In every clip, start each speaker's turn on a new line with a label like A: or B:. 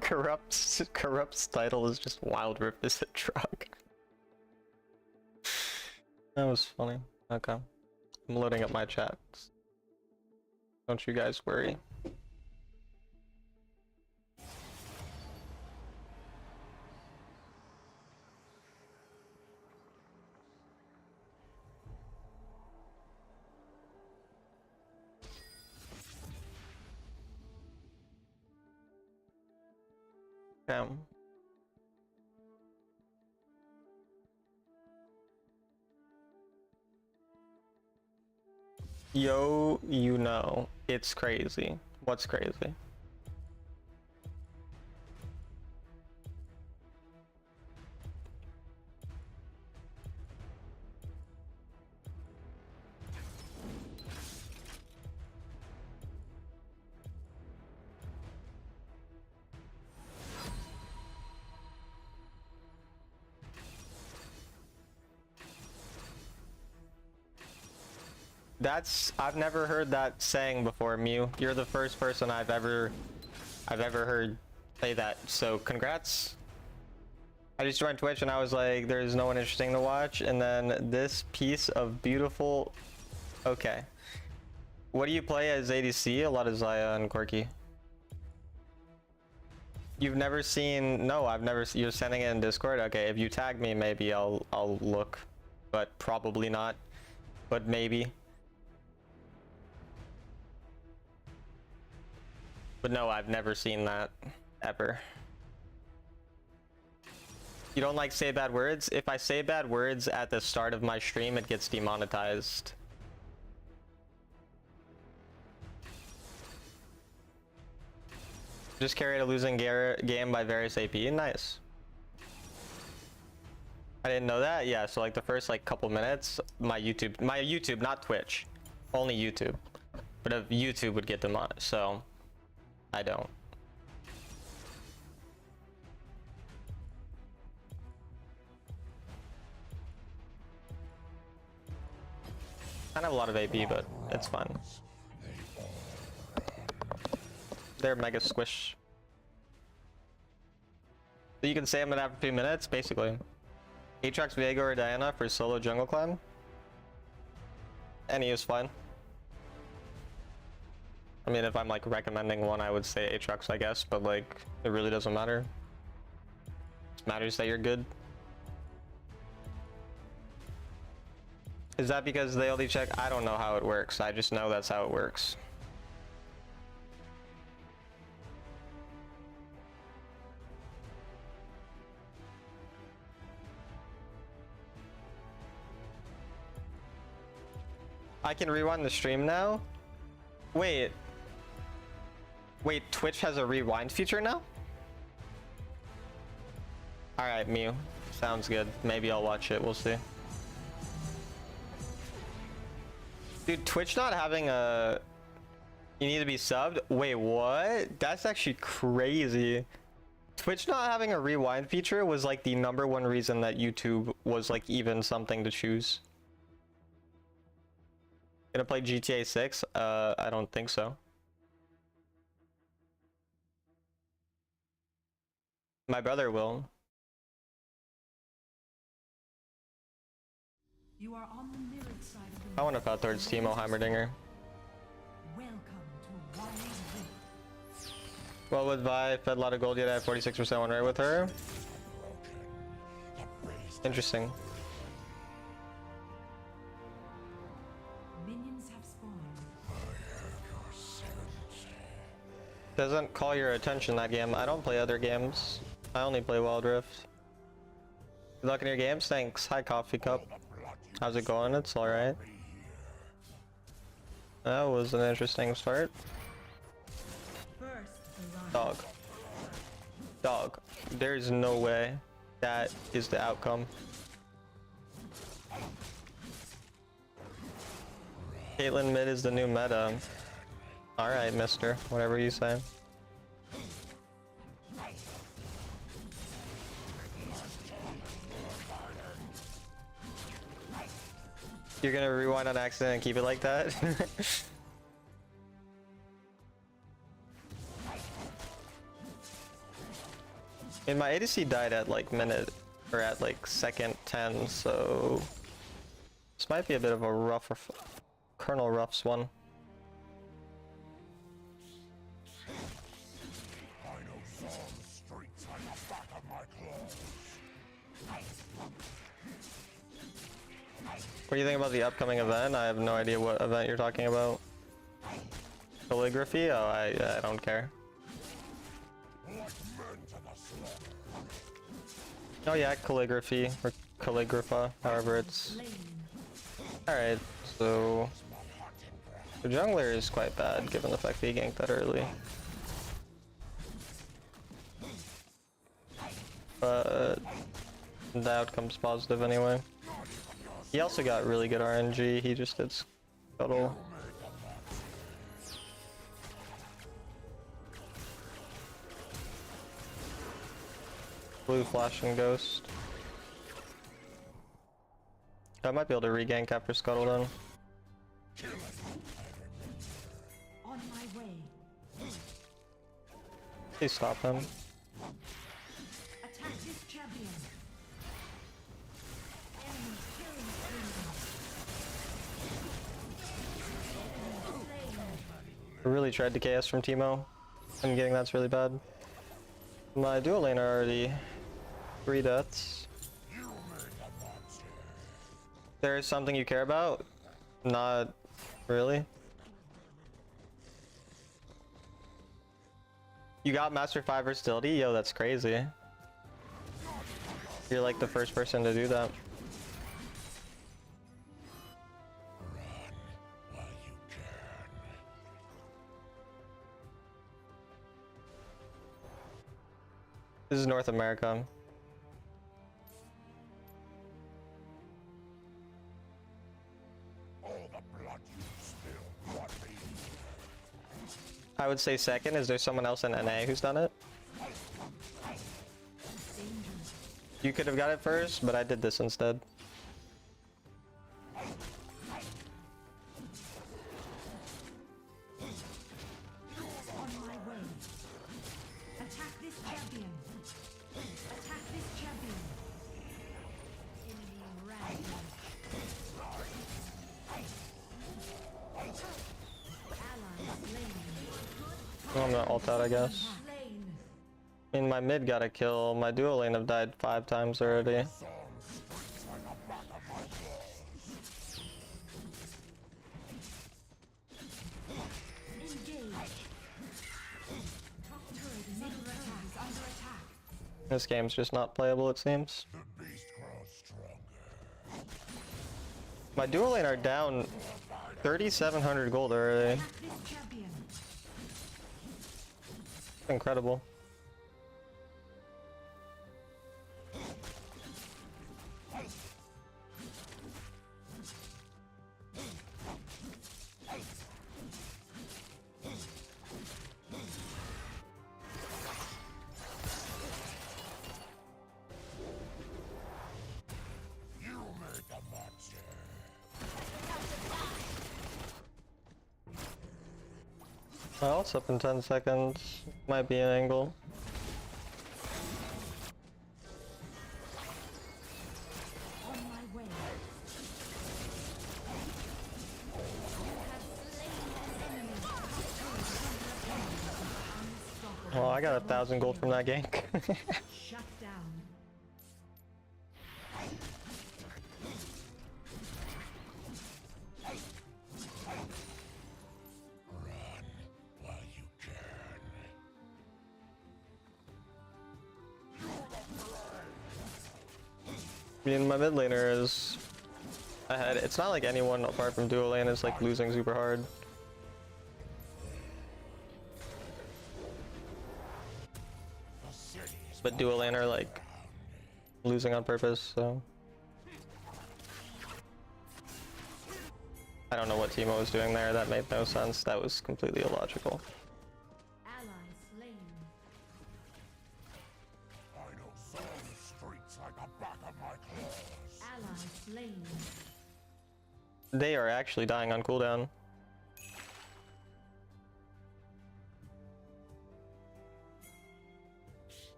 A: Corrupt's title is just Wild Rift is a drug. That was funny. Okay. I'm loading up my chats. Don't you guys worry. Damn. Yo, you know, it's crazy. What's crazy? I've never heard that saying before, Mew. You're the first person I've ever heard say that. So congrats. I just joined Twitch and I was like, there's no one interesting to watch, and then this piece of beautiful. Okay. What do you play as ADC? A lot of Zaya and Corki. You've never seen? No, I've never. You're sending it in Discord. Okay, if you tag me, maybe I'll look, but probably not. But maybe. But no, I've never seen that, ever. You don't like say bad words? If I say bad words at the start of my stream, it gets demonetized. Just carried a losing game by various AP. Nice. I didn't know that. Yeah, so like the first like couple minutes, my YouTube, not Twitch, only YouTube. But if YouTube would get demonetized, so I don't. I have a lot of AP, but it's fine. They're mega squish. So you can say them in after 2 minutes, basically. Aatrox, Viego, or Diana for solo jungle climb. Any is fine. I mean, if I'm like recommending one, I would say Aatrox, I guess, but like, it really doesn't matter. It matters that you're good. Is that because they only check? I don't know how it works. I just know that's how it works. I can rewind the stream now? Wait, Twitch has a rewind feature now? Alright, Mew. Sounds good. Maybe I'll watch it. We'll see. Dude, Twitch not having a... You need to be subbed? Wait, what? That's actually crazy. Twitch not having a rewind feature was like the #1 reason that YouTube was like even something to choose. Gonna play GTA 6? I don't think so. My brother will.
B: You are on the mirrored side of the
A: I want to fight towards Teemo Heimerdinger.
B: Welcome to Wild Rift.
A: Well, with Vi, fed a lot of gold yet I have 46% win rate with her. Interesting.
B: Minions have spawned.
A: Doesn't call your attention that game. I don't play other games. I only play Wild Rift. Good luck in your games. Thanks. Hi, Coffee Cup. How's it going? It's alright. That was an interesting start. Dog. Dog. There's no way that is the outcome. Caitlyn mid is the new meta. Alright, mister. Whatever you say. You're gonna rewind on accident and keep it like that? And my ADC died at like minute, or at like second 10, so this might be a bit of a rough, Colonel Ruff's one. What do you think about the upcoming event? I have no idea what event you're talking about. Calligraphy? Oh, I don't care. Oh yeah, calligraphy, or calligrapha, however it's... Alright, so... The jungler is quite bad, given the fact that he ganked that early. But... the outcome's positive anyway. He also got really good RNG, he just did scuttle. Blue flash and ghost. I might be able to regank after scuttle then.
B: On my way.
A: Please stop him.
B: Attack this champion. Enemy killing
A: I really tried to KS from Teemo, and getting that's really bad. My dual lane are already 3 deaths. There is something you care about? Not really. You got Master 5 versatility? Yo, that's crazy. You're like the first person to do that. This is North America. I would say second. Is there someone else in NA who's done it? You could have got it first, but I did this instead.
B: on my way. Attack this champion. Attack this champion. Enemy ravaged. Ally slain.
A: I'm gonna ult out, I guess.
B: Slain.
A: I mean, my mid got a kill. My dual lane have died 5 times already.
B: Engage. Top turret is under attack.
A: This game's just not playable, it seems. My dual lane are down 3,700 gold already.
B: Attack this champion.
A: Incredible. Well, it's up in 10 seconds. Might be an angle.
B: On my way.
A: Well, I got 1,000 gold from that gank.
B: Shut down.
A: I mean, my mid laner is ahead. It's not like anyone apart from dual lane is like losing super hard. But dual lane are like losing on purpose, so I don't know what Teemo was doing there. That made no sense. That was completely illogical.
B: Ally slain. Ally slain.
A: They are actually dying on cooldown.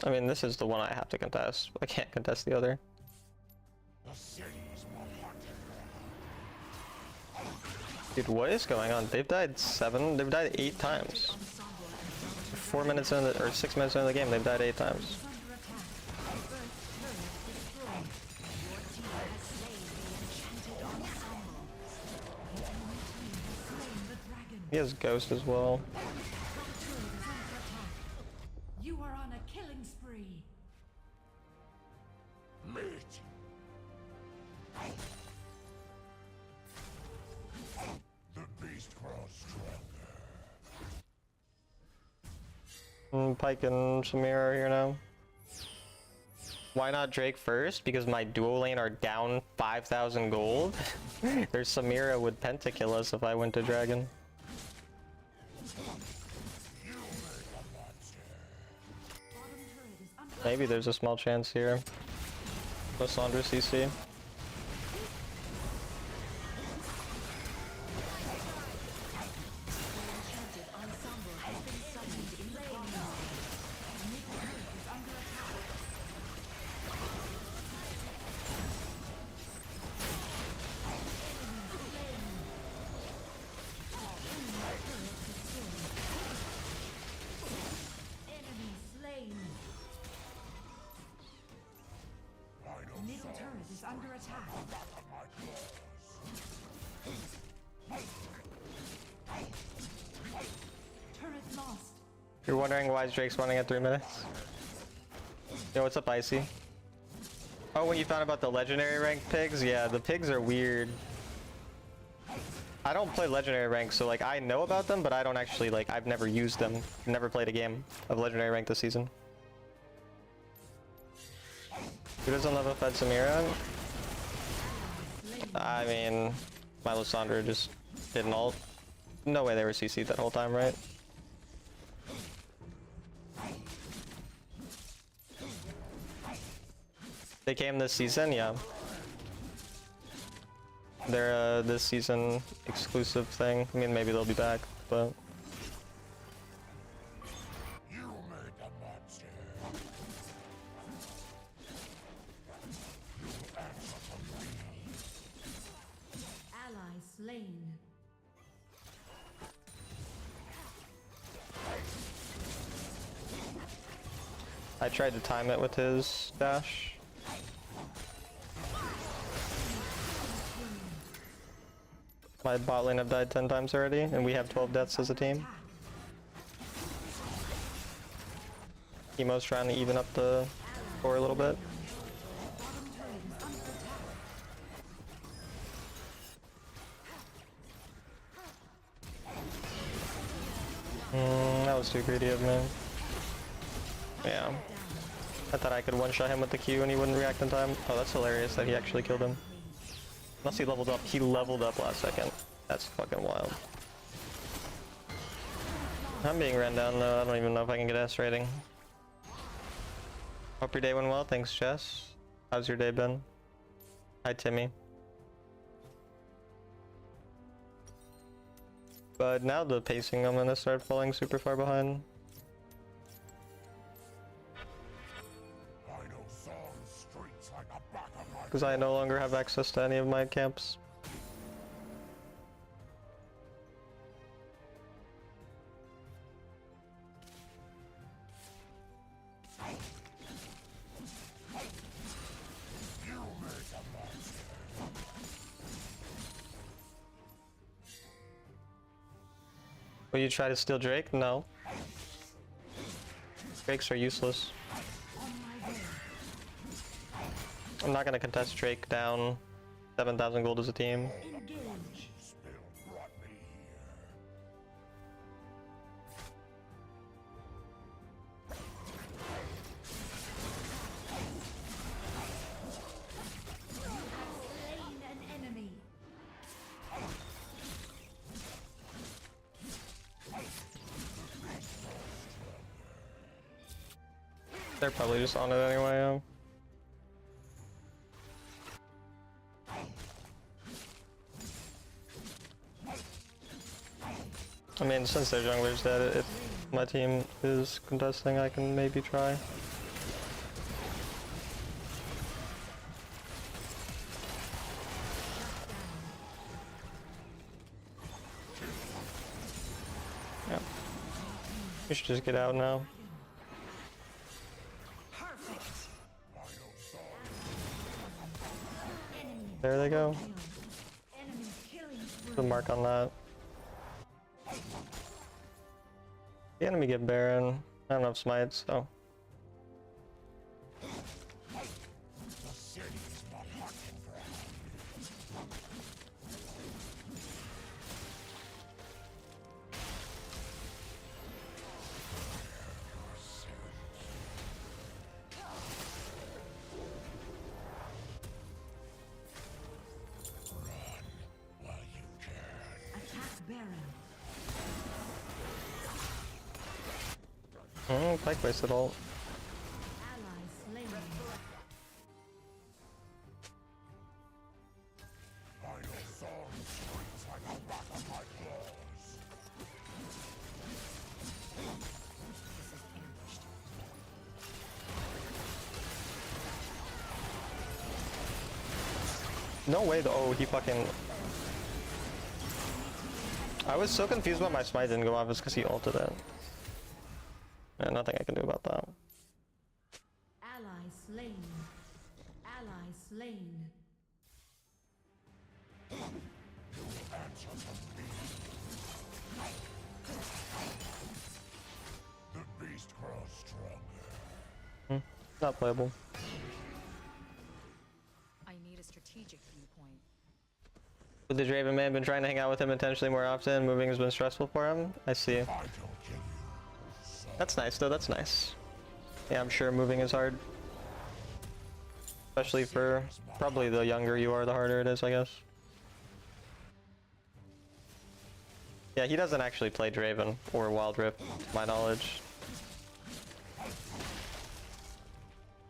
A: I mean, this is the one I have to contest. I can't contest the other. Dude, what is going on? They've died 8 times. 4 minutes in the, or 6 minutes into the game, they've died 8 times. He has Ghost as well.
B: You are on a killing spree.
C: The beast grows
A: Mm,
C: stronger.
A: Pike and Samir are here now. Why not Drake first? Because my duo lane are down 5,000 gold. There's Samira would pentakill us if I went to Dragon. Maybe there's a small chance here. Lysandra CC.
B: Middle turret is under attack. Turret lost.
A: You're wondering why Drake's running at 3 minutes? Yo, what's up, Icy? Oh, when you found about the legendary ranked pigs? Yeah, the pigs are weird. I don't play legendary rank, so like I know about them, but I don't actually like, I've never used them. Never played a game of legendary rank this season. Who doesn't love a fed Samira? I mean, my Lysandra just did an ult. No way they were CC'd that whole time, right? They came this season, yeah. They're this season exclusive thing. I mean, maybe they'll be back, but...
B: Ally slain.
A: I tried to time it with his dash. My bot lane have died 10 times already, and we have 12 deaths as a team. Emo's trying to even up the score a little bit. That was too greedy of me. Yeah. I thought I could one-shot him with the Q and he wouldn't react in time. Oh, that's hilarious that he actually killed him. Unless he leveled up. He leveled up last second. That's fucking wild. I'm being ran down though. I don't even know if I can get S rating. Hope your day went well. Thanks, Jess. How's your day been? Hi, Timmy. But now the pacing, I'm gonna start falling super far behind. Because I no longer have access to any of my camps. Will you try to steal Drake? No. Drakes are useless. I'm not gonna contest Drake down 7,000 gold as a team.
B: Engage. Slain an enemy.
A: They're probably just on it anyway, yeah. I mean, since their jungler's dead, if my team is contesting, I can maybe try. We should just get out now.
B: Perfect.
A: There they go.
B: Enemy killing spree.
A: The mark on that. The enemy get Baron. I don't have smites, so.
C: The city is not hunting for while you can.
B: Attack Baron.
A: Pike wasted ult.
B: Ally slain.
C: Final song screams like the back of my claws.
A: No way though. Oh, he fucking. I was so confused why my smite didn't go off. It's because he ulted it. Yeah, nothing I can do about that.
B: Ally slain. Ally slain.
C: Answer from me. The beast grows stronger.
A: Not playable.
D: I need a strategic viewpoint.
A: But the Draven man been trying to hang out with him intentionally more often. Moving has been stressful for him. I see.
C: I don't kill you.
A: That's nice though. That's nice. Yeah, I'm sure moving is hard. Especially for probably the younger you are, the harder it is, I guess. Yeah, he doesn't actually play Draven or Wild Rift, to my knowledge.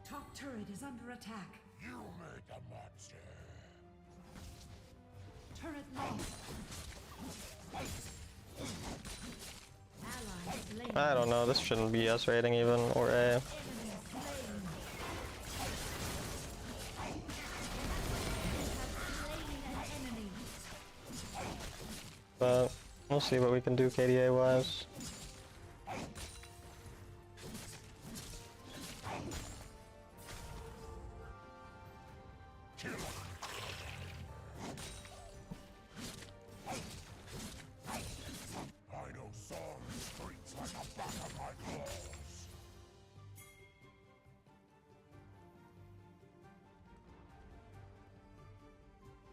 B: Top turret is under attack.
C: You made the monster.
B: Turret lost. Ally slain.
A: I don't know. This shouldn't be S rating even, or A.
B: Enemy slain. You have slain an enemy.
A: But we'll see what we can do KDA wise.
C: I know song screams like the back of my claws.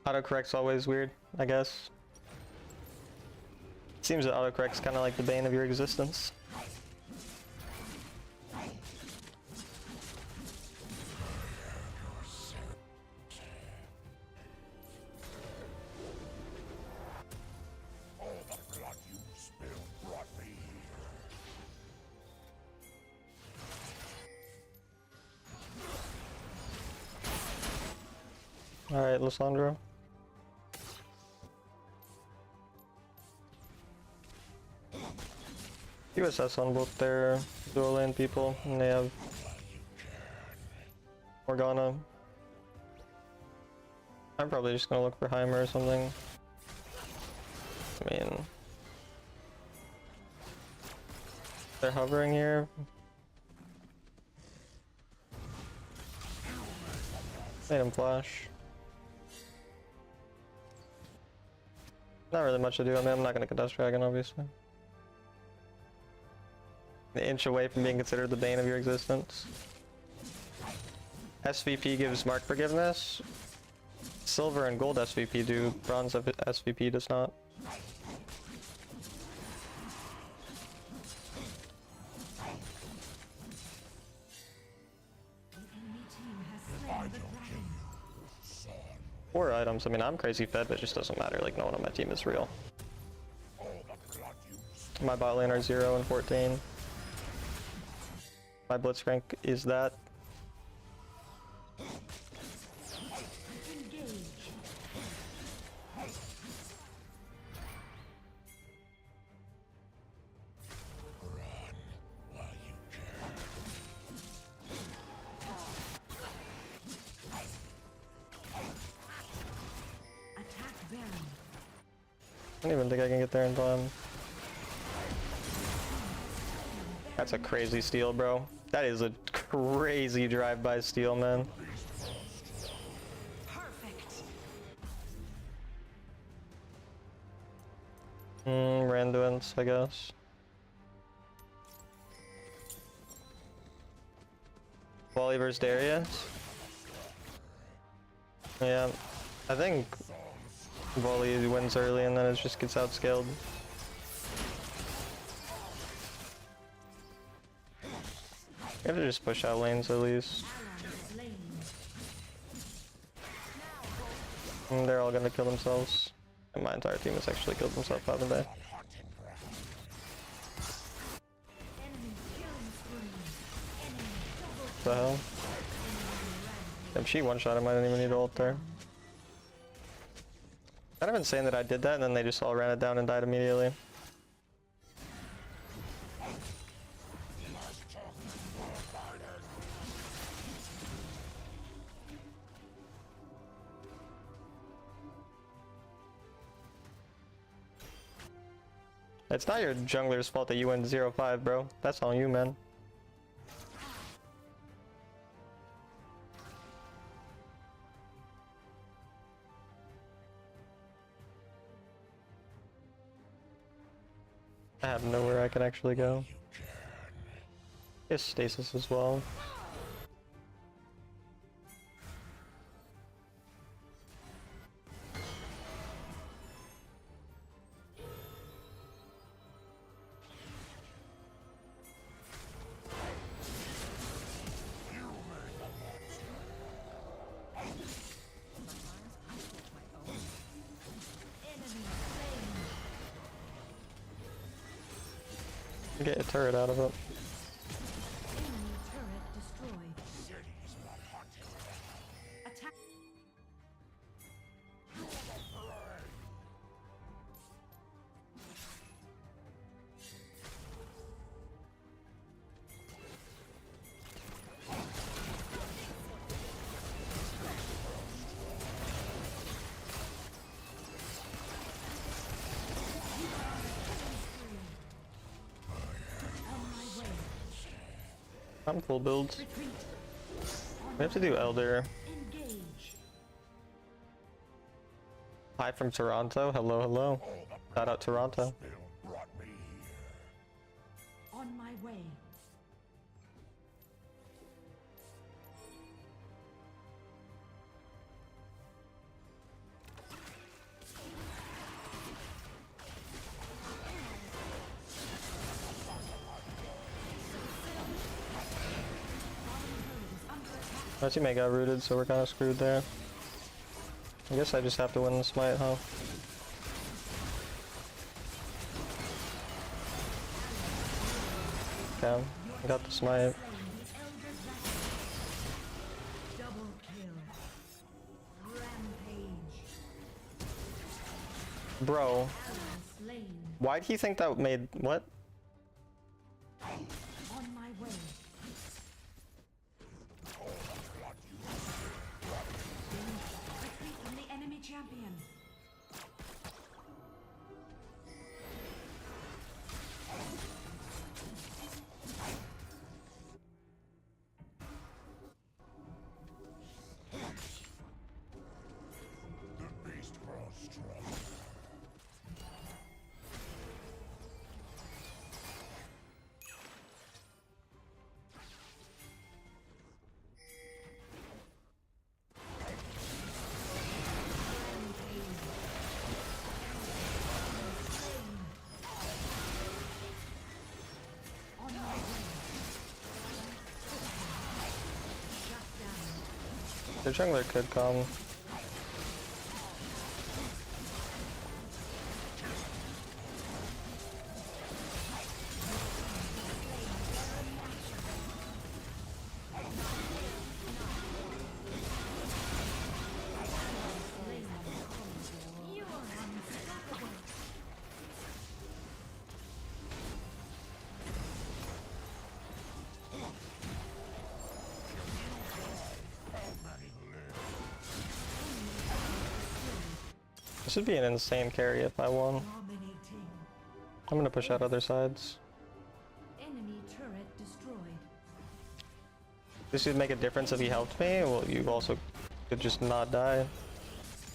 A: Autocorrect's always weird, I guess. Seems that autocorrect's kind of like the bane of your existence.
C: All the blood you spilled brought me here.
A: Alright, Lissandro. USS on both their dual lane people, and they have Morgana. I'm probably just gonna look for Heimer or something. I mean, they're hovering here. Made him flash. Not really much to do. I mean, I'm not gonna contest Dragon, obviously. An inch away from being considered the bane of your existence. SVP gives mark forgiveness. Silver and gold SVP do. Bronze SVP does not.
B: The enemy team has slain the dragon.
A: 4 items. I mean, I'm crazy fed, but it just doesn't matter. Like, no one on my team is real.
C: All the blood you
A: My bot lane are 0 and 14. My blitzcrank is that.
B: Engage.
C: while you can.
B: Attack Baron.
A: I don't even think I can get there in time. That's a crazy steal, bro. That is a crazy drive-by steal, man.
B: Perfect.
A: Randuin's, I guess. Wally versus Darius. Yeah, I think Wally wins early and then it just gets outscaled. You have to just push out lanes at least. And they're all gonna kill themselves. And my entire team has actually killed themselves out of the day. What the hell? If she one-shot him, I didn't even need to ult there. Kind of insane that I did that and then they just all ran it down and died immediately. It's not your jungler's fault that you went 0-5, bro. That's on you, man. I have nowhere I can actually go. It's stasis as well. Get a turret out of it.
B: Enemy turret destroyed. Attack.
A: I'm full build.
B: Retreat.
A: We have to do Elder.
B: Engage.
A: Hi from Toronto. Hello, hello. Shout out Toronto.
C: Brought me here.
B: On my way.
A: My teammate got rooted, so we're kind of screwed there. I guess I just have to win the smite, huh? Okay, I got the smite.
B: Double kill. Rampage.
A: Bro,
B: Slain.
A: why do you think that made... what?
B: On my way. Retreat from the enemy champion.
C: The beast grows strong.
B: On my way. Shut down.
A: The jungler could come.
B: You are unstoppable.
A: This would be an insane carry if I won.
B: Dominating.
A: I'm gonna push out other sides.
B: Enemy turret
A: This would make a difference if he helped me. Well, you also could just not die.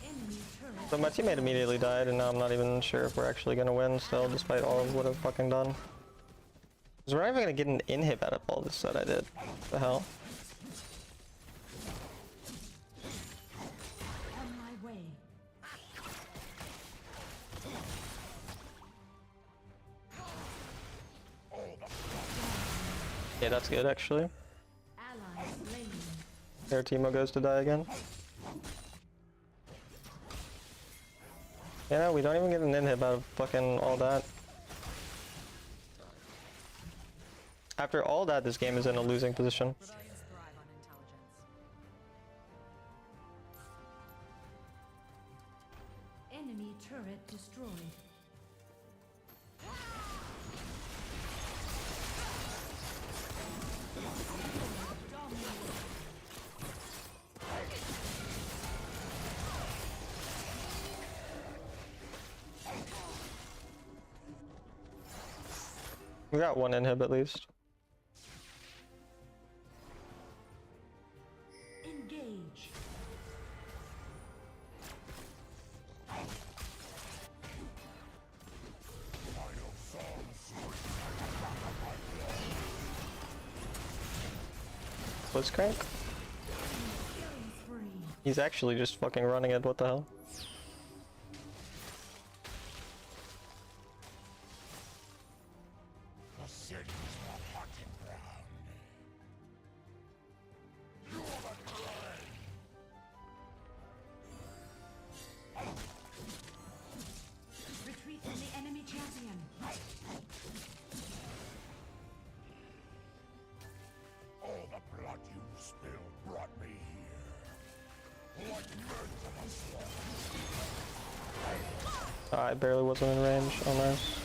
B: Enemy turret.
A: So my teammate immediately died, and now I'm not even sure if we're actually gonna win still, despite all of what I've fucking done. Because we're not even gonna get an inhib out of all this that I did. What the hell?
B: On my way.
A: Yeah, that's good actually.
B: Ally slain.
A: Their Teemo goes to die again. Yeah, we don't even get an inhib out of fucking all that. After all that, this game is in a losing position.
D: Rebellions thrive on intelligence.
B: Enemy turret destroyed.
A: We got one inhib at least.
B: Engage.
A: Blitzcrank?
B: Killing spree.
A: He's actually just fucking running it, what the hell?
C: The city's a hunting ground. You're the prey.
B: Retreat from the enemy champion.
C: All the blood you spilled brought me here. Like men to the slaughter.
A: I barely wasn't in range. Oh nice.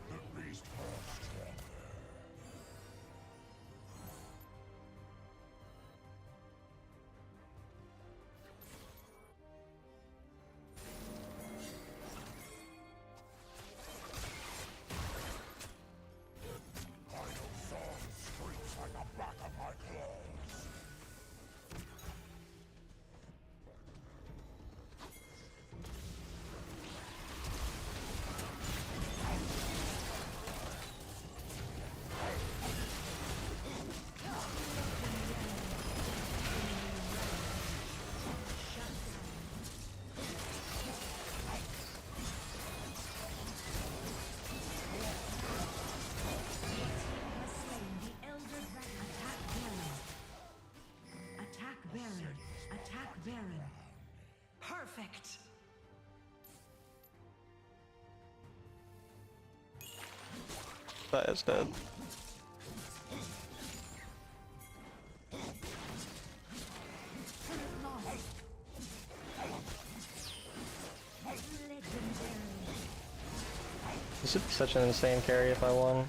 C: The beast grows stronger. Final song screams like the back of my claws.
B: Has slain the elder dragon. Attack Baron. Attack Baron. Attack Baron. Perfect.
A: That is dead.
B: Turret lost. Legendary.
A: This would be such an insane carry if I won.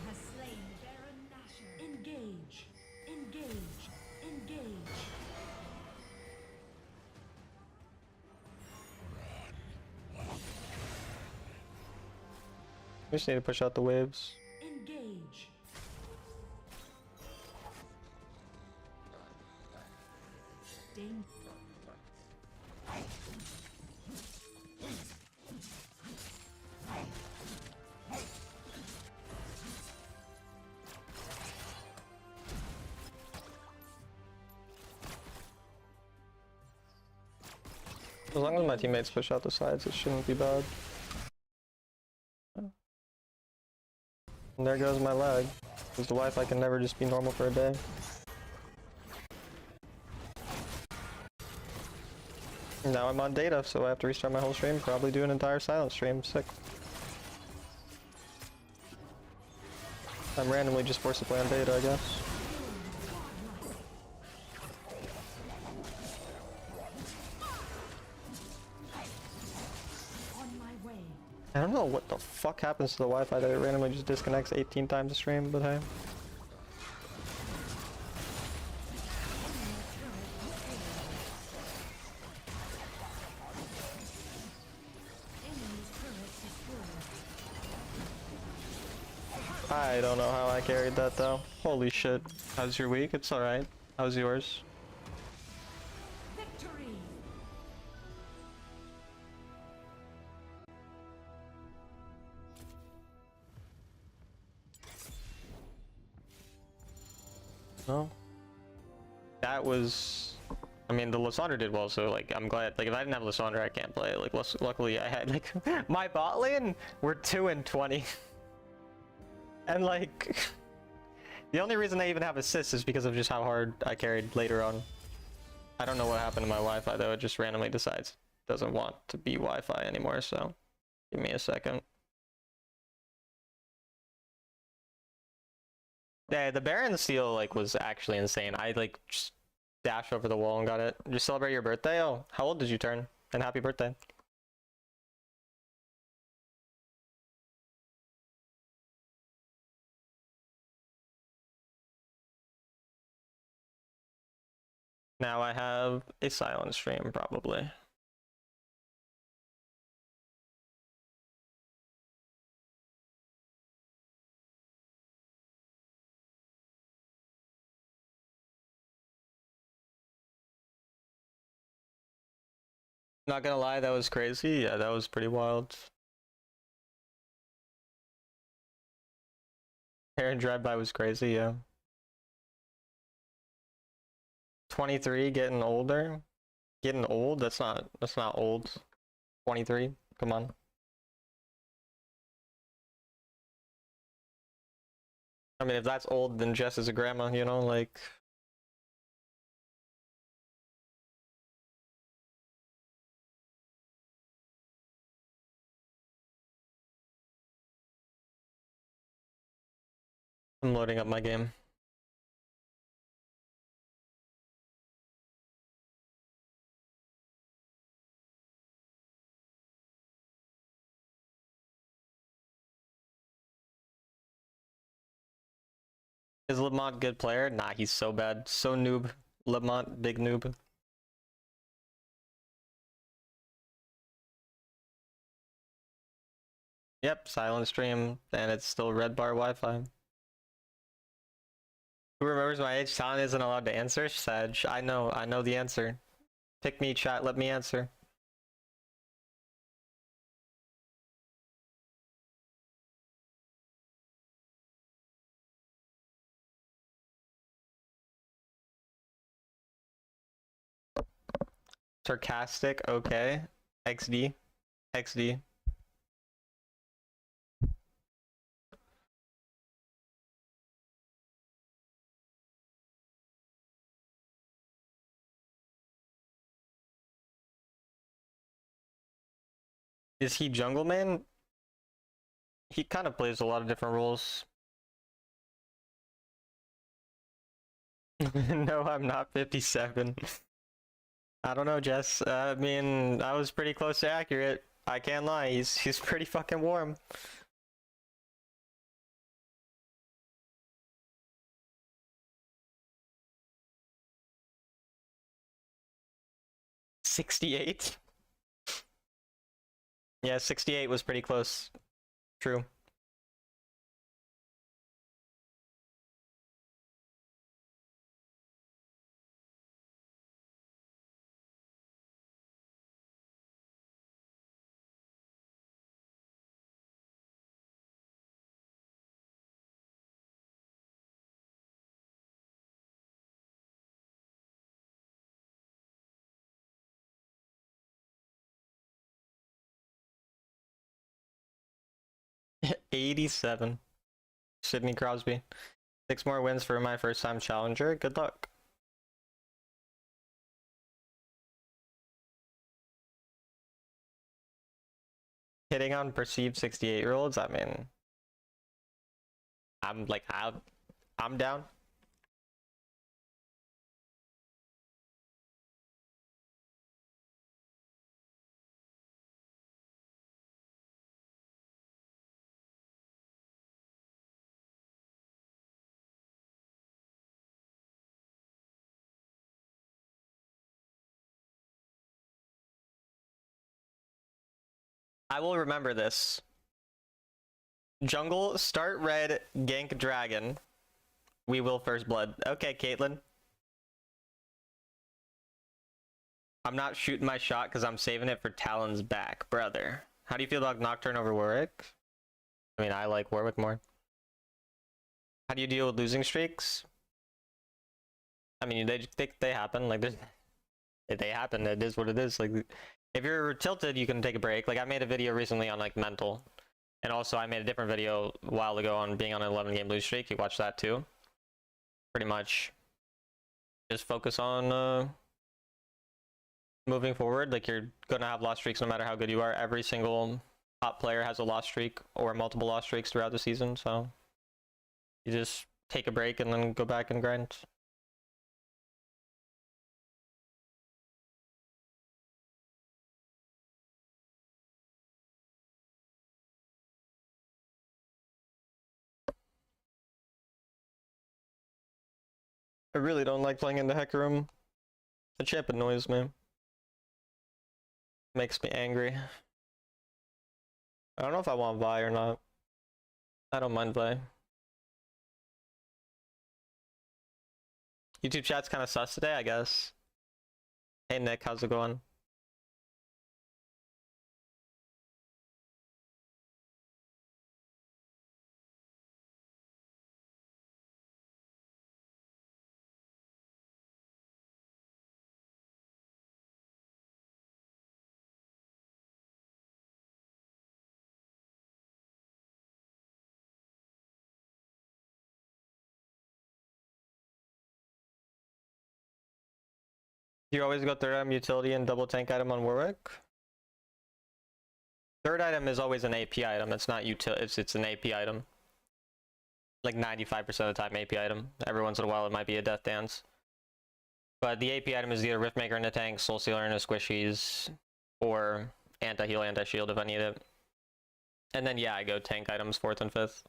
B: Has slain Baron Nashor. Engage. Engage. Engage.
A: We just need to push out the waves.
B: Engage. Dang.
A: As long as my teammates push out the sides, it shouldn't be bad. And there goes my lag, because the Wi-Fi can never just be normal for a day. Now I'm on data, so I have to restart my whole stream, probably do an entire silent stream. Sick. I'm randomly just forced to play on data, I guess.
B: On my way.
A: I don't know what the fuck happens to the Wi-Fi that it randomly just disconnects 18 times a stream, but hey. I don't know how I carried that though. Holy shit. How's your week? It's alright. How's yours?
B: Victory.
A: No. That was... I mean, the Lysandre did well, so like, I'm glad. Like, if I didn't have Lysandre, I can't play. Like, luckily I had, like, my bot lane were 2 and 20. And like, the only reason I even have assists is because of just how hard I carried later on. I don't know what happened to my Wi-Fi though, it just randomly decides it doesn't want to be Wi-Fi anymore, so give me a second. Yeah, the Baron steal like was actually insane. I like just dashed over the wall and got it. Did you celebrate your birthday? Oh, how old did you turn? And happy birthday. Now I have a silent stream, probably. Not gonna lie, that was crazy. Yeah, that was pretty wild. Aaron drive-by was crazy, yeah. 23, getting older. Getting old? That's not old. 23, come on. I mean, if that's old, then Jess is a grandma, you know, like... I'm loading up my game. Is Lemont good player? Nah, he's so bad. So noob. Lemont, big noob. Yep, silent stream, and it's still red bar Wi-Fi. Who remembers my age? Talon isn't allowed to answer? Sag, I know the answer. Pick me, chat, let me answer. Sarcastic, okay. XD. XD. Is he jungle man? He kind of plays a lot of different roles. No, I'm not 57. I don't know, Jess. I mean, I was pretty close to accurate. I can't lie. He's pretty fucking warm. $68? Yeah, 68 was pretty close. True. $87. Sidney Crosby. 6 more wins for my first time challenger. Good luck. Hitting on perceived 68-year-olds, I mean, I'm down. I will remember this. Jungle, start red, gank dragon. We will first blood. Okay, Caitlyn. I'm not shooting my shot because I'm saving it for Talon's back, brother. How do you feel about Nocturne over Warwick? I mean, I like Warwick more. How do you deal with losing streaks? I mean, they happen. Like, they happen. It is what it is. Like, if you're tilted, you can take a break. Like, I made a video recently on like mental, and also I made a different video a while ago on being on an 11-game lose streak. You watch that too. Pretty much, just focus on moving forward. Like, you're gonna have lost streaks no matter how good you are. Every single top player has a lost streak or multiple lost streaks throughout the season. So you just take a break and then go back and grind. I really don't like playing in the Heck Room. The champ annoys me. Makes me angry. I don't know if I want Vi or not. I don't mind Vi. YouTube chat's kind of sus today, I guess. Hey Nick, how's it going? You always go third item utility and double tank item on Warwick? Third item is always an AP item. It's not it's an AP item. Like 95% of the time AP item. Every once in a while it might be a death dance. But the AP item is either Riftmaker in the tank, Soul Stealer in the squishies, or anti-heal, anti-shield if I need it. And then yeah, I go tank items 4th and 5th.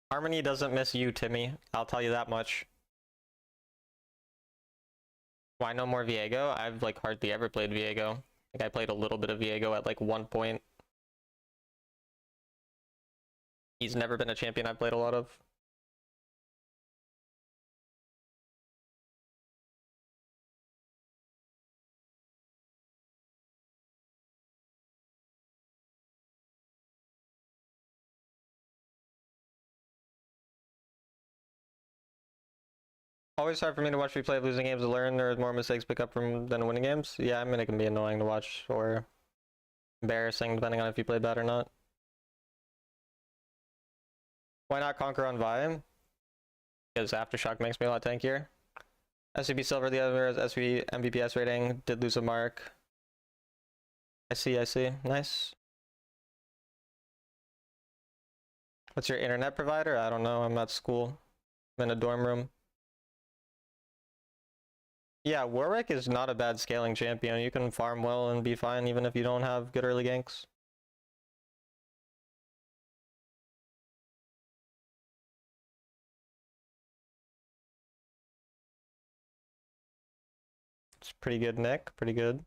A: Harmony doesn't miss you, Timmy. I'll tell you that much. Why no more Viego? I've like hardly ever played Viego. Like I played a little bit of Viego at like one point. He's never been a champion I've played a lot of. Always hard for me to watch replay of losing games to learn. There's more mistakes pick up from than winning games. Yeah, I mean it can be annoying to watch or embarrassing depending on if you play bad or not. Why not Conquer on Vi? Because Aftershock makes me a lot tankier. SVP Silver, the other is SV MVPS rating. Did lose a mark. I see, I see. Nice. What's your internet provider? I don't know. I'm at school. I'm in a dorm room. Yeah, Warwick is not a bad scaling champion. You can farm well and be fine even if you don't have good early ganks. It's pretty good, Nick. Pretty good.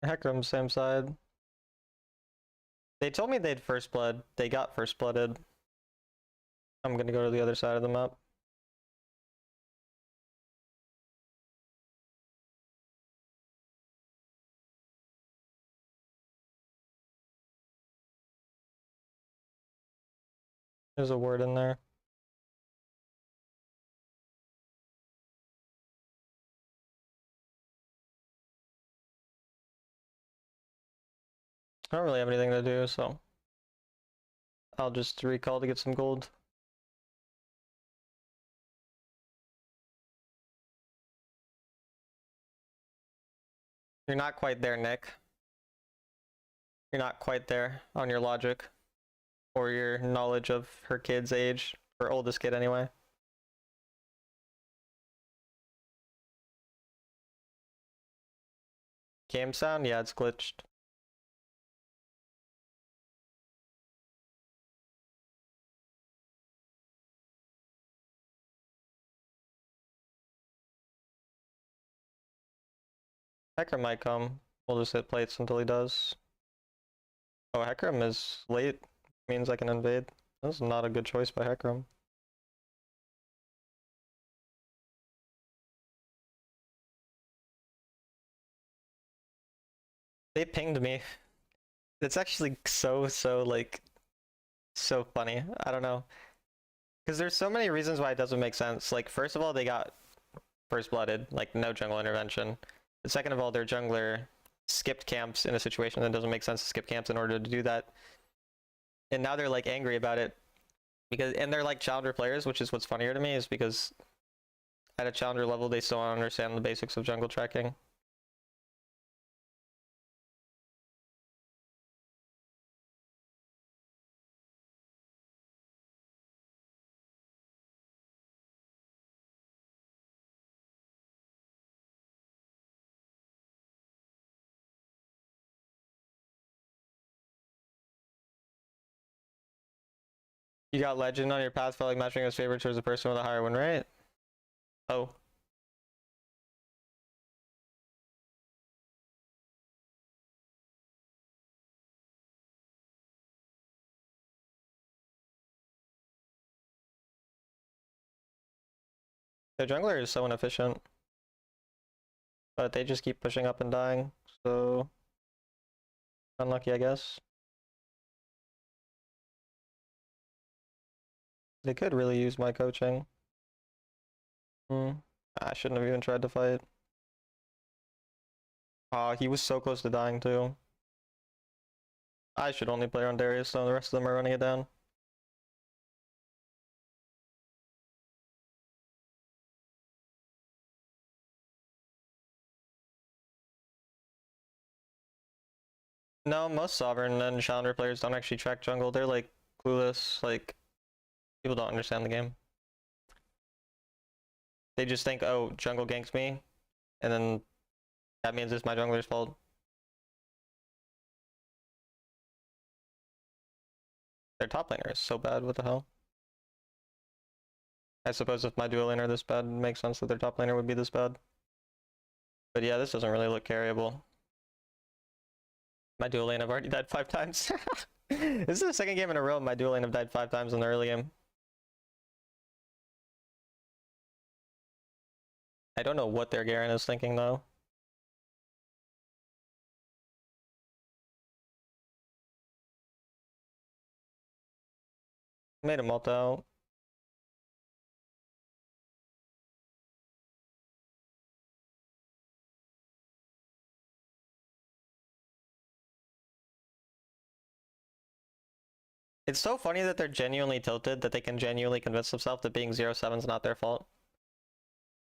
A: Heckram, same side. They told me they'd first blood. They got first blooded. I'm gonna go to the other side of the map. There's a word in there. I don't really have anything to do, so I'll just recall to get some gold. You're not quite there, Nick. You're not quite there on your logic or your knowledge of her kid's age, her oldest kid anyway. Game sound? Yeah, it's glitched. Hecarim might come. We'll just hit plates until he does. Oh, Hecarim is late. Means I can invade. This is not a good choice by Hecarim. They pinged me. It's actually so like so funny. I don't know. Because there's so many reasons why it doesn't make sense. Like, first of all, they got first blooded, like no jungle intervention. And second of all, their jungler skipped camps in a situation that doesn't make sense to skip camps in order to do that. And now they're like angry about it because, and they're like challenger players, which is what's funnier to me, is because at a challenger level they still don't understand the basics of jungle tracking. You got legend on your path for like matching his favorite towards a person with a higher win rate? Oh. Their jungler is so inefficient. But they just keep pushing up and dying, so unlucky, I guess. They could really use my coaching. I shouldn't have even tried to fight. He was so close to dying too. I should only play on Darius, so the rest of them are running it down. No, most Sovereign and Challenger players don't actually track jungle. They're like clueless, like people don't understand the game. They just think, oh, jungle ganks me, and then that means it's my jungler's fault. Their top laner is so bad, what the hell? I suppose if my dual laner this bad, it makes sense that their top laner would be this bad. But yeah, this doesn't really look carryable. My dual lane, I've already died 5 times. This is the second game in a row my dual lane have died 5 times in the early game. I don't know what their Garen is thinking though. Made him ult out. It's so funny that they're genuinely tilted, that they can genuinely convince themselves that being 0-7 is not their fault.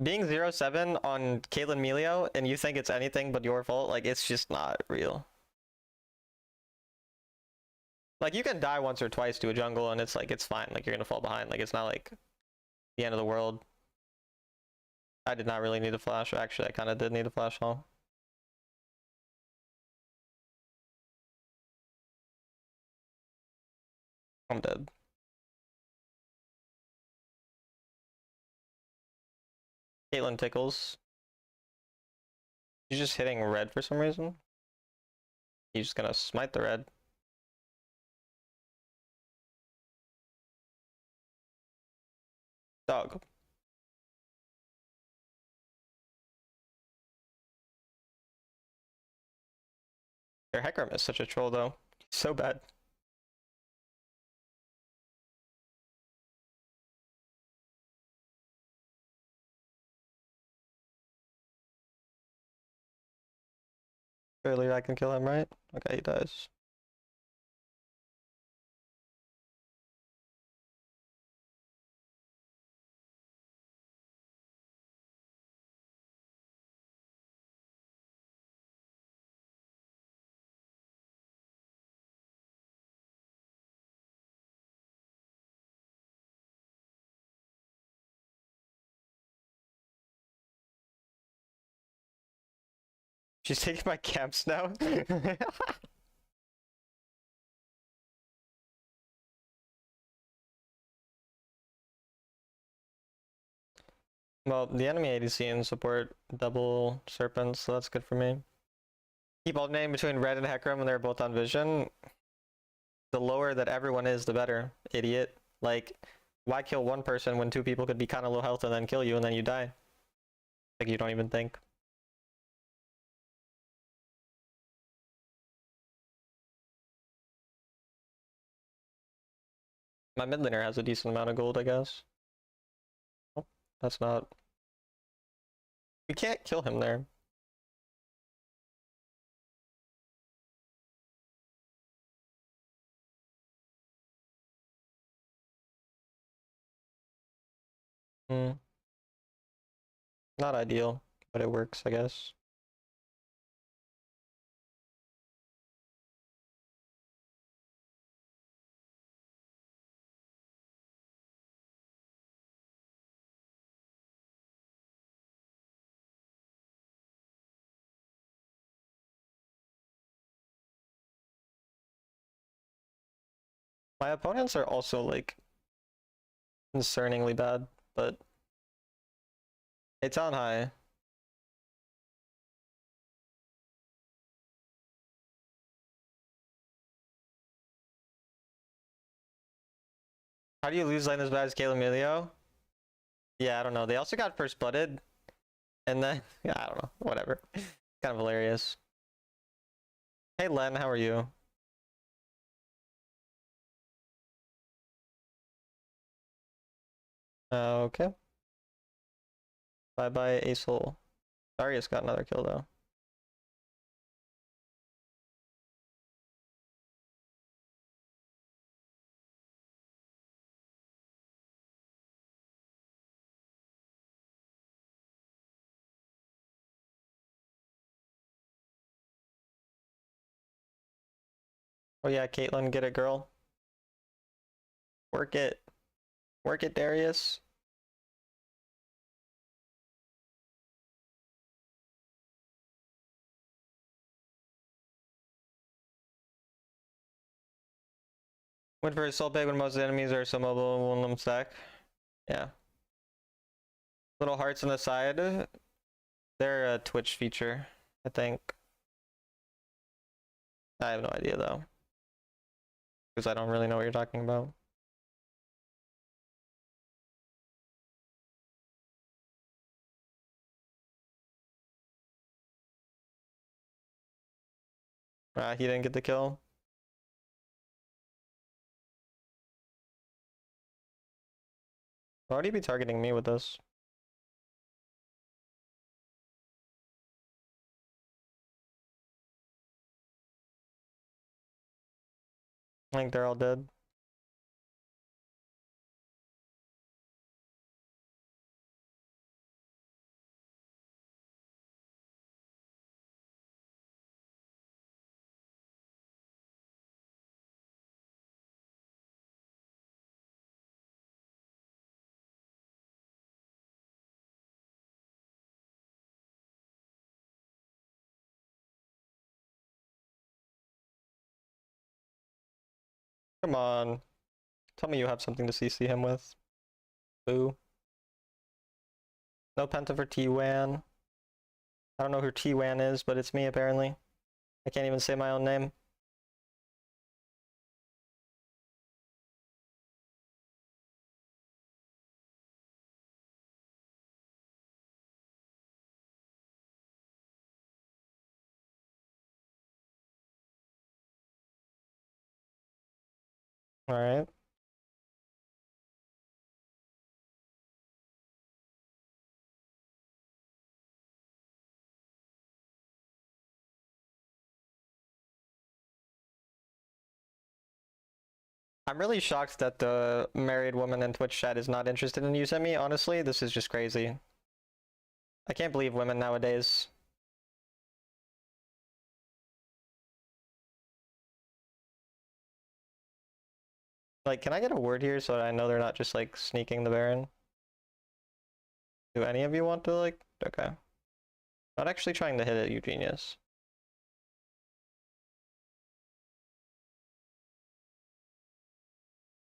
A: Being 0-7 on Caitlyn Melio and you think it's anything but your fault, like it's just not real. Like you can die once or twice to a jungle and it's like, it's fine, like you're gonna fall behind, like it's not like the end of the world. I did not really need a flash, actually I kinda did need a flash haul. I'm dead. Caitlyn tickles. He's just hitting red for some reason. He's just gonna smite the red. Dog. Their Hecarim is such a troll though. So bad. Surely I can kill him, right? Okay, he dies. She's taking my camps now. Well, the enemy ADC and support double serpents, so that's good for me. Keep alternating between red and Hecarim when they're both on vision. The lower that everyone is, the better, idiot. Like, why kill one person when two people could be kind of low health and then kill you and then you die? Like, you don't even think. My mid laner has a decent amount of gold, I guess. Oh, that's not... We can't kill him there. Not ideal, but it works, I guess. My opponents are also, like, concerningly bad, but it's on high. How do you lose lane as bad as Calamilio? Yeah, I don't know. They also got first blooded, and then yeah, I don't know. Whatever. Kind of hilarious. Hey Len, how are you? Okay. Bye bye, Acehole. Darius got another kill though. Oh yeah, Caitlyn, get it, girl. Work it. Work it, Darius. Went for a soul pick when most enemies are so mobile and won't let them stack. Yeah. Little hearts on the side. They're a Twitch feature, I think. I have no idea though. Because I don't really know what you're talking about. He didn't get the kill. Why would he be targeting me with this? I think they're all dead. Come on. Tell me you have something to CC him with. Boo. No Penta for T-Wan. I don't know who T-Wan is, but it's me apparently. I can't even say my own name. Alright. I'm really shocked that the married woman in Twitch chat is not interested in using me. Honestly, this is just crazy. I can't believe women nowadays. Like, can I get a word here so that I know they're not just like sneaking the Baron? Do any of you want to like? Okay. Not actually trying to hit it, you genius.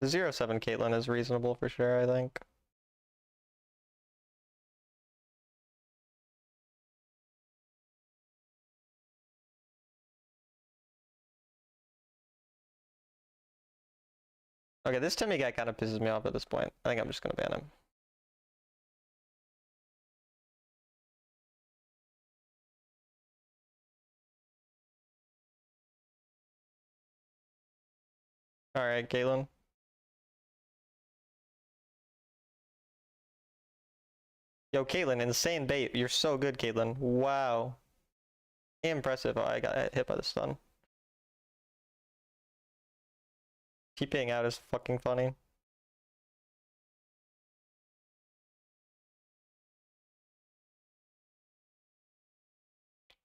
A: The 0-7 Caitlyn is reasonable for sure, I think. Okay, this Timmy guy kind of pisses me off at this point. I think I'm just gonna ban him. Alright, Caitlyn. Yo, Caitlyn, insane bait. You're so good, Caitlyn. Wow. Impressive. Oh, I got hit by the stun. TPing out is fucking funny.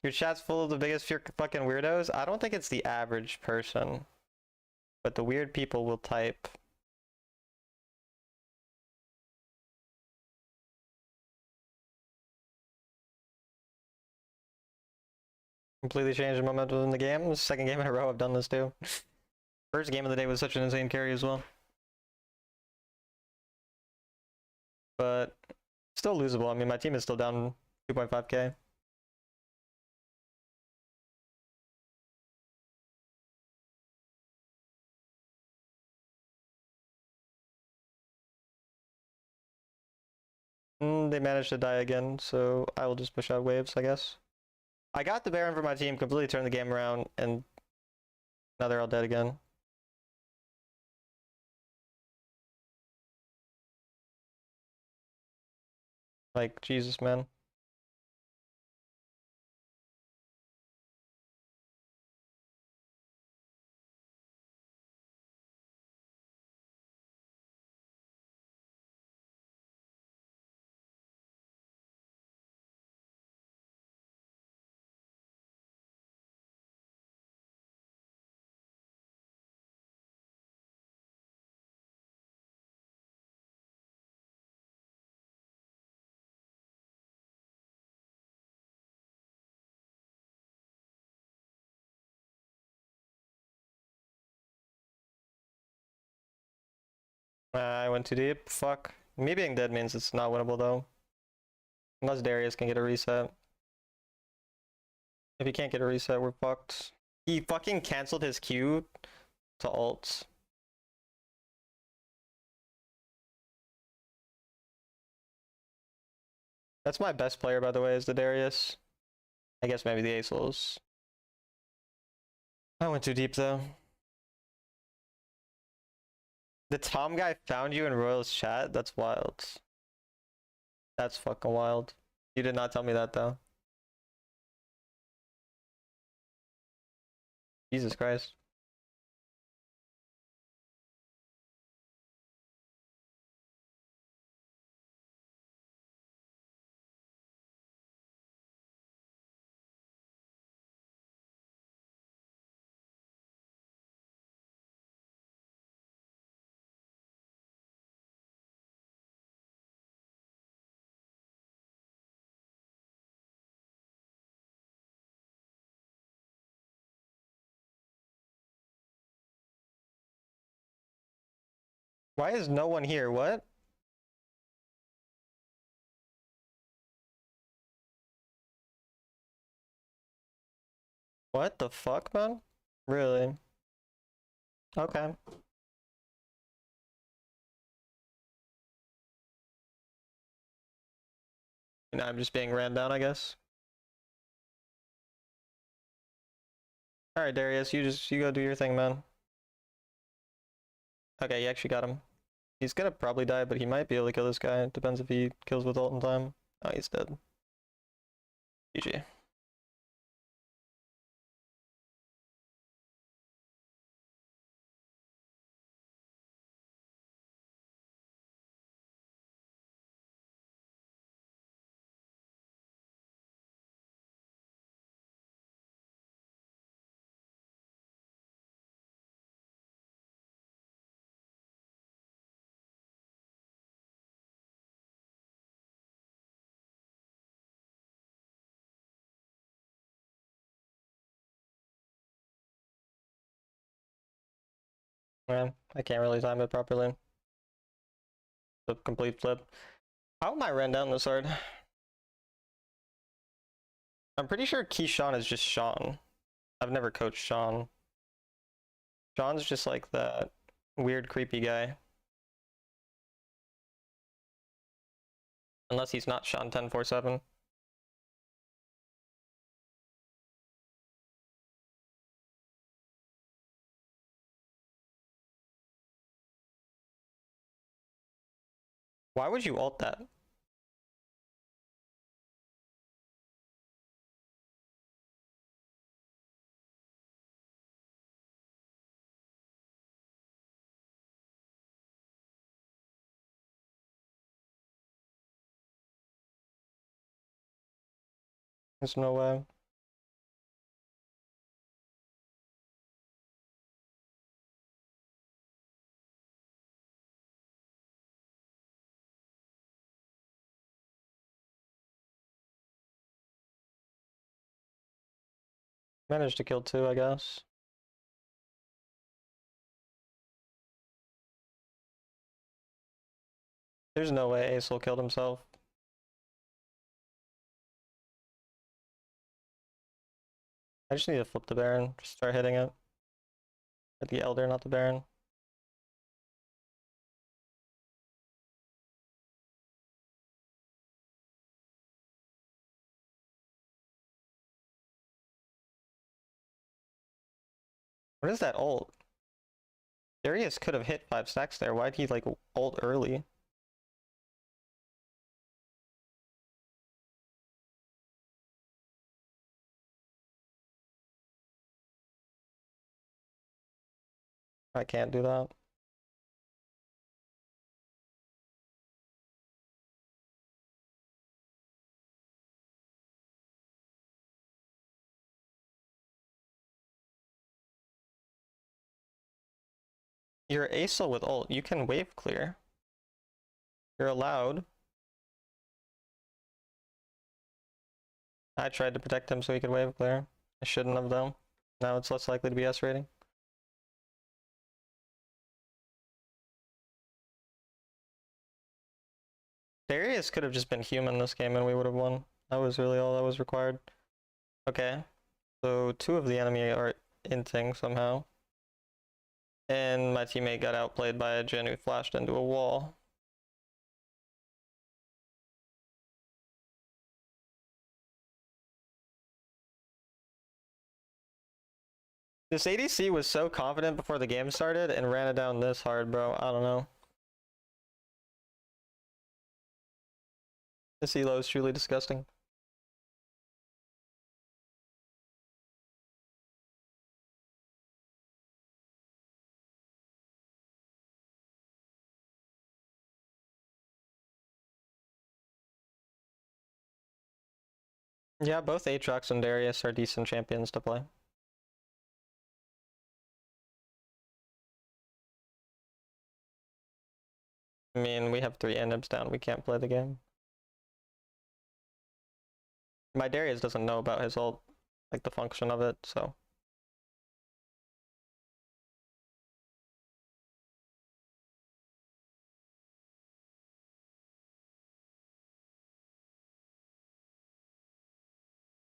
A: Your chat's full of the biggest fucking weirdos? I don't think it's the average person. But the weird people will type. Completely changed the momentum in the game. This is the second game in a row I've done this too. First game of the day was such an insane carry as well. But still losable. I mean, my team is still down 2.5k. They managed to die again, so I will just push out waves, I guess. I got the Baron for my team, completely turned the game around, and now they're all dead again. Like, Jesus, man. I went too deep. Fuck. Me being dead means it's not winnable, though. Unless Darius can get a reset. If he can't get a reset, we're fucked. He fucking canceled his Q to ult. That's my best player, by the way, is the Darius. I guess maybe the Acels. I went too deep, though. The Tom guy found you in Royal's chat? That's wild. That's fucking wild. You did not tell me that, though. Jesus Christ. Why is no one here? What? What the fuck, man? Really? Okay. And I'm just being ran down, I guess. Alright, Darius, you go do your thing, man. Okay, you actually got him. He's gonna probably die, but he might be able to kill this guy. It depends if he kills with ult in time. Oh, he's dead. GG. Yeah, I can't really time it properly. The complete flip. How am I ran down this hard? I'm pretty sure Keyshawn is just Sean. I've never coached Sean. Sean's just like that weird, creepy guy. Unless he's not Sean 1047. Why would you ult that? There's no way. Managed to kill two, I guess. There's no way Ace will kill himself. I just need to flip the Baron. Just start hitting it. Or the Elder, not the Baron. What is that ult? Darius could have hit 5 stacks there. Why'd he like ult early? I can't do that. You're Acel with ult. You can wave clear. You're allowed. I tried to protect him so he could wave clear. I shouldn't have though. Now it's less likely to be S rating. Darius could have just been human this game and we would have won. That was really all that was required. Okay. So 2 of the enemy are inting somehow. And my teammate got outplayed by a Jhin who flashed into a wall. This ADC was so confident before the game started and ran it down this hard, bro. I don't know. This elo is truly disgusting. Yeah, both Aatrox and Darius are decent champions to play. I mean, we have 3 inhibs down. We can't play the game. My Darius doesn't know about his ult, like the function of it, so.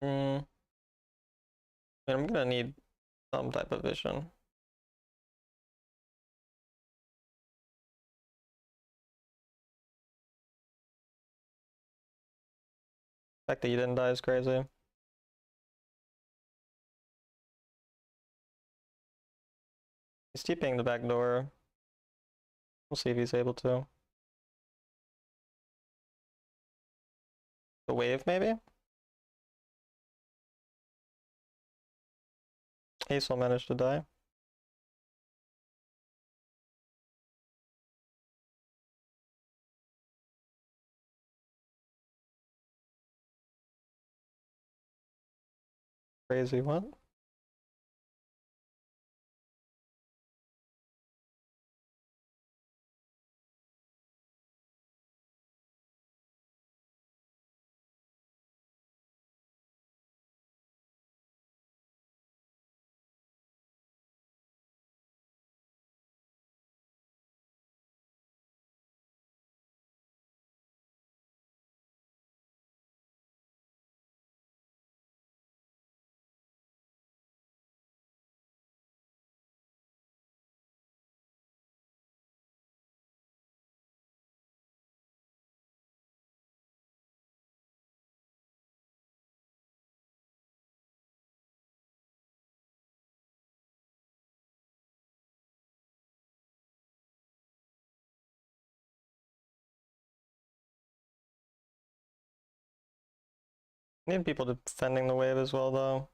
A: Hmm. I'm gonna need some type of vision. The fact that you didn't die is crazy. He's TPing the back door. We'll see if he's able to. The wave, maybe? Ace will manage to die. Crazy, what? Need people defending the wave as well, though.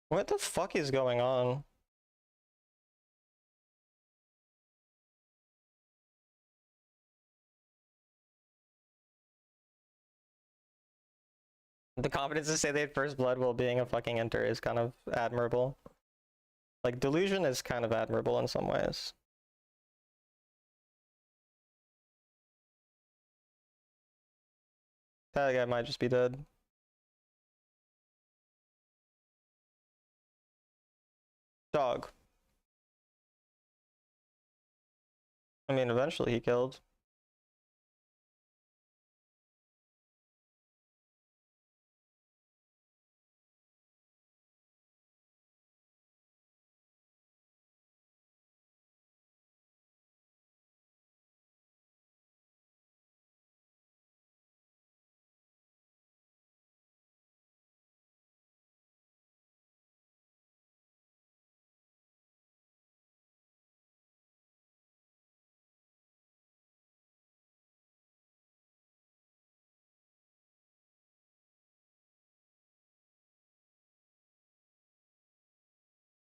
A: What the fuck is going on? The confidence to say they had first blood while being a fucking enter is kind of admirable. Like, delusion is kind of admirable in some ways. That guy might just be dead. Dog. I mean, eventually he killed.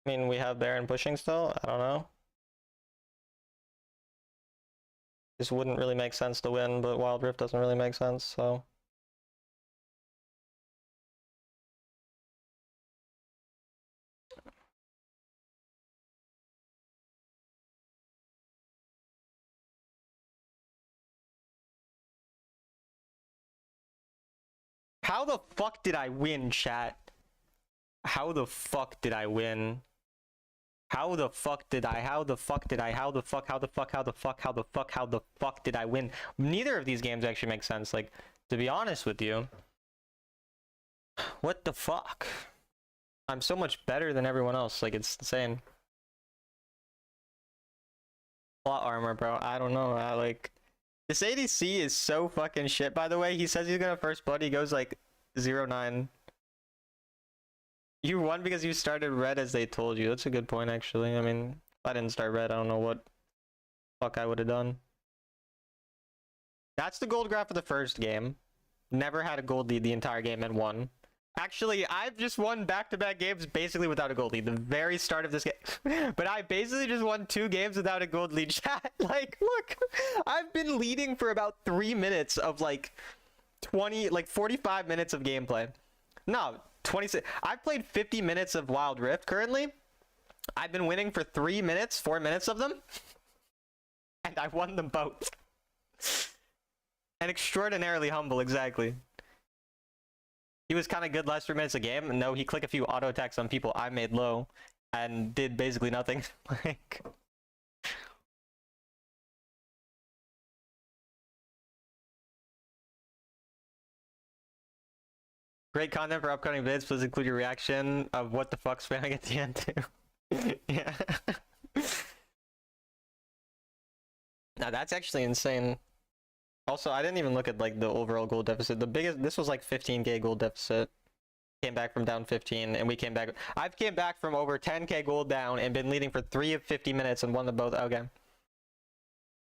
A: I mean, we have Baron pushing still? I don't know. This wouldn't really make sense to win, but Wild Rift doesn't really make sense, so... How the fuck did I win, chat? How the fuck did I win? How the fuck did I win? Neither of these games actually make sense, like, to be honest with you. What the fuck? I'm so much better than everyone else, like, it's insane. Plot armor, bro, I don't know, like... This ADC is so fucking shit, by the way. He says he's gonna first blood, he goes, like, 0-9. You won because you started red as they told you. That's a good point, actually. I mean, if I didn't start red, I don't know what fuck I would have done. That's the gold graph of the first game. Never had a gold lead the entire game and won. Actually, I've just won back-to-back games basically without a gold lead. The very start of this game. But I basically just won 2 games without a gold lead, chat. Like, look, I've been leading for about 3 minutes of like 45 minutes of gameplay. No, 26. I've played 50 minutes of Wild Rift currently. I've been winning for 4 minutes of them. And I won them both. And extraordinarily humble, exactly. He was kind of good last 3 minutes of game. No, he clicked a few auto attacks on people I made low and did basically nothing. Like, great content for upcoming vids. Please include your reaction of what the fuck spamming at the end too. Yeah. Now that's actually insane. Also, I didn't even look at like the overall gold deficit. The biggest, this was like 15k gold deficit. Came back from down 15 and we came back. I've came back from over 10k gold down and been leading for 3 of 50 minutes and won them both. Okay.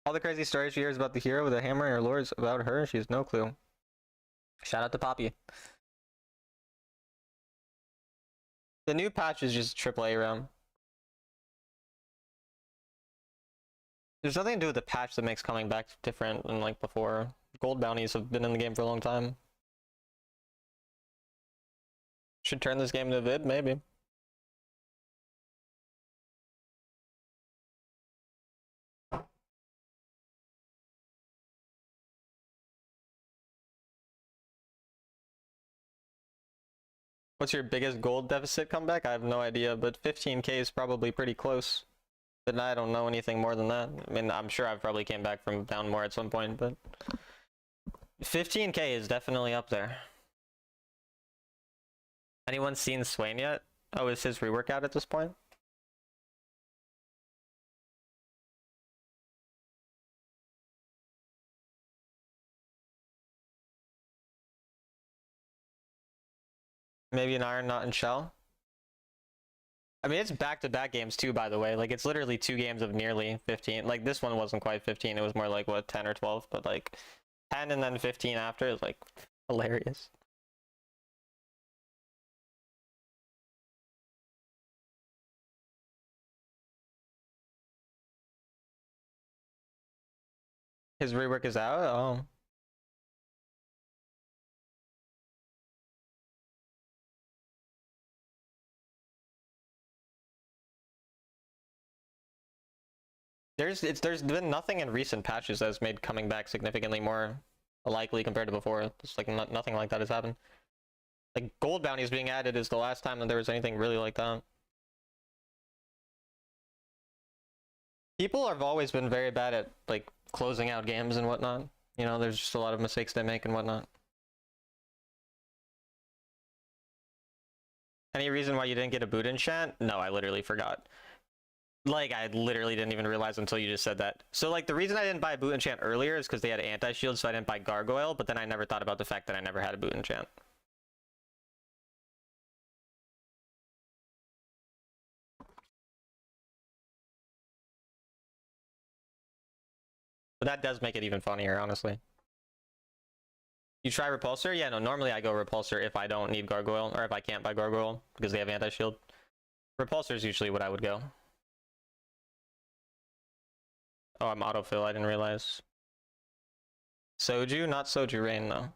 A: All the crazy stories she hears about the hero with a hammer in her lore is about her. She has no clue. Shout out to Poppy. The new patch is just AAA realm. There's nothing to do with the patch that makes coming back different than like before. Gold bounties have been in the game for a long time. Should turn this game into a vid, maybe. What's your biggest gold deficit comeback? I have no idea, but 15k is probably pretty close. But I don't know anything more than that. I mean, I'm sure I've probably came back from down more at some point, but 15k is definitely up there. Anyone seen Swain yet? Oh, is his rework out at this point? Maybe an Iron, not in Shell? I mean, it's back-to-back games too, by the way. Like, it's literally 2 games of nearly 15. Like, this one wasn't quite 15. It was more like, what, 10 or 12? But, like, 10 and then 15 after is, like, hilarious. His rework is out? Oh. There's been nothing in recent patches that has made coming back significantly more likely compared to before. It's like nothing like that has happened. Like gold bounties being added is the last time that there was anything really like that. People have always been very bad at like closing out games and whatnot. You know, there's just a lot of mistakes they make and whatnot. Any reason why you didn't get a boot enchant? No, I literally forgot. Like, I literally didn't even realize until you just said that. So, like, the reason I didn't buy a boot enchant earlier is because they had anti-shield, so I didn't buy Gargoyle, but then I never thought about the fact that I never had a boot enchant. But that does make it even funnier, honestly. You try Repulsor? Yeah, no, normally I go Repulsor if I don't need Gargoyle, or if I can't buy Gargoyle, because they have anti-shield. Repulsor is usually what I would go. Oh, I'm autofill, I didn't realize. Soju? Not Soju Rain, though.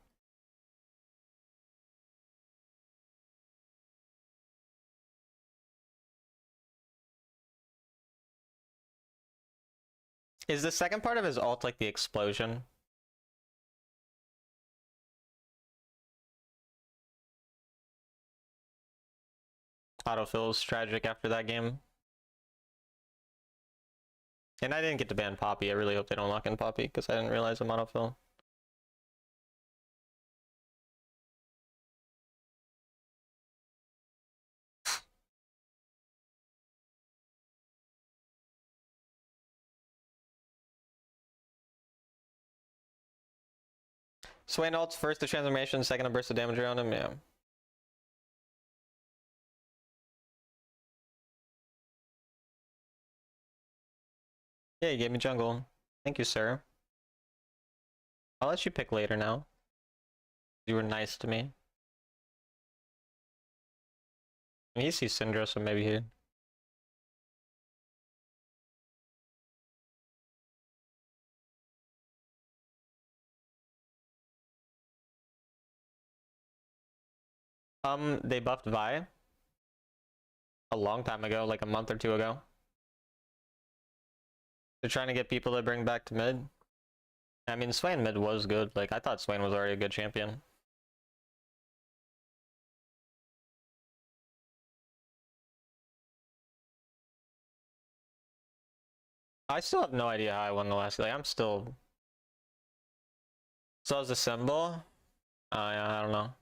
A: Is the second part of his ult like the explosion? Autofill is tragic after that game. And I didn't get to ban Poppy. I really hope they don't lock in Poppy, because I didn't realize I'm autofill. Swain ults, first the transformation, second a burst of damage around him, yeah. Yeah, you gave me jungle. Thank you, sir. I'll let you pick later now. You were nice to me. I mean, he sees Syndra, so maybe he... They buffed Vi a long time ago, like a month or 2 ago. They're trying to get people to bring back to mid. I mean, Swain mid was good. Like, I thought Swain was already a good champion. I still have no idea how I won the last. Like, I'm still... So as a symbol? Yeah, I don't know.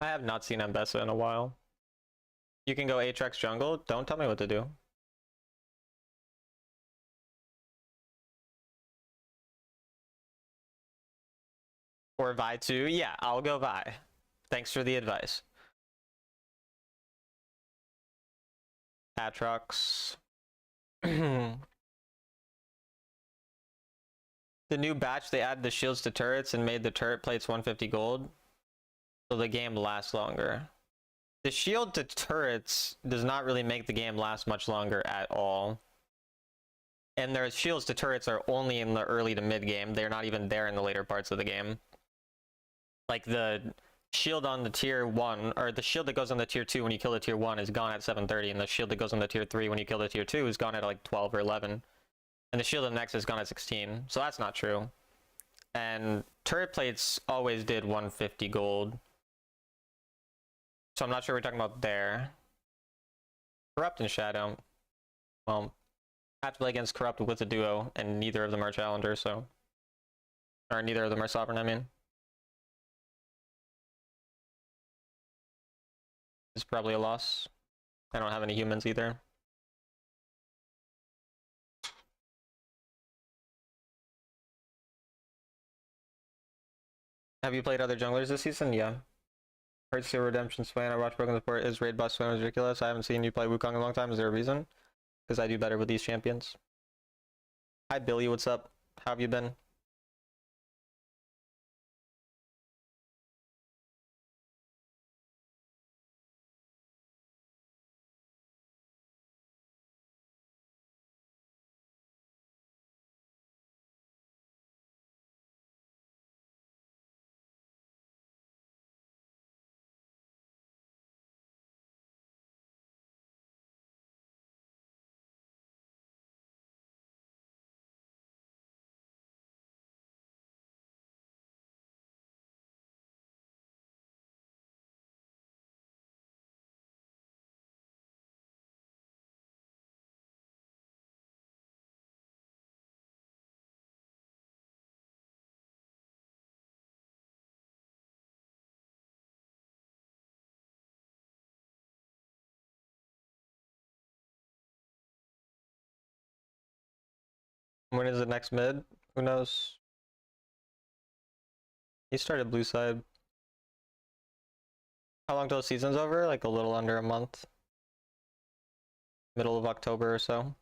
A: I have not seen Mbessa in a while. You can go Aatrox jungle. Don't tell me what to do. Or Vi too? Yeah, I'll go Vi. Thanks for the advice. Aatrox. The new batch, they added the shields to turrets and made the turret plates 150 gold. So the game lasts longer. The shield to turrets does not really make the game last much longer at all. And their shields to turrets are only in the early to mid game. They're not even there in the later parts of the game. Like the shield on the tier 1, or the shield that goes on the tier 2 when you kill the tier 1 is gone at 7:30, and the shield that goes on the tier 3 when you kill the tier 2 is gone at like 12 or 11. And the shield of the next is gone at 16. So that's not true. And turret plates always did 150 gold. So I'm not sure we're talking about there. Corrupt and Shadow. Well, I have to play against Corrupt with a duo, and neither of them are challengers, so Or neither of them are sovereign, I mean. It's probably a loss. I don't have any humans either. Have you played other junglers this season? Yeah. Hearts Zero Redemption Swain. I watched Broken Support. Is raid boss Swain was ridiculous. I haven't seen you play Wukong in a long time. Is there a reason? Because I do better with these champions. Hi Billy, what's up? How have you been? When is the next mid? Who knows? He started blue side. How long till the season's over? Like a little under a month. Middle of October or so.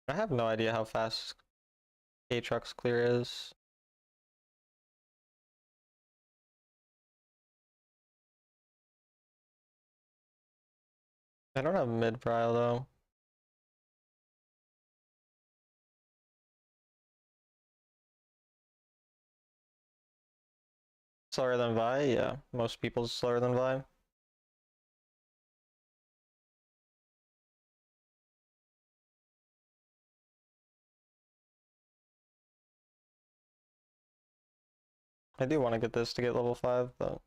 A: I have no idea how fast Aatrox clear is. I don't have mid prio though. Slower than Vi? Yeah, most people's slower than Vi. I do want to get this to get level 5, but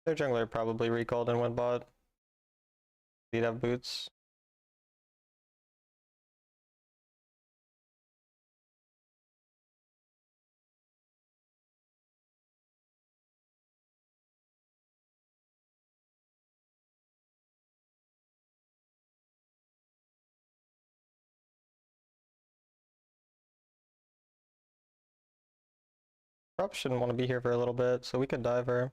A: their jungler probably recalled and went bot. He'd have boots. Probably shouldn't want to be here for a little bit, so we could dive her.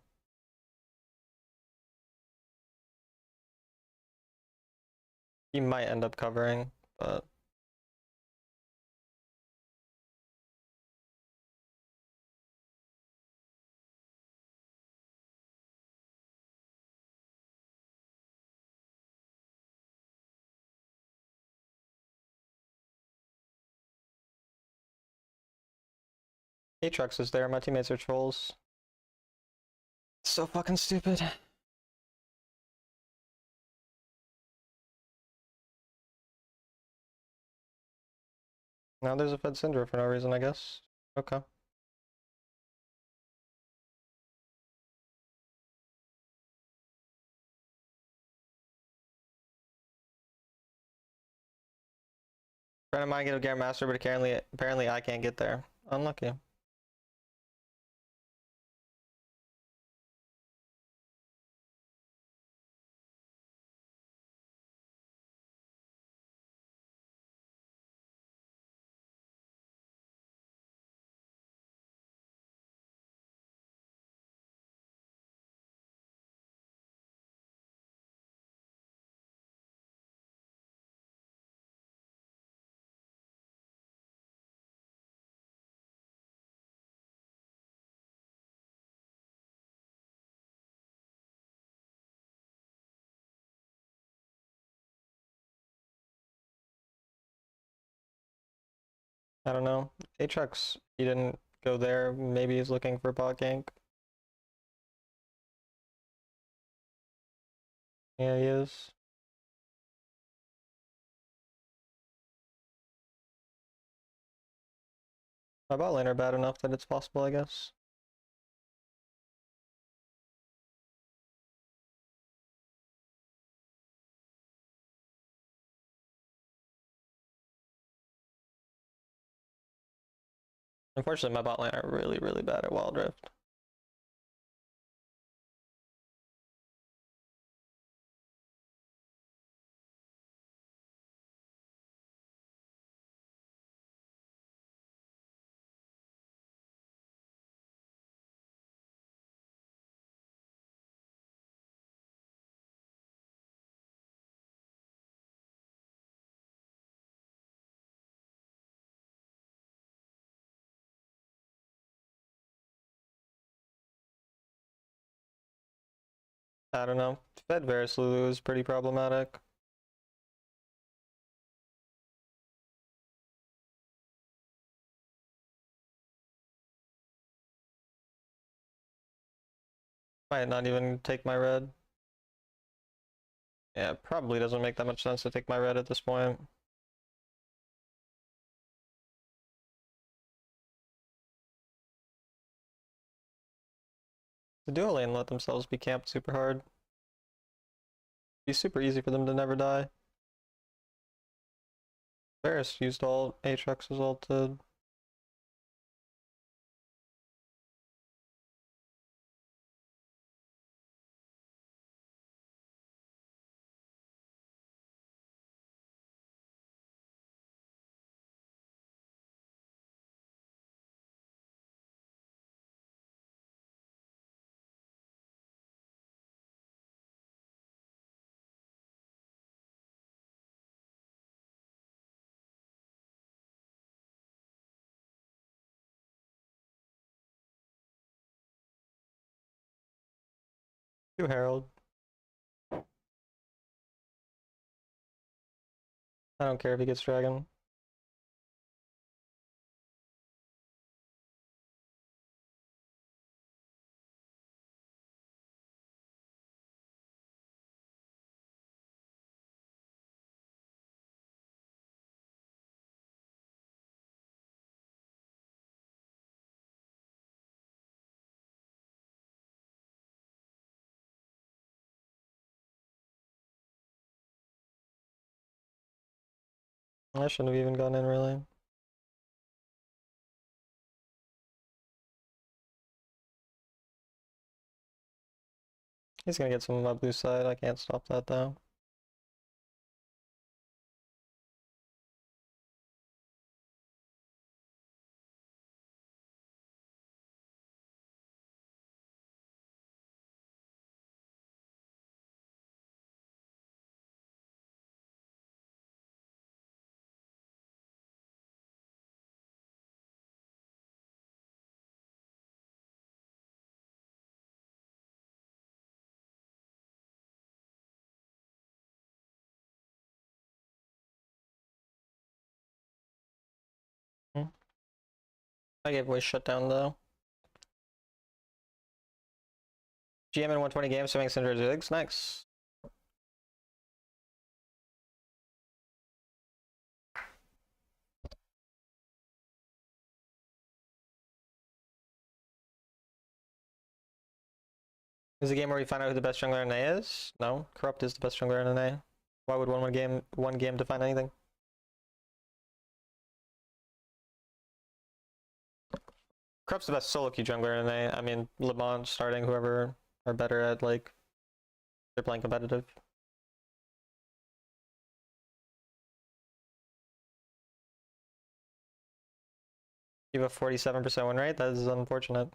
A: He might end up covering, but Aatrox is there, my teammates are trolls. So fucking stupid. Now there's a Fed Syndra for no reason, I guess. Okay. Friend of mine get a Gare Master, but apparently I can't get there. Unlucky. I don't know. Aatrox, he didn't go there. Maybe he's looking for bot gank. Yeah, he is. My bot lane are bad enough that it's possible, I guess. Unfortunately, my bot lane are really, really bad at Wild Rift. I don't know. Fed Varus Lulu is pretty problematic. Might not even take my red. Yeah, it probably doesn't make that much sense to take my red at this point. The duo lane let themselves be camped super hard. Be super easy for them to never die. Varus used all Aatrox's ulted. Do Herald. I don't care if he gets Dragon. I shouldn't have even gone in really. He's gonna get some of my blue side. I can't stop that though. I gave away shutdown though. GM in 120 games, swimming Syndra Ziggs. Nice. Is a game where we find out who the best jungler in NA is? No. Corrupt is the best jungler in NA. Why would one game define anything? Corrupt's the best solo queue jungler in NA. I mean, Lamont starting, whoever are better at, like, they're playing competitive. You have a 47% win rate? That is unfortunate.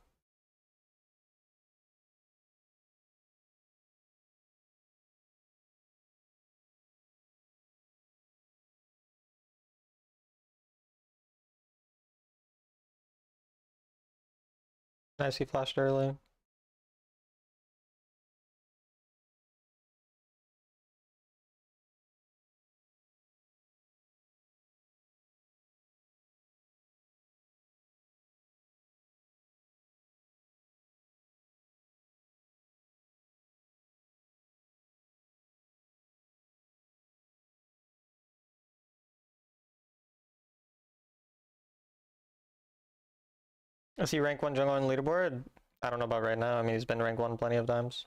A: Nice, he flashed early. Is he rank 1 jungler on leaderboard? I don't know about right now. I mean, he's been rank 1 plenty of times.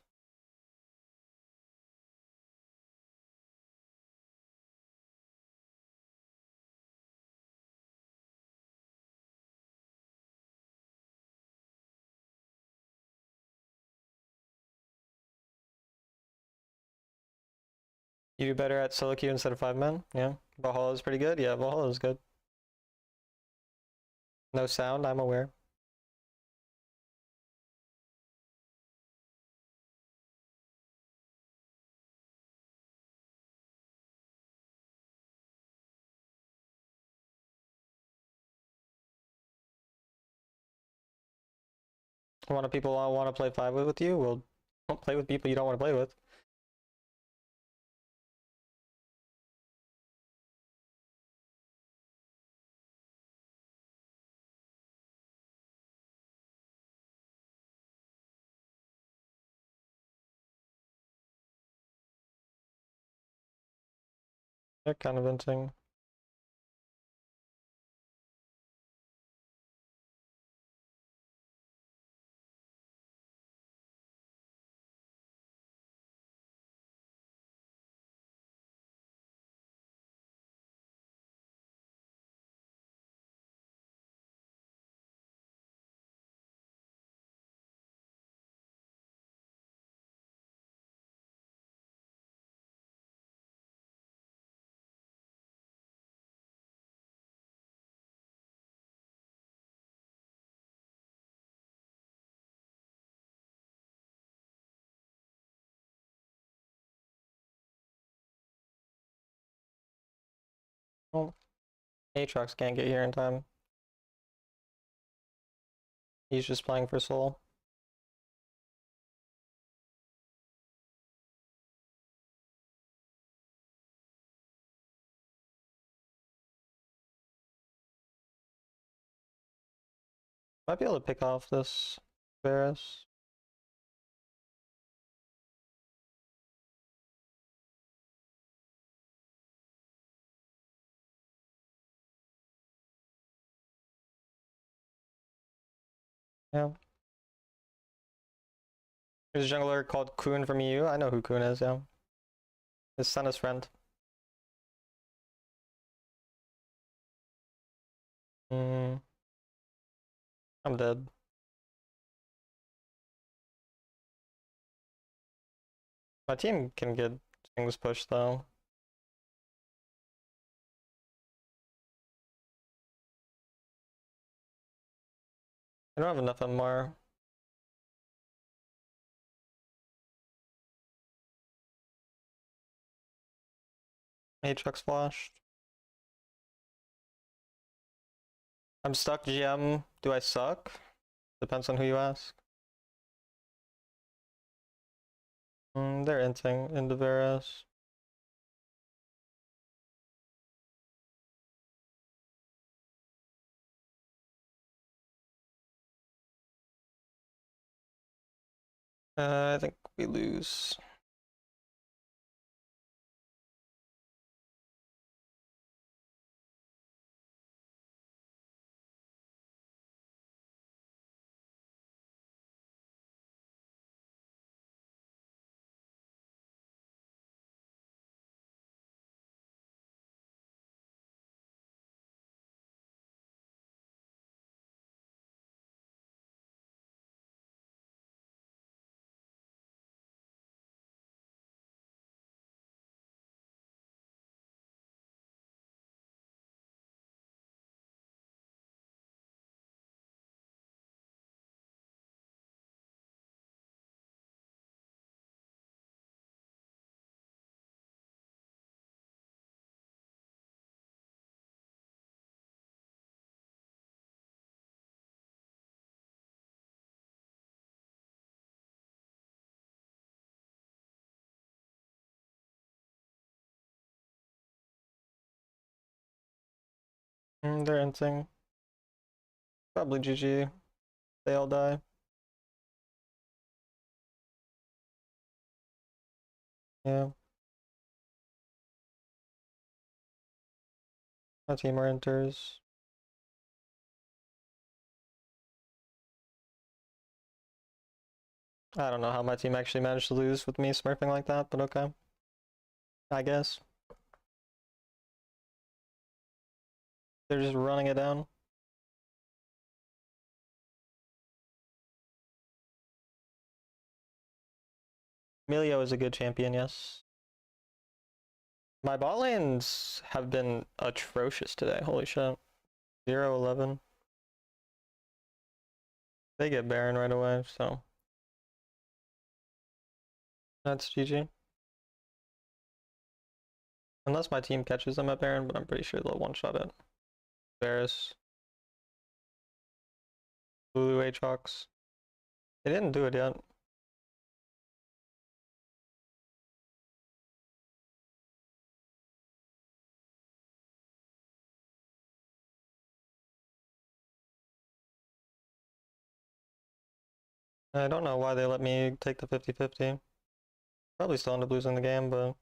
A: You do better at solo queue instead of 5-man? Yeah. Valhalla is pretty good? Yeah, Valhalla is good. No sound, I'm aware. A lot of people want to play 5 with you? Well, don't play with people you don't want to play with. They're kind of venting. Well, Aatrox can't get here in time. He's just playing for soul. Might be able to pick off this Varus. Yeah. There's a jungler called Kun from EU. I know who Kun is, yeah. His son is friend. Hmm. I'm dead. My team can get things pushed though. I don't have enough MR. Aatrox flashed. I'm stuck GM. Do I suck? Depends on who you ask. They're inting into Varus. I think we lose. They're inting. Probably GG. They all die. Yeah. My team are enters. I don't know how my team actually managed to lose with me smurfing like that, but okay. I guess. They're just running it down. Emilio is a good champion, yes. My bot lanes have been atrocious today. Holy shit. 0-11. They get Baron right away, so that's GG. Unless my team catches them at Baron, but I'm pretty sure they'll one-shot it. Varus. Lulu Aatrox. They didn't do it yet. I don't know why they let me take the 50-50. Probably still end up losing the game, but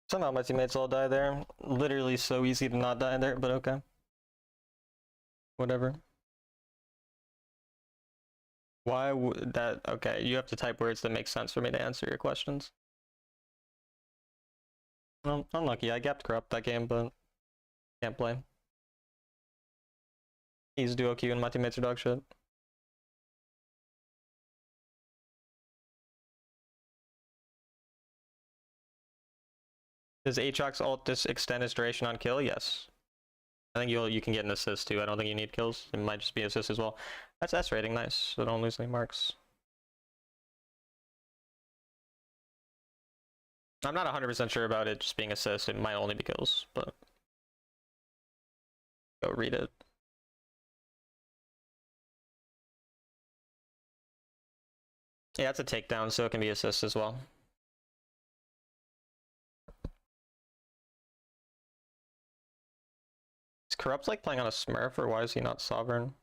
A: somehow my teammates all die there. Literally so easy to not die there, but okay. Whatever. Why would that? Okay, you have to type words that make sense for me to answer your questions. Well, unlucky. I gapped corrupt that game, but can't play. He's duo Q and my teammates are dog shit. Does Aatrox ult just extend his duration on kill? Yes. I think you can get an assist too. I don't think you need kills. It might just be assist as well. That's S rating, nice. So don't lose any marks. I'm not 100% sure about it just being assist. It might only be kills, but go read it. Yeah, it's a takedown, so it can be assist as well. Is Corrupt like playing on a Smurf, or why is he not Sovereign?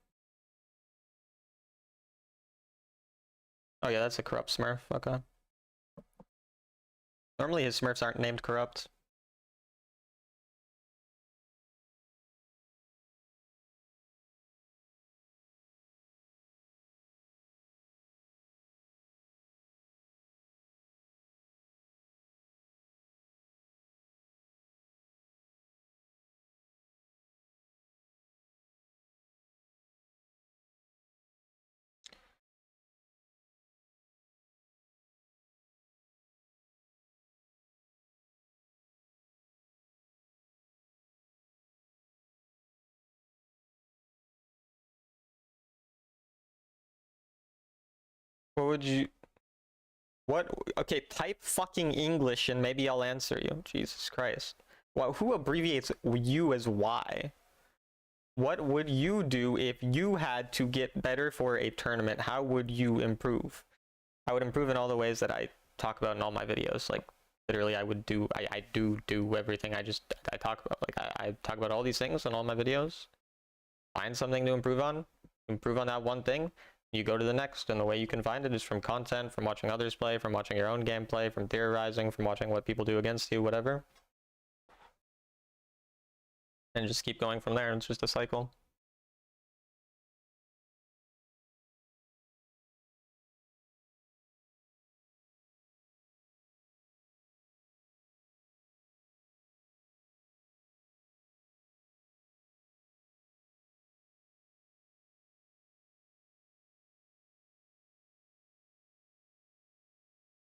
A: Oh yeah, that's a Corrupt Smurf, okay. Normally his Smurfs aren't named Corrupt. What would you... What? Okay, type fucking English and maybe I'll answer you. Jesus Christ. Well, who abbreviates you as Y? What would you do if you had to get better for a tournament? How would you improve? I would improve in all the ways that I talk about in all my videos. Like, literally, I do everything I talk about. Like, I talk about all these things in all my videos. Find something to improve on that one thing. You go to the next, and the way you can find it is from content, from watching others play, from watching your own gameplay, from theorizing, from watching what people do against you, whatever. And just keep going from there. It's just a cycle.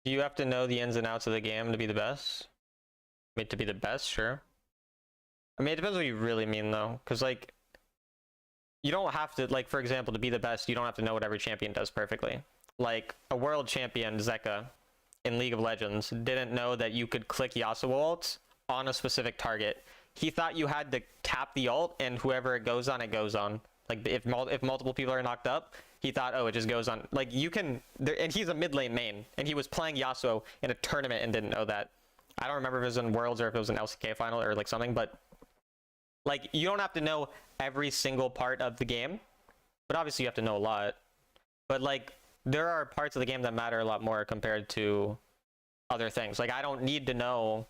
A: Do you have to know the ins and outs of the game to be the best? I mean, to be the best, sure. I mean, it depends what you really mean, though. Because, like, you don't have to, like, for example, to be the best, you don't have to know what every champion does perfectly. Like, a world champion, Zeka, in League of Legends, didn't know that you could click Yasuo ult on a specific target. He thought you had to tap the ult, and whoever it goes on, it goes on. Like, if multiple people are knocked up, he thought, oh, it just goes on. Like, you can... and he's a mid lane main, and he was playing Yasuo in a tournament and didn't know that. I don't remember if it was in Worlds or if it was an LCK final or, like, something, but... like, you don't have to know every single part of the game, but obviously you have to know a lot. But, like, there are parts of the game that matter a lot more compared to other things. Like, I don't need to know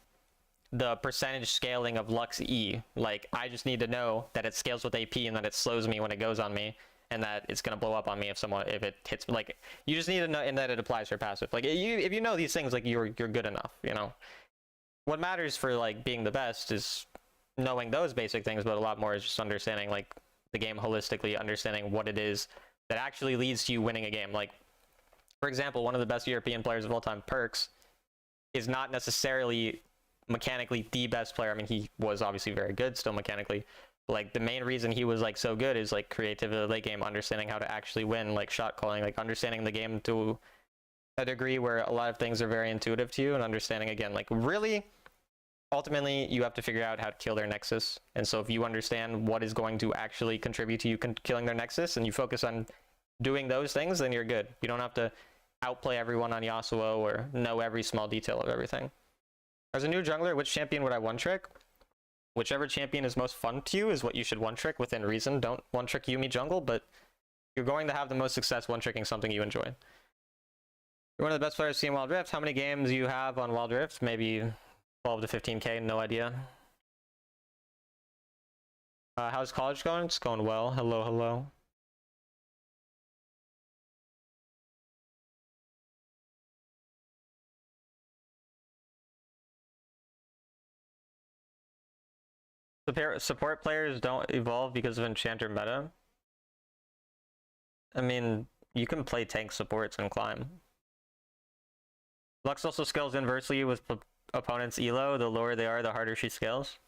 A: the percentage scaling of Lux E. Like, I just need to know that it scales with AP and that it slows me when it goes on me, and that it's gonna blow up on me if it hits. Like, you just need to know, and that it applies for passive. Like, if you know these things, like, you're good enough, you know. What matters for, like, being the best is knowing those basic things, but a lot more is just understanding, like, the game holistically, understanding what it is that actually leads to you winning a game. Like, for example, one of the best European players of all time, Perks, is not necessarily mechanically the best player. I mean, he was obviously very good still mechanically. But, like, the main reason he was like so good is like creativity late game, understanding how to actually win, like shot calling, like understanding the game to a degree where a lot of things are very intuitive to you, and understanding again, like really ultimately you have to figure out how to kill their nexus. And so if you understand what is going to actually contribute to you killing their nexus and you focus on doing those things, then you're good. You don't have to outplay everyone on Yasuo or know every small detail of everything. As a new jungler, which champion would I one trick? Whichever champion is most fun to you is what you should one trick within reason. Don't one trick Yuumi jungle, but you're going to have the most success one tricking something you enjoy. You're one of the best players seeing Wild Rift. How many games do you have on Wild Rift? Maybe 12 to 15k, no idea. How's college going? It's going well. Hello, hello. Support players don't evolve because of enchanter meta. I mean, you can play tank supports and climb. Lux also scales inversely with opponents' elo. The lower they are, the harder she scales.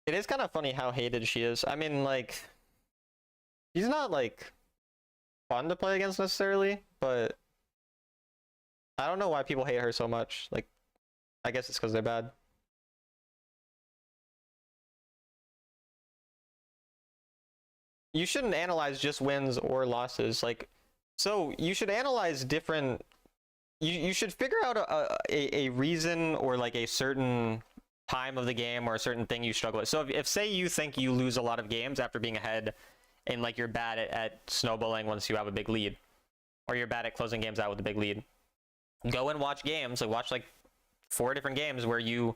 A: It is kind of funny how hated she is. I mean, like, she's not, like, fun to play against necessarily, but I don't know why people hate her so much. Like, I guess it's because they're bad. You shouldn't analyze just wins or losses. Like, so you should analyze different. You should figure out a reason or like a certain time of the game or a certain thing you struggle with. So if say you think you lose a lot of games after being ahead and like you're bad at snowballing once you have a big lead, or you're bad at closing games out with a big lead, go and watch games. Like watch like 4 different games where you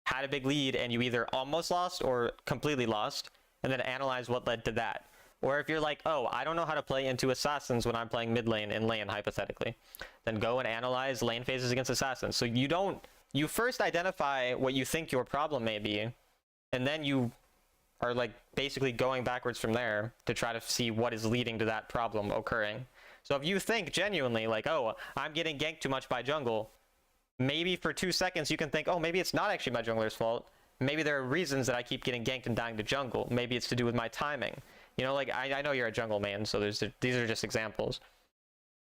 A: had a big lead and you either almost lost or completely lost, and then analyze what led to that. Or if you're like, oh, I don't know how to play into assassins when I'm playing mid lane and lane, hypothetically, then go and analyze lane phases against assassins. So you first identify what you think your problem may be, and then you are like basically going backwards from there to try to see what is leading to that problem occurring. So if you think genuinely like, oh, I'm getting ganked too much by jungle, maybe for 2 seconds you can think, oh, maybe it's not actually my jungler's fault. Maybe there are reasons that I keep getting ganked and dying to jungle. Maybe it's to do with my timing. You know, like, I know you're a jungle man, so these are just examples.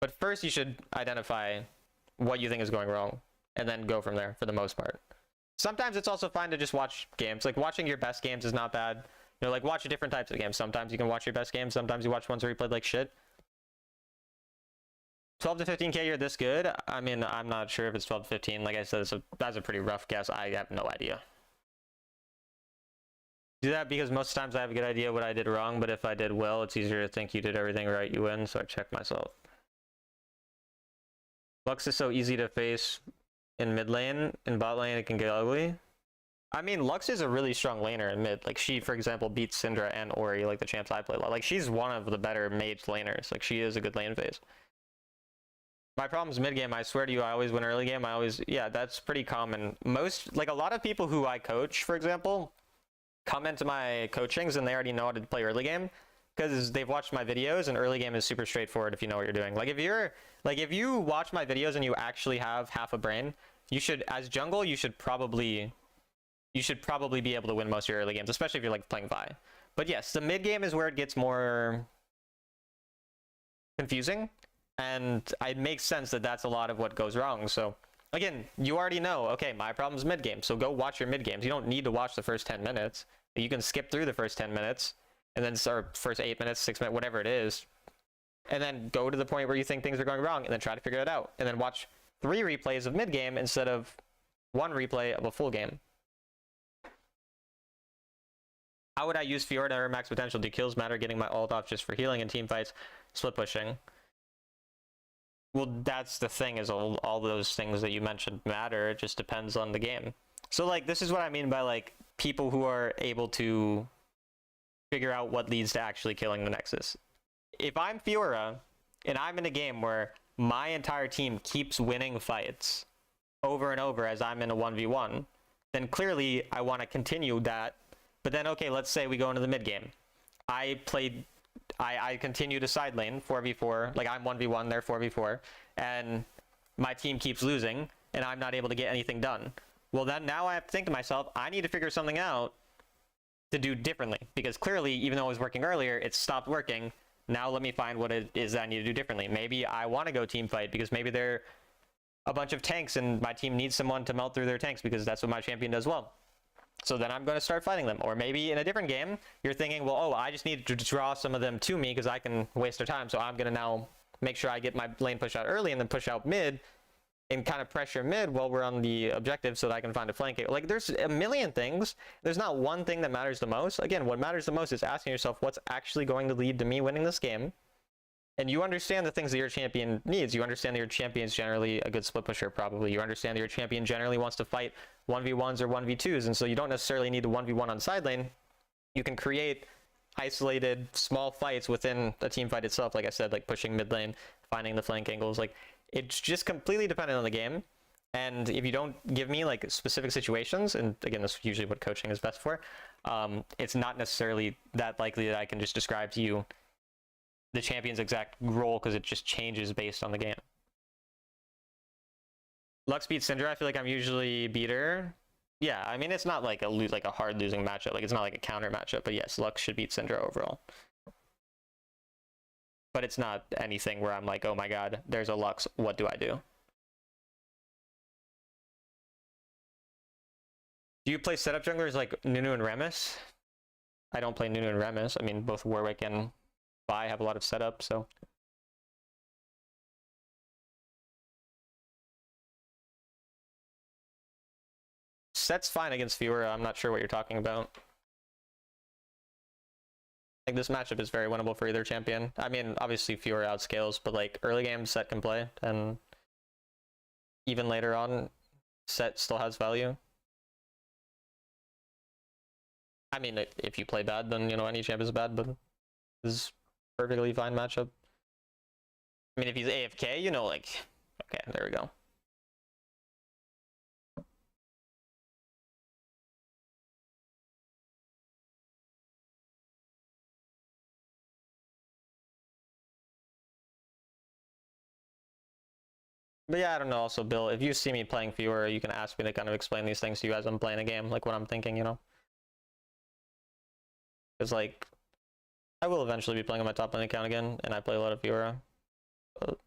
A: But first you should identify what you think is going wrong, and then go from there for the most part. Sometimes it's also fine to just watch games. Like, watching your best games is not bad. You know, like, watch different types of games. Sometimes you can watch your best games, sometimes you watch ones where you played like shit. 12 to 15k, you're this good? I mean, I'm not sure if it's 12 to 15. Like I said, that's a pretty rough guess. I have no idea. Do that because most times I have a good idea what I did wrong, but if I did well, it's easier to think you did everything right, you win, so I check myself. Lux is so easy to face in mid lane. In bot lane, it can get ugly. I mean, Lux is a really strong laner in mid. Like, she, for example, beats Syndra and Ori, like the champs I play. Like, she's one of the better mage laners. Like, she is a good lane phase. My problem is mid game. I swear to you, I always win early game. Yeah, that's pretty common. Like, a lot of people who I coach, for example, come into my coachings and they already know how to play early game because they've watched my videos, and early game is super straightforward if you know what you're doing. Like, if you watch my videos and you actually have half a brain, you should, as jungle, you should probably be able to win most of your early games, especially if you're like playing Vi. But yes, the mid game is where it gets more confusing, and it makes sense that that's a lot of what goes wrong. So again, you already know, okay, my problem's mid game, so go watch your mid games. You don't need to watch the first 10 minutes. You can skip through the first 10 minutes and then start first 8 minutes, 6 minutes, whatever it is, and then go to the point where you think things are going wrong and then try to figure it out, and then watch 3 replays of mid game instead of 1 replay of a full game. How would I use Fiora to max potential? Do kills matter? Getting my ult off just for healing in team fights, split pushing. Well, that's the thing, is all those things that you mentioned matter. It just depends on the game. So like, this is what I mean by like people who are able to figure out what leads to actually killing the Nexus. If I'm Fiora and I'm in a game where my entire team keeps winning fights over and over as I'm in a 1v1, then clearly I want to continue that But then, okay, let's say we go into the mid game. I continue to side lane 4v4, like I'm 1v1, they're 4v4, and my team keeps losing, and I'm not able to get anything done. Well, then now I have to think to myself, I need to figure something out to do differently, because clearly, even though it was working earlier, it stopped working. Now let me find what it is that I need to do differently. Maybe I want to go team fight because maybe they're a bunch of tanks and my team needs someone to melt through their tanks because that's what my champion does well. So then I'm going to start fighting them. Or maybe in a different game, you're thinking, well, oh, I just need to draw some of them to me because I can waste their time. So I'm going to now make sure I get my lane push out early and then push out mid and kind of pressure mid while we're on the objective so that I can find a flank. Like, there's a million things. There's not one thing that matters the most. Again, what matters the most is asking yourself what's actually going to lead to me winning this game. And you understand the things that your champion needs. You understand that your champion is generally a good split pusher, probably. You understand that your champion generally wants to fight 1v1s or 1v2s, and so you don't necessarily need to 1v1 on side lane. You can create isolated small fights within a team fight itself, like I said, like pushing mid lane, finding the flank angles. Like, it's just completely dependent on the game. And if you don't give me like specific situations, and again, that's usually what coaching is best for, it's not necessarily that likely that I can just describe to you the champion's exact role, because it just changes based on the game. Lux beats Syndra. I feel like I'm usually beater. Yeah, I mean, it's not like a hard losing matchup. Like, it's not like a counter matchup. But yes, Lux should beat Syndra overall. But it's not anything where I'm like, oh my god, there's a Lux. What do I do? Do you play setup junglers like Nunu and Remus? I don't play Nunu and Remus. I mean, both Warwick and Vi have a lot of setup, so. Set's fine against Fiora. I'm not sure what you're talking about. I think this matchup is very winnable for either champion. I mean, obviously Fiora outscales, but like early game, Set can play, and even later on, Set still has value. I mean, if you play bad, then, you know, any champ is bad, but this is a perfectly fine matchup. I mean, if he's AFK, you know, like, okay, there we go. But yeah, I don't know. Also, Bill, if you see me playing Fiora, you can ask me to kind of explain these things to you as I'm playing a game, like what I'm thinking, you know? Because, like, I will eventually be playing on my top lane account again, and I play a lot of Fiora. But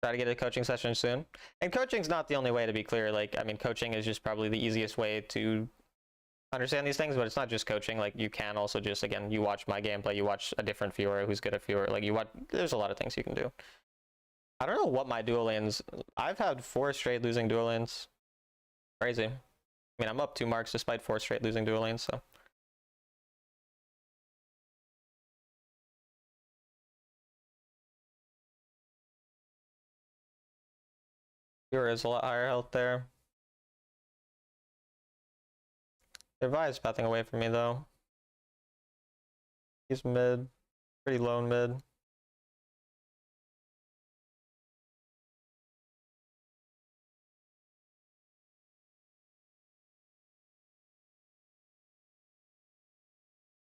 A: try to get a coaching session soon. And coaching's not the only way, to be clear. Like, I mean, coaching is just probably the easiest way to understand these things, but it's not just coaching. Like, you can also just, again, you watch my gameplay, you watch a different Fiora who's good at Fiora. Like, you watch, there's a lot of things you can do. I don't know what my duo lanes, I've had 4 straight losing duo lanes. Crazy. I mean, I'm up 2 marks despite 4 straight losing duo lanes, so. Fiora is a lot higher health there. Their Vi is pathing away from me, though. He's mid. Pretty low in mid.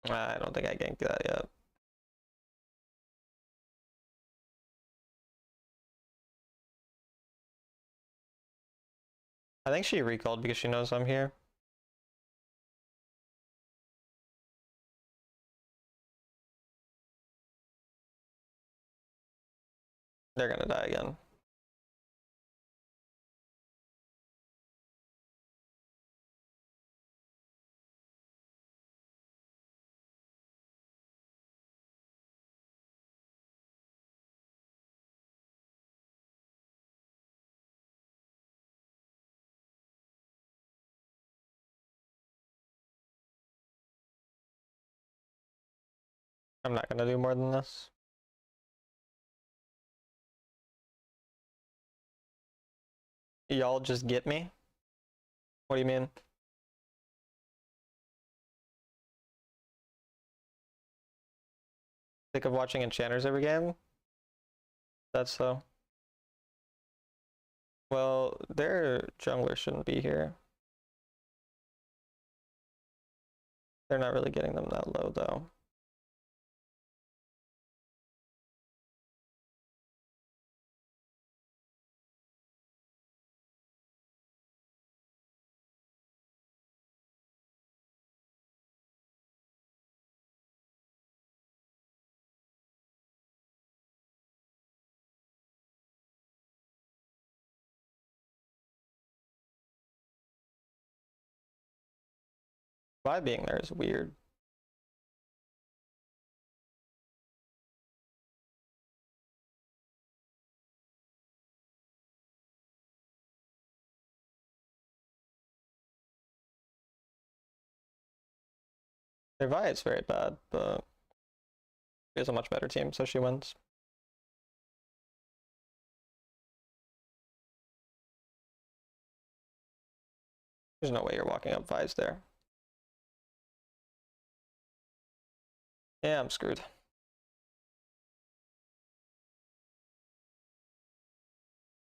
A: I don't think I ganked that yet. I think she recalled because she knows I'm here. They're gonna die again. I'm not gonna do more than this. Y'all just get me? What do you mean? Sick of watching enchanters every game? That's so. Well, their jungler shouldn't be here. They're not really getting them that low though. Vi being there is weird. Their Vi is very bad, but she has a much better team, so she wins. There's no way you're walking up Vi's there. Yeah, I'm screwed.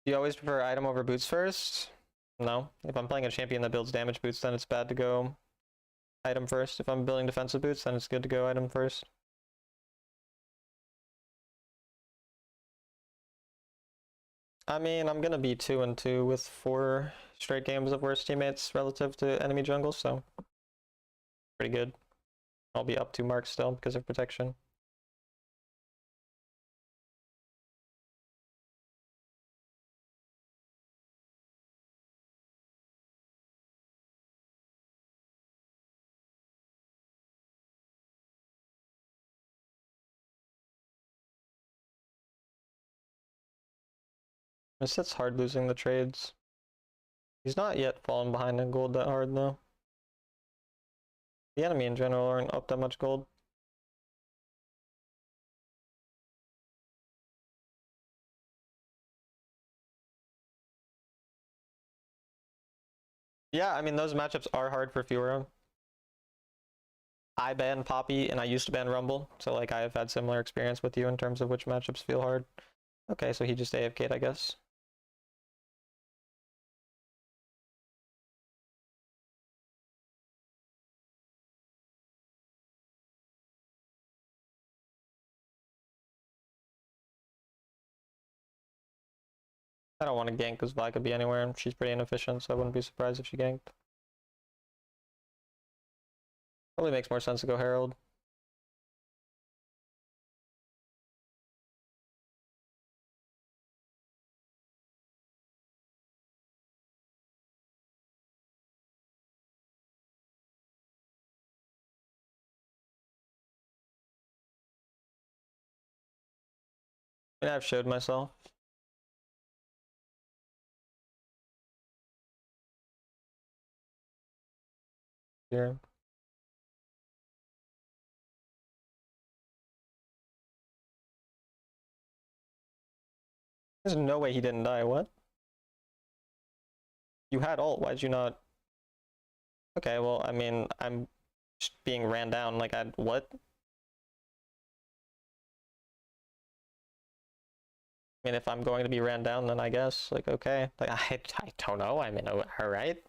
A: Do you always prefer item over boots first? No. If I'm playing a champion that builds damage boots, then it's bad to go item first. If I'm building defensive boots, then it's good to go item first. I mean, I'm gonna be 2-2 with 4 straight games of worst teammates relative to enemy jungle, so pretty good. I'll be up 2 marks still because of protection. It's hard losing the trades. He's not yet fallen behind in gold that hard though. The enemy in general aren't up that much gold. Yeah, I mean those matchups are hard for Fiora. I ban Poppy and I used to ban Rumble, so like I have had similar experience with you in terms of which matchups feel hard. Okay, so he just AFK'd, I guess. I don't want to gank because Vi could be anywhere and she's pretty inefficient, so I wouldn't be surprised if she ganked. Probably makes more sense to go Herald. I mean, I've showed myself. Here. There's no way he didn't die, what? You had ult, why'd you not? Okay, well, I mean, I'm just being ran down, like, what? I mean, if I'm going to be ran down, then I guess, like, okay. Like, I don't know, I mean, alright.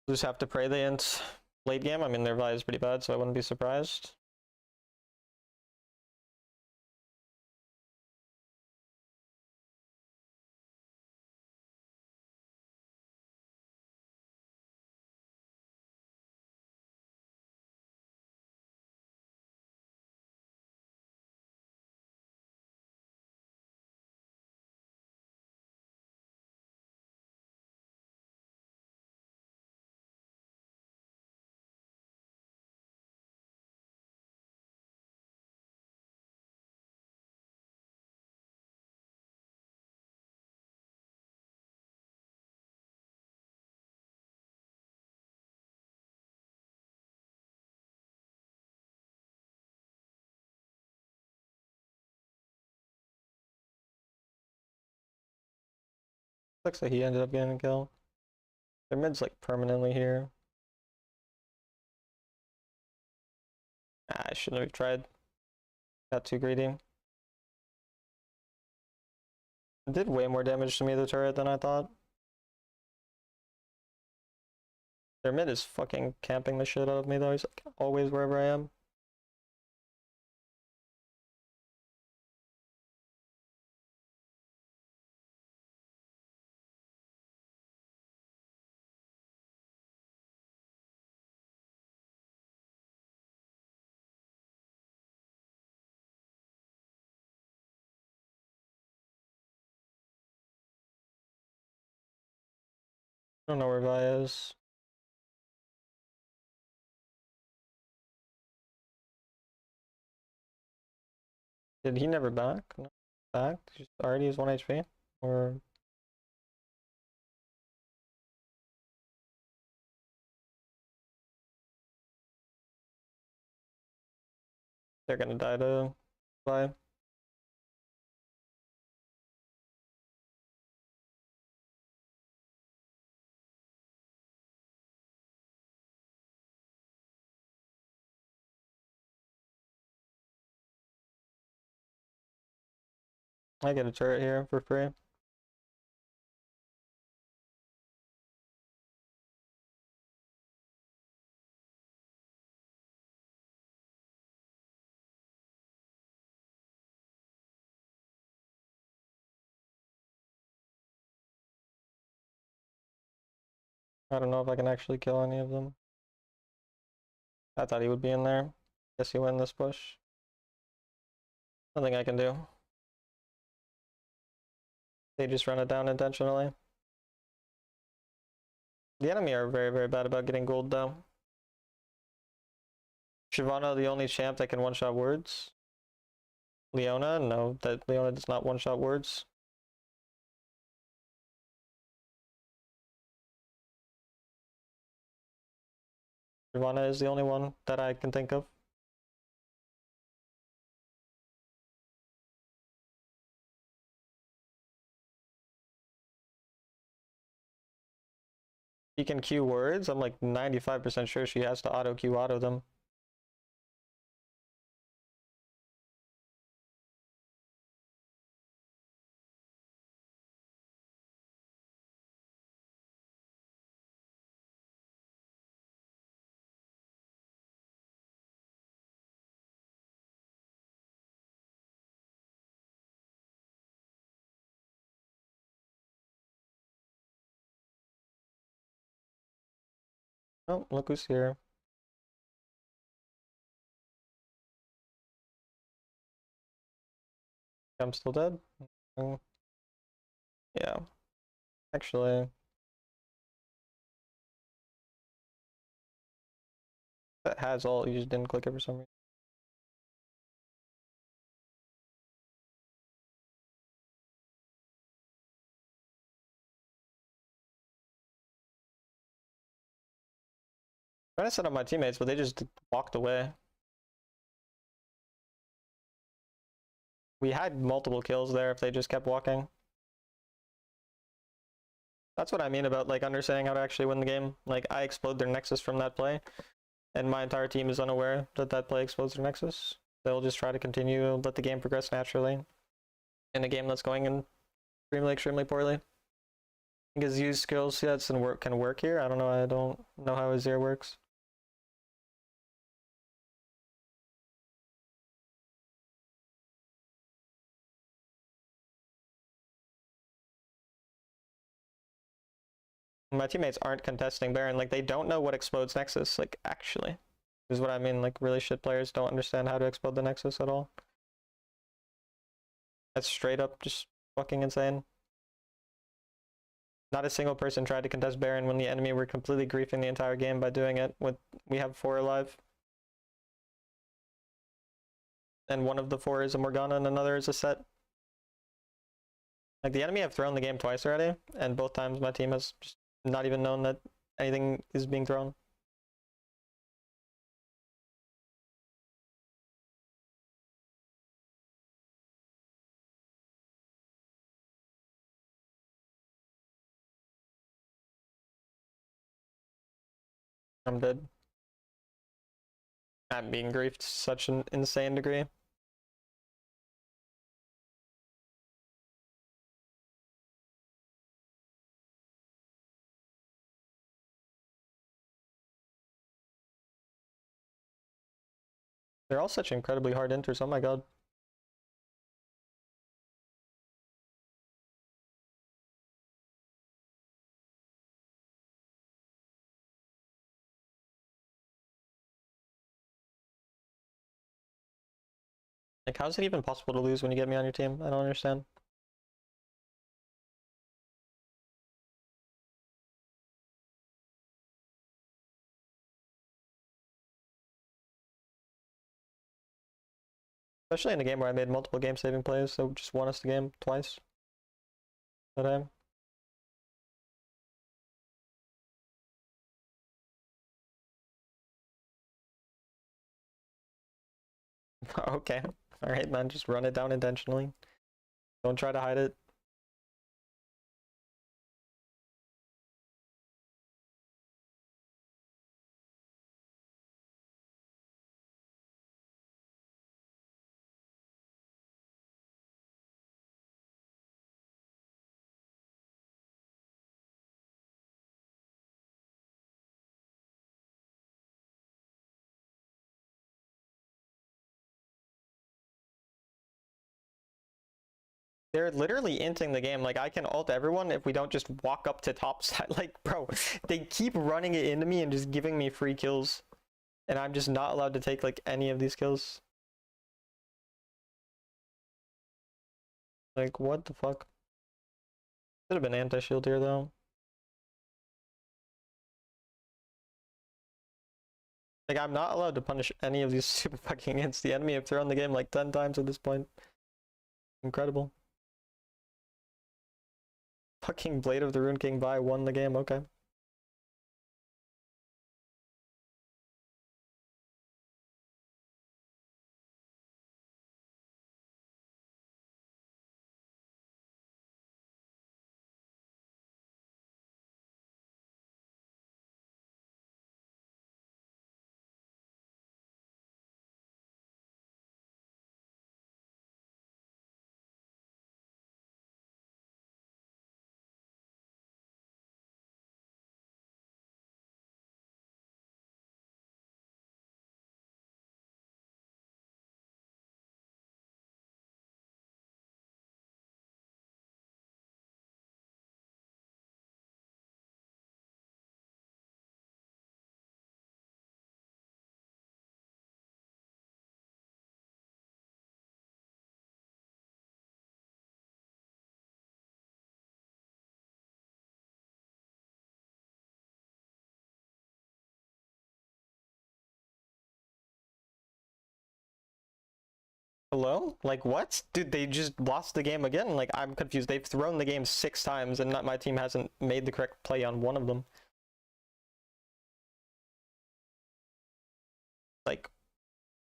A: Just have to pray they int late game. I mean, their Vi is pretty bad, so I wouldn't be surprised. Looks like he ended up getting a kill. Their mid's like permanently here. Ah, I shouldn't have tried. Got too greedy. It did way more damage to me, the turret, than I thought. Their mid is fucking camping the shit out of me though. He's like always wherever I am. I don't know where Vi is. Did he never back? No, back? Just already is 1 HP? Or they're gonna die to Vi? I get a turret here for free. I don't know if I can actually kill any of them. I thought he would be in there. Guess he win this push. Nothing I can do. They just run it down intentionally. The enemy are very, very bad about getting gold though. Shyvana, the only champ that can one-shot words. Leona, no, that Leona does not one-shot words. Shyvana is the only one that I can think of. She can queue words. I'm like 95% sure she has to auto queue auto them. Oh, look who's here. I'm still dead. Mm, yeah, actually, that has all. You just didn't click it for some reason. Trying to set up my teammates, but they just walked away. We had multiple kills there if they just kept walking. That's what I mean about like understanding how to actually win the game. Like I explode their nexus from that play, and my entire team is unaware that that play explodes their nexus. They'll just try to continue, let the game progress naturally in a game that's going in extremely, extremely poorly. Because use skill sets and work can work here. I don't know. I don't know how Azir works. My teammates aren't contesting Baron. Like they don't know what explodes Nexus. Like actually, is what I mean. Like really shit players don't understand how to explode the Nexus at all. That's straight up just fucking insane. Not a single person tried to contest Baron when the enemy were completely griefing the entire game by doing it. With we have 4 alive, and one of the 4 is a Morgana and another is a Set. Like the enemy have thrown the game twice already, and both times my team has just not even known that anything is being thrown. I'm dead. I'm being griefed to such an insane degree. They're all such incredibly hard enters, oh my god. Like, how is it even possible to lose when you get me on your team? I don't understand. Especially in a game where I made multiple game-saving plays, so just won us the game twice. That time. Okay. Alright, man, just run it down intentionally. Don't try to hide it. They're literally inting the game. Like, I can ult everyone if we don't just walk up to top side. Like, bro, they keep running it into me and just giving me free kills. And I'm just not allowed to take, like, any of these kills. Like, what the fuck? Should have been anti-shield here, though. Like, I'm not allowed to punish any of these super fucking hits. The enemy have thrown the game like 10 times at this point. Incredible. Fucking Blade of the Rune King Vi won the game, okay. Hello? Like, what? Dude, they just lost the game again? Like, I'm confused. They've thrown the game 6 times and not, my team hasn't made the correct play on one of them. Like,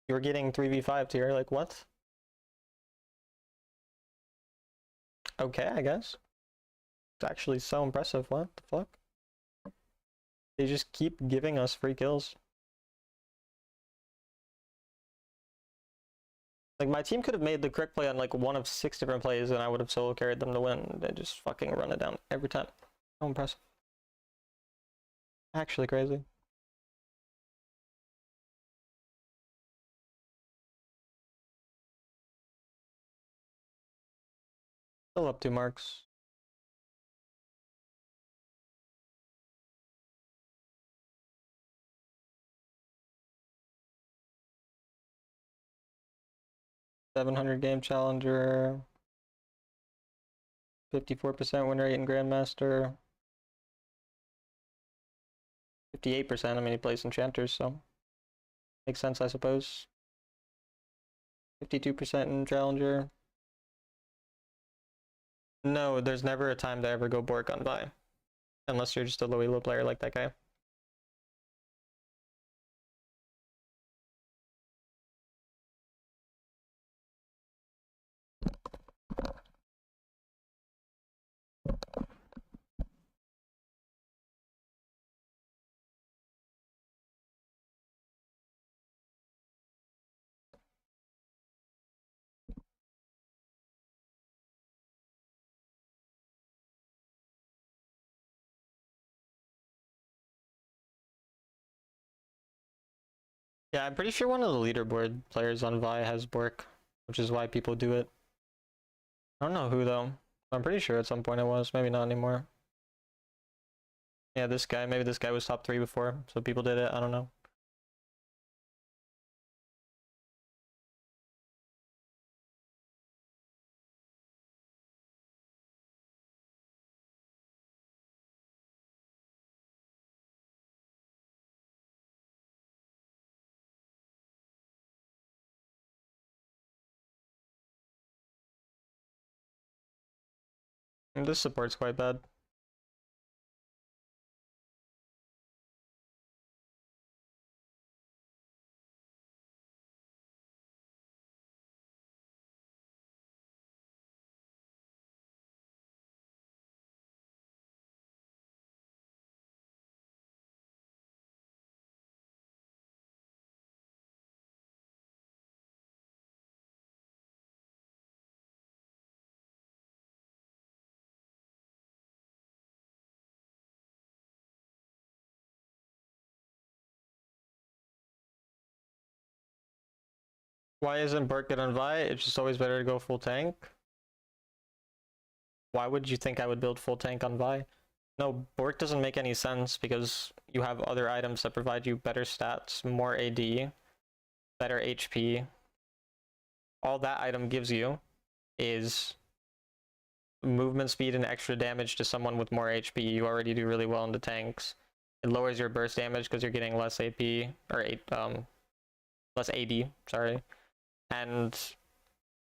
A: you're getting 3v5 here, like, what? Okay, I guess. It's actually so impressive. What the fuck? They just keep giving us free kills. Like, my team could have made the correct play on, like, one of 6 different plays and I would have solo carried them to win. They just fucking run it down every time. So impressive. Actually crazy. Still up 2 marks. $700 game challenger. 54% win rate in Grandmaster. 58%, I mean, he plays enchanters, so makes sense, I suppose. 52% in challenger. No, there's never a time to ever go Bork on Vi. Unless you're just a low elo player like that guy. Yeah, I'm pretty sure one of the leaderboard players on Vi has Bork, which is why people do it. I don't know who though. I'm pretty sure at some point it was, maybe not anymore. Yeah, this guy, maybe this guy was top 3 before, so people did it, I don't know. And this support's quite bad. Why isn't Bork good on Vi? It's just always better to go full tank. Why would you think I would build full tank on Vi? No, Bork doesn't make any sense because you have other items that provide you better stats, more AD, better HP. All that item gives you is movement speed and extra damage to someone with more HP. You already do really well in the tanks. It lowers your burst damage because you're getting less AP, or less AD, sorry. And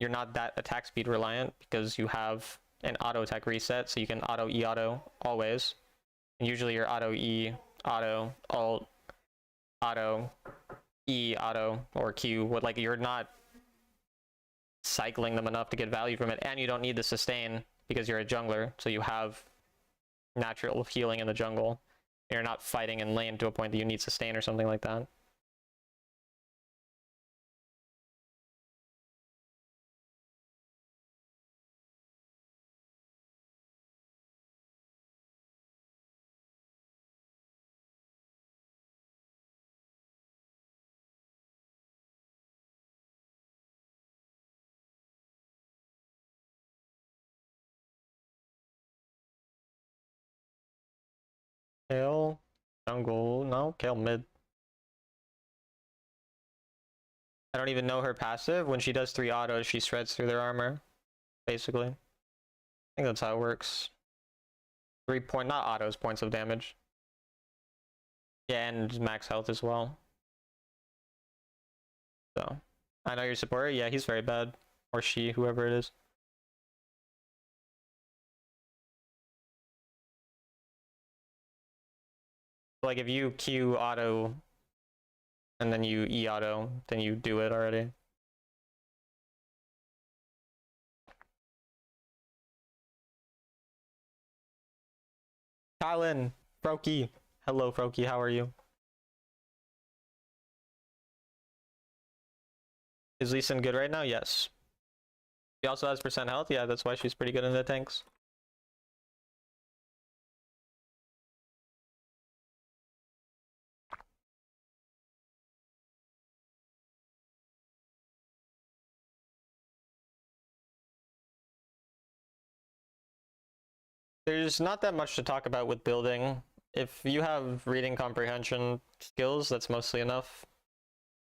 A: you're not that attack speed reliant because you have an auto attack reset, so you can auto E auto always. And usually your auto E, auto, alt, auto, E, auto, or Q, what, like, you're not cycling them enough to get value from it, and you don't need the sustain because you're a jungler, so you have natural healing in the jungle. You're not fighting in lane to a point that you need sustain or something like that. Kale, jungle, no, Kale mid. I don't even know her passive. When she does 3 autos, she shreds through their armor, basically. I think that's how it works. 3 point, not autos, points of damage. Yeah, and max health as well. So, I know your supporter. Yeah, he's very bad. Or she, whoever it is. Like, if you Q auto and then you E auto, then you do it already. Kylan, Froky. Hello, Froky, how are you? Is Lee Sin good right now? Yes. She also has percent health. Yeah, that's why she's pretty good in the tanks. There's not that much to talk about with building. If you have reading comprehension skills, that's mostly enough.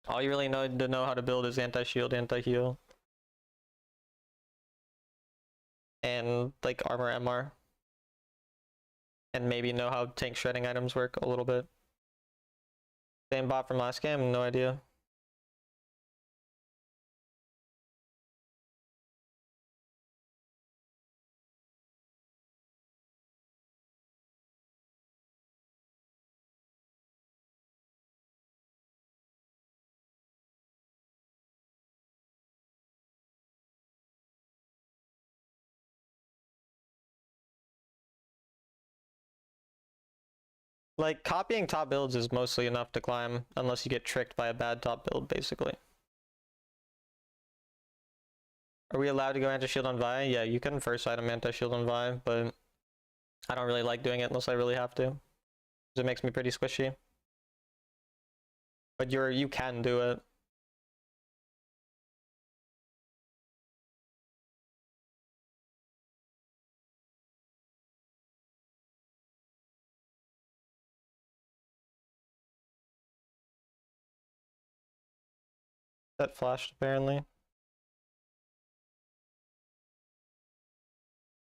A: All you really need to know how to build is anti-shield, anti-heal. And like armor MR. And maybe know how tank shredding items work a little bit. Same bot from last game, no idea. Like, copying top builds is mostly enough to climb, unless you get tricked by a bad top build, basically. Are we allowed to go anti-shield on Vi? Yeah, you can first item anti-shield on Vi, but I don't really like doing it unless I really have to, because it makes me pretty squishy. But you can do it. That flashed apparently.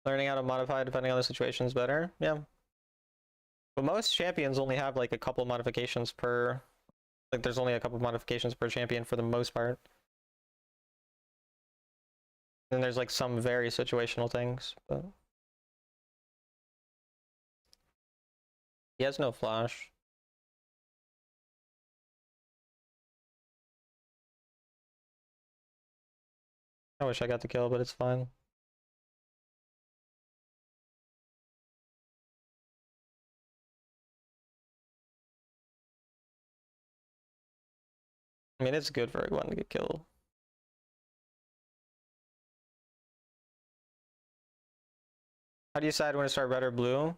A: Learning how to modify depending on the situation is better. Yeah. But most champions only have like a couple modifications per, like there's only a couple modifications per champion for the most part. And there's like some very situational things, but he has no flash. I wish I got the kill, but it's fine. I mean, it's good for everyone to get killed. How do you decide when to start red or blue?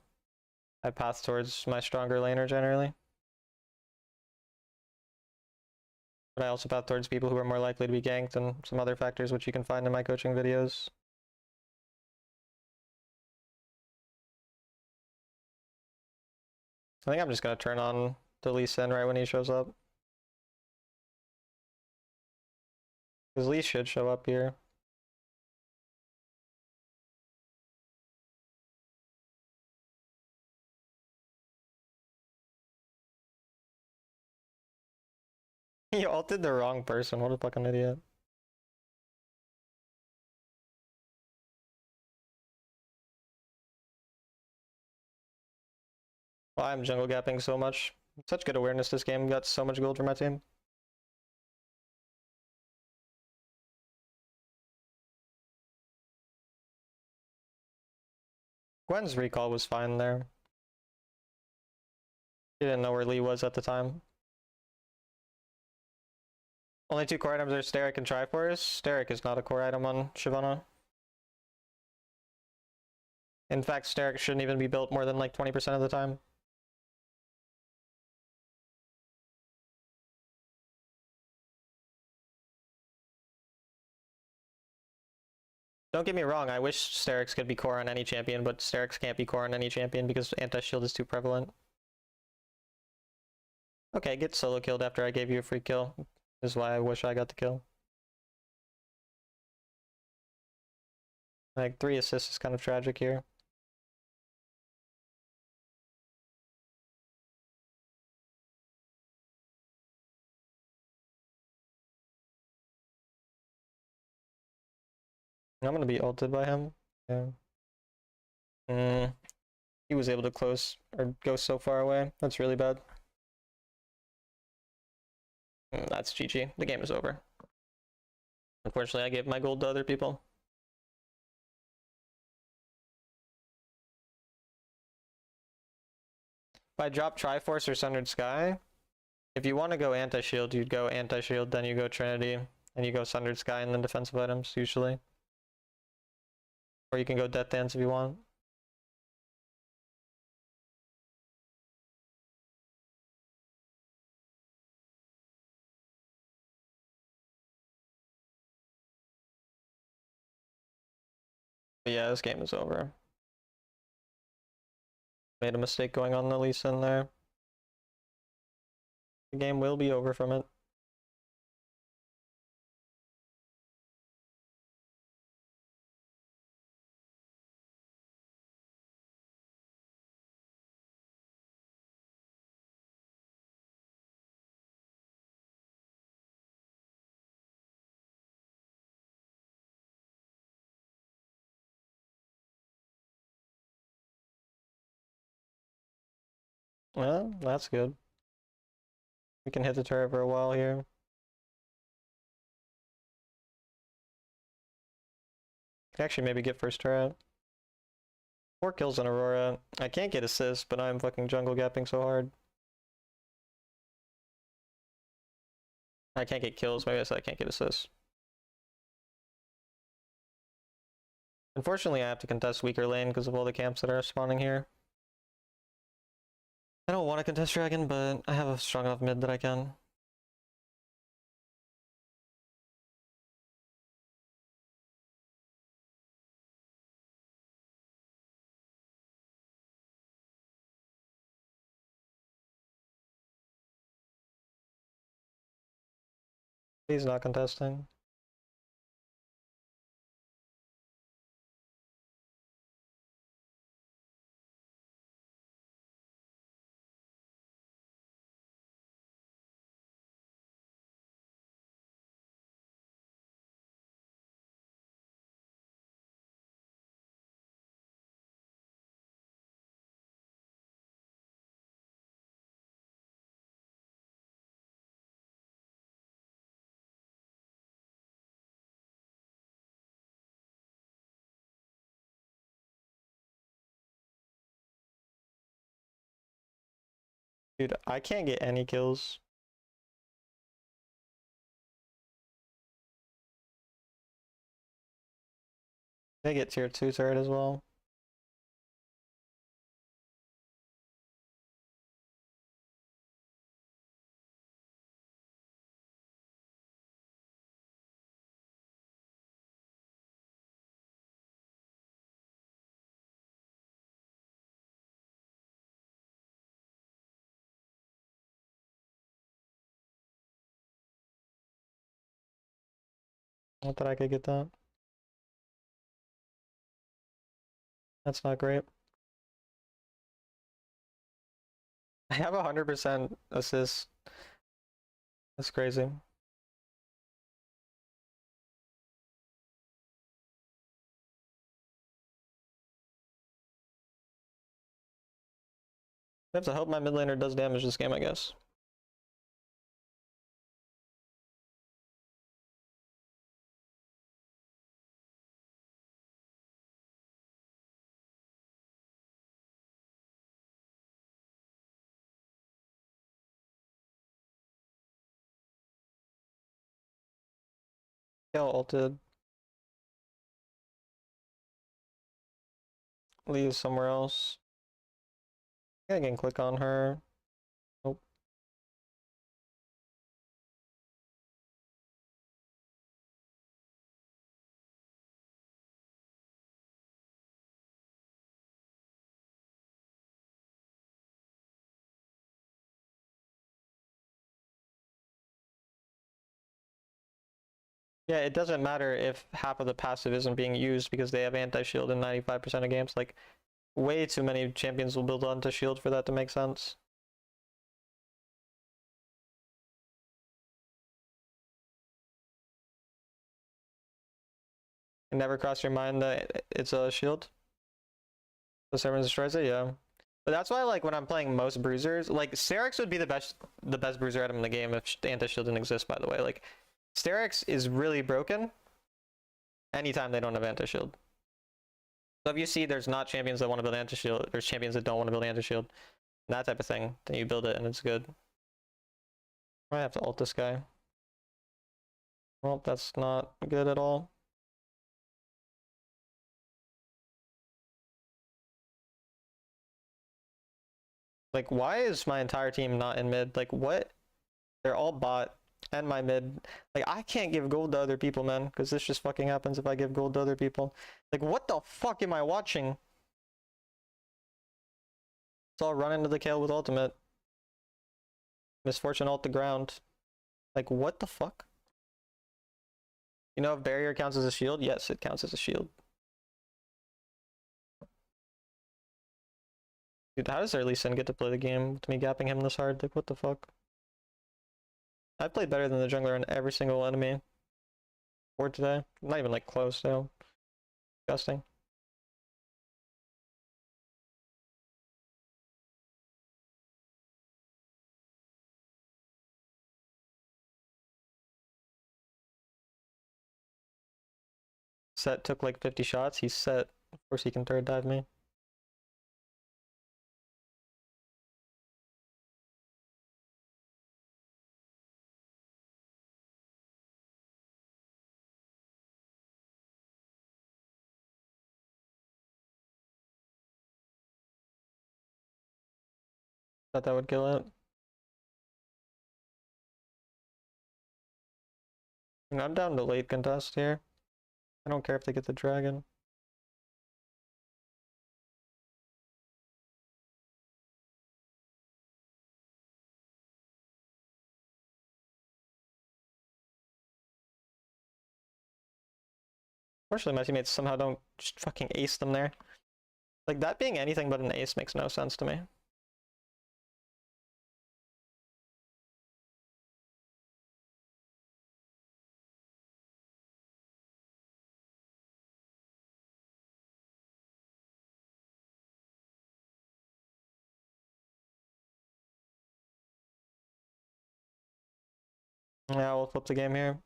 A: I path towards my stronger laner generally. But I also path towards people who are more likely to be ganked and some other factors which you can find in my coaching videos. I think I'm just gonna turn on the Lee Sin right when he shows up. Because Lee should show up here. He ulted the wrong person, what a fucking idiot. Well, I'm jungle gapping so much. Such good awareness this game, got so much gold for my team. Gwen's recall was fine there. He didn't know where Lee was at the time. Only 2 core items are Steric and Triforce. Steric is not a core item on Shyvana. In fact, Steric shouldn't even be built more than like 20% of the time. Don't get me wrong, I wish Sterix could be core on any champion, but Sterix can't be core on any champion because anti-shield is too prevalent. Okay, get solo killed after I gave you a free kill. This is why I wish I got the kill. Like, 3 assists is kind of tragic here. I'm gonna be ulted by him. Yeah. He was able to close or go so far away. That's really bad. That's GG. The game is over. Unfortunately, I gave my gold to other people. If I drop Triforce or Sundered Sky, if you want to go anti-shield, you'd go anti-shield, then you go Trinity, and you go Sundered Sky and then defensive items, usually. Or you can go Death Dance if you want. But yeah, this game is over. Made a mistake going on the Lee Sin there. The game will be over from it. Well, that's good. We can hit the turret for a while here. Can actually maybe get first turret. 4 kills on Aurora. I can't get assists, but I'm fucking jungle gapping so hard. I can't get kills, maybe I said I can't get assists. Unfortunately, I have to contest weaker lane because of all the camps that are spawning here. I don't want to contest Dragon, but I have a strong enough mid that I can. He's not contesting. Dude, I can't get any kills. They get tier 2 turret as well. Not that I could get that. That's not great. I have 100% assist. That's crazy. I have to hope my mid laner does damage this game, I guess. Kill ulted. Leave somewhere else. I can click on her. Nope. Yeah, it doesn't matter if half of the passive isn't being used because they have anti-shield in 95% of games. Like, way too many champions will build onto shield for that to make sense. It never crossed your mind that it's a shield? The servant destroys it, yeah. But that's why, like, when I'm playing most bruisers, like, Sterix would be the best bruiser item in the game if anti-shield didn't exist, by the way. Like, Sterix is really broken anytime they don't have anti-shield. So if you see there's not champions that want to build anti-shield, there's champions that don't want to build anti-shield, that type of thing, then you build it and it's good. I have to ult this guy. Well, that's not good at all. Like, why is my entire team not in mid? Like, what? They're all bot and my mid. Like, I can't give gold to other people, man, because this just fucking happens if I give gold to other people. Like, what the fuck am I watching? So I'll run into the kill with ultimate. Misfortune ult the ground. Like, what the fuck? You know if barrier counts as a shield? Yes, it counts as a shield. Dude, how does early Sin get to play the game with me gapping him this hard? Like, what the fuck? I played better than the jungler in every single enemy for today. Not even like close, though. Disgusting. Set took like 50 shots. He's set. Of course he can third dive me. Thought that would kill it. And I'm down to late contest here. I don't care if they get the dragon. Unfortunately, my teammates somehow don't just fucking ace them there. Like, that being anything but an ace makes no sense to me. Yeah, we'll flip the game here.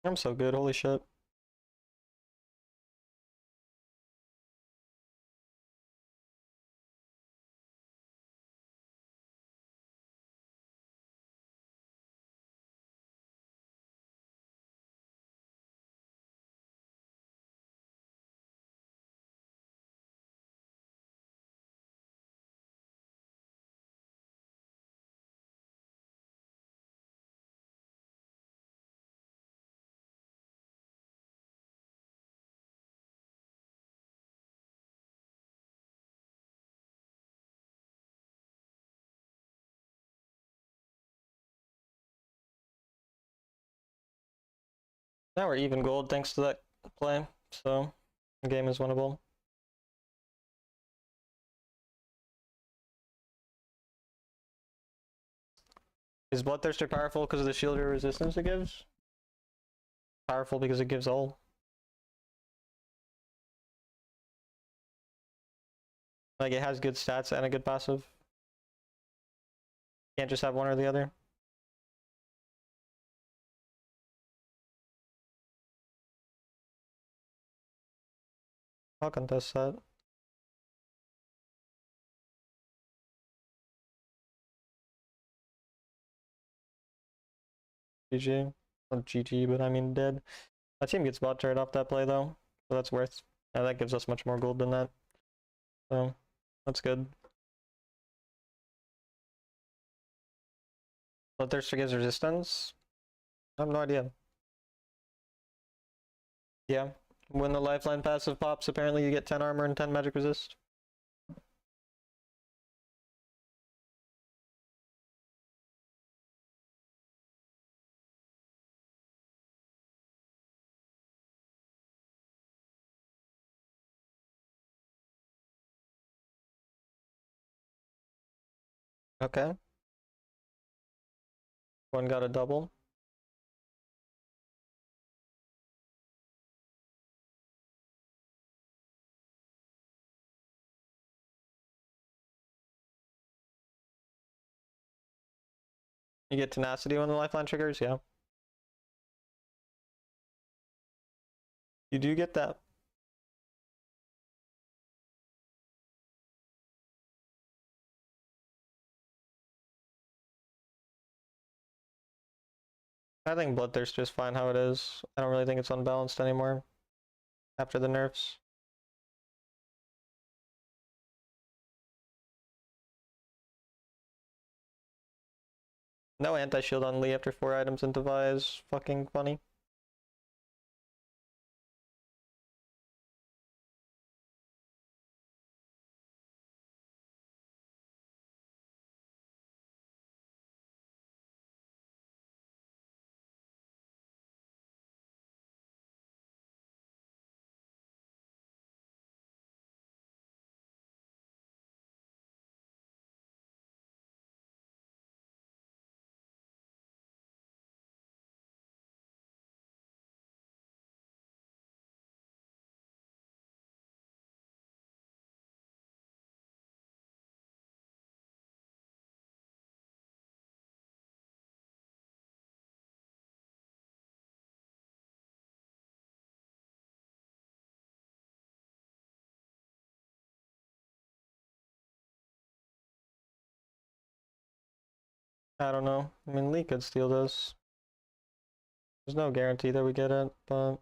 A: I'm so good, holy shit. Now we're even gold thanks to that play, so the game is winnable. Is Bloodthirster powerful because of the shield or resistance it gives? Powerful because it gives all. Like, it has good stats and a good passive. Can't just have one or the other. I'll contest that. GG. Not GG, but I mean dead. My team gets bot turret off that play though, so that's worth. Yeah, that gives us much more gold than that. So, that's good. Bloodthirster gives resistance? I have no idea. Yeah. When the lifeline passive pops, apparently you get 10 armor and 10 magic resist. Okay. One got a double. You get tenacity when the lifeline triggers, yeah. You do get that. I think Bloodthirster is fine how it is. I don't really think it's unbalanced anymore after the nerfs. No anti-shield on Lee after 4 items into Vi is fucking funny. I don't know. I mean, Lee could steal this. There's no guarantee that we get it, but...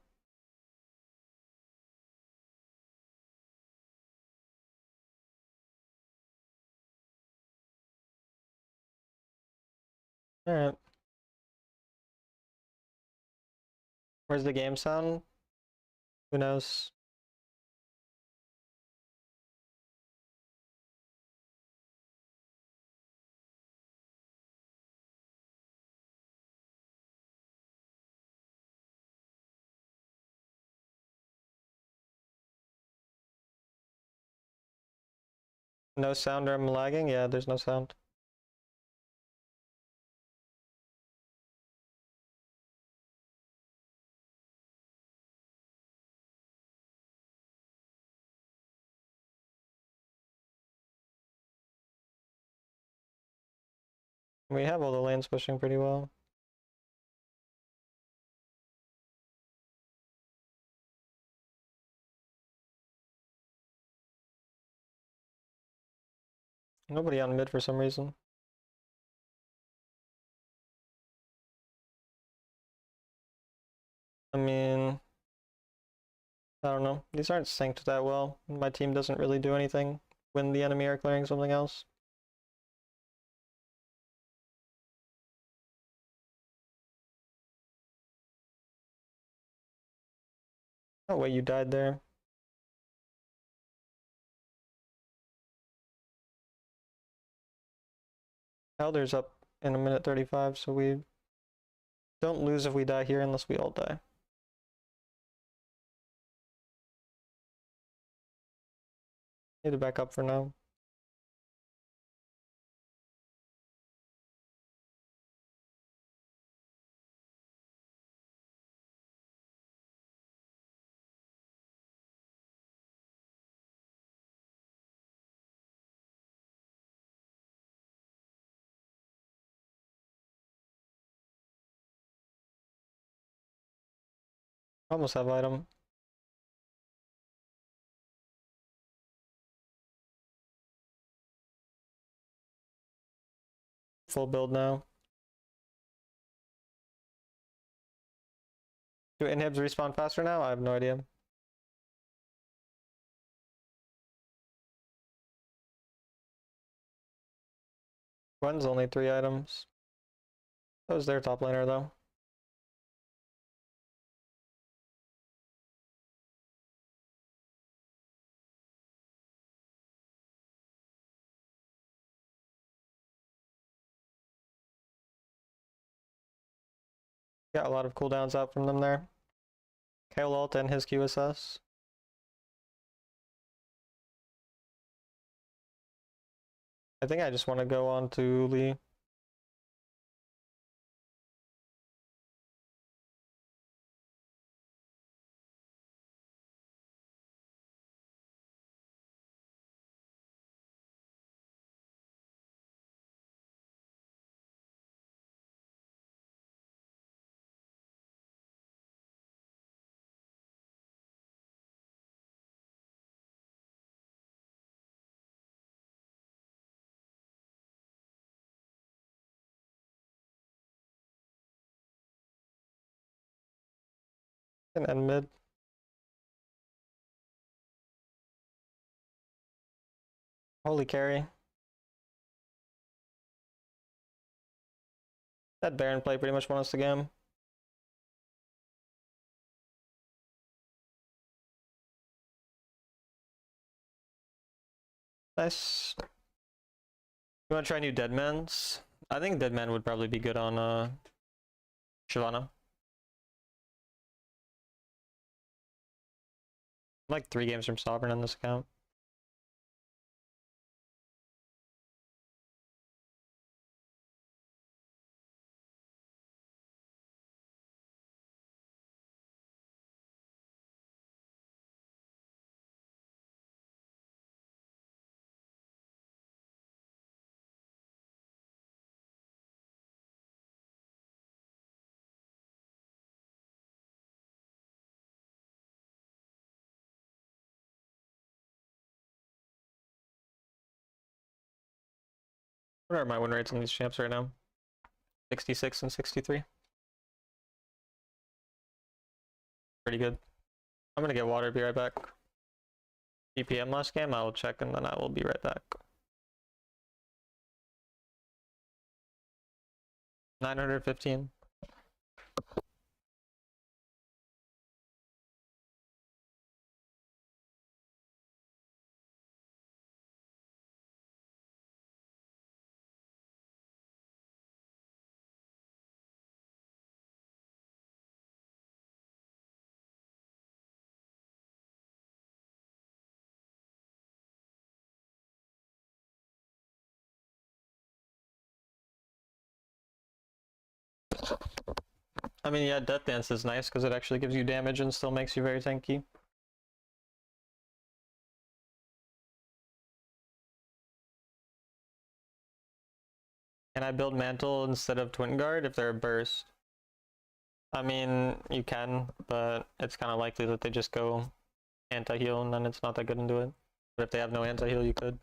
A: Alright. Where's the game sound? Who knows? No sound or I'm lagging? Yeah, there's no sound. We have all the lanes pushing pretty well. Nobody on mid for some reason. I mean, I don't know. These aren't synced that well. My team doesn't really do anything when the enemy are clearing something else. Oh wait, you died there. Elder's up in a minute 35, so we don't lose if we die here unless we all die. Need to back up for now. Almost have item. Full build now. Do inhibs respawn faster now? I have no idea. Gwen's only 3 items. That was their top laner though. Got a lot of cooldowns out from them there. Kayle ult and his QSS. I think I just want to go on to Lee. And end mid. Holy carry. That Baron play pretty much won us the game. Nice. You want to try new Deadmans? I think Deadman would probably be good on Shyvana. Like 3 games from Sovereign on this account. What are my win rates on these champs right now? 66 and 63. Pretty good. I'm gonna get water, be right back. GPM last game, I will check and then I will be right back. 915. I mean, yeah, Death Dance is nice because it actually gives you damage and still makes you very tanky. Can I build Mantle instead of Twin Guard if they're a burst? I mean, you can, but it's kind of likely that they just go anti-heal and then it's not that good into it. But if they have no anti-heal, you could.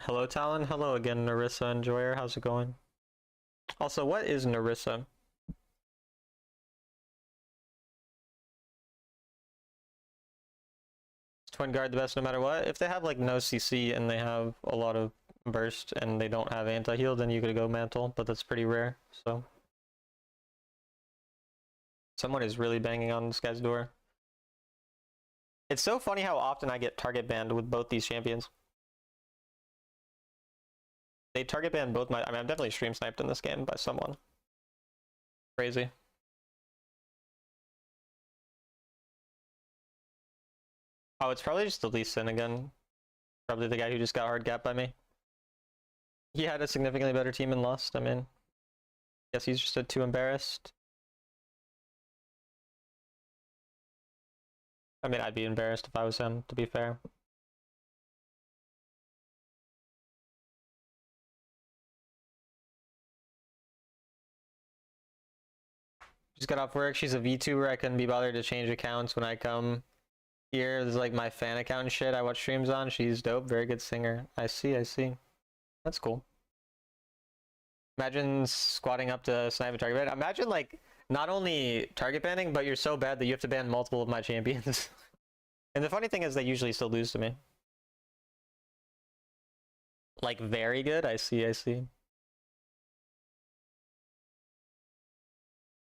A: Hello, Talon. Hello again, Narissa Enjoyer. How's it going? Also, what is Narissa? Is Twin Guard the best no matter what? If they have like no CC and they have a lot of burst and they don't have anti-heal, then you could go Mantle, but that's pretty rare, so. Someone is really banging on this guy's door. It's so funny how often I get target banned with both these champions. They target ban both my... I mean, I'm definitely stream sniped in this game by someone. Crazy. Oh, it's probably just the Lee Sin again. Probably the guy who just got hard gapped by me. He had a significantly better team and lost. I mean, guess he's just too embarrassed. I mean, I'd be embarrassed if I was him, to be fair. Just got off work. She's a VTuber. I couldn't be bothered to change accounts when I come here. This is like my fan account and shit I watch streams on. She's dope. Very good singer. I see, I see. That's cool. Imagine squatting up to snipe a target ban. Imagine like not only target banning, but you're so bad that you have to ban multiple of my champions. And the funny thing is they usually still lose to me. Like very good? I see, I see.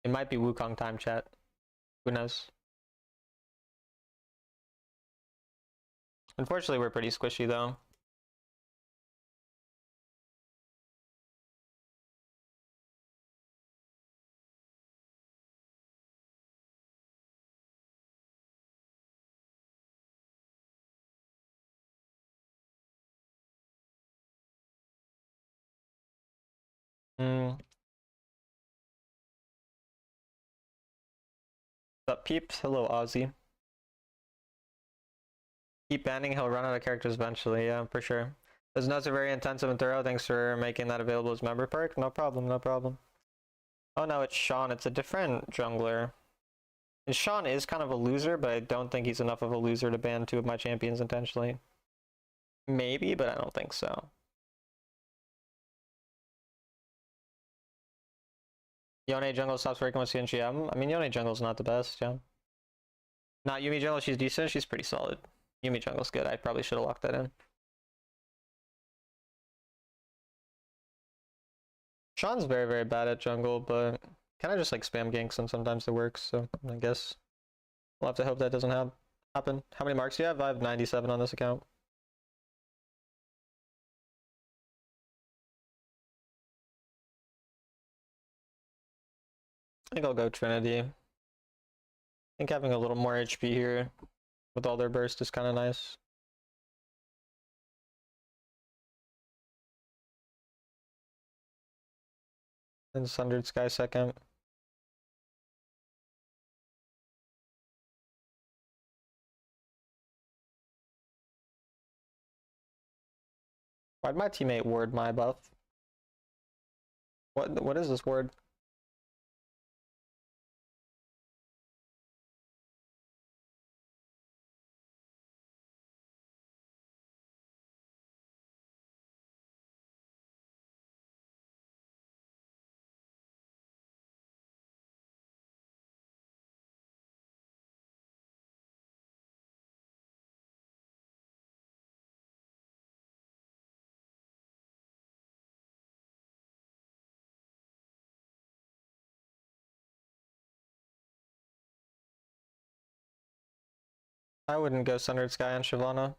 A: It might be Wukong time, chat. Who knows? Unfortunately, we're pretty squishy though. What's up, peeps? Hello, Ozzy. Keep banning, he'll run out of characters eventually, yeah, for sure. Those notes are very intensive and thorough. Thanks for making that available as member perk. No problem, no problem. Oh no, it's Sean. It's a different jungler. And Sean is kind of a loser, but I don't think he's enough of a loser to ban two of my champions intentionally. Maybe, but I don't think so. Yone jungle stops working with CNGM. I mean, Yone jungle's not the best, yeah. Not Yumi jungle, she's decent. She's pretty solid. Yumi jungle's good. I probably should have locked that in. Sean's very, very bad at jungle, but kind of just like spam ganks and sometimes it works, so I guess we'll have to hope that doesn't happen. How many marks do you have? I have 97 on this account. I think I'll go Trinity. I think having a little more HP here with all their burst is kind of nice. And Sundered Sky second. Why'd my teammate ward my buff? What is this word? I wouldn't go Sundered Sky on Shyvana.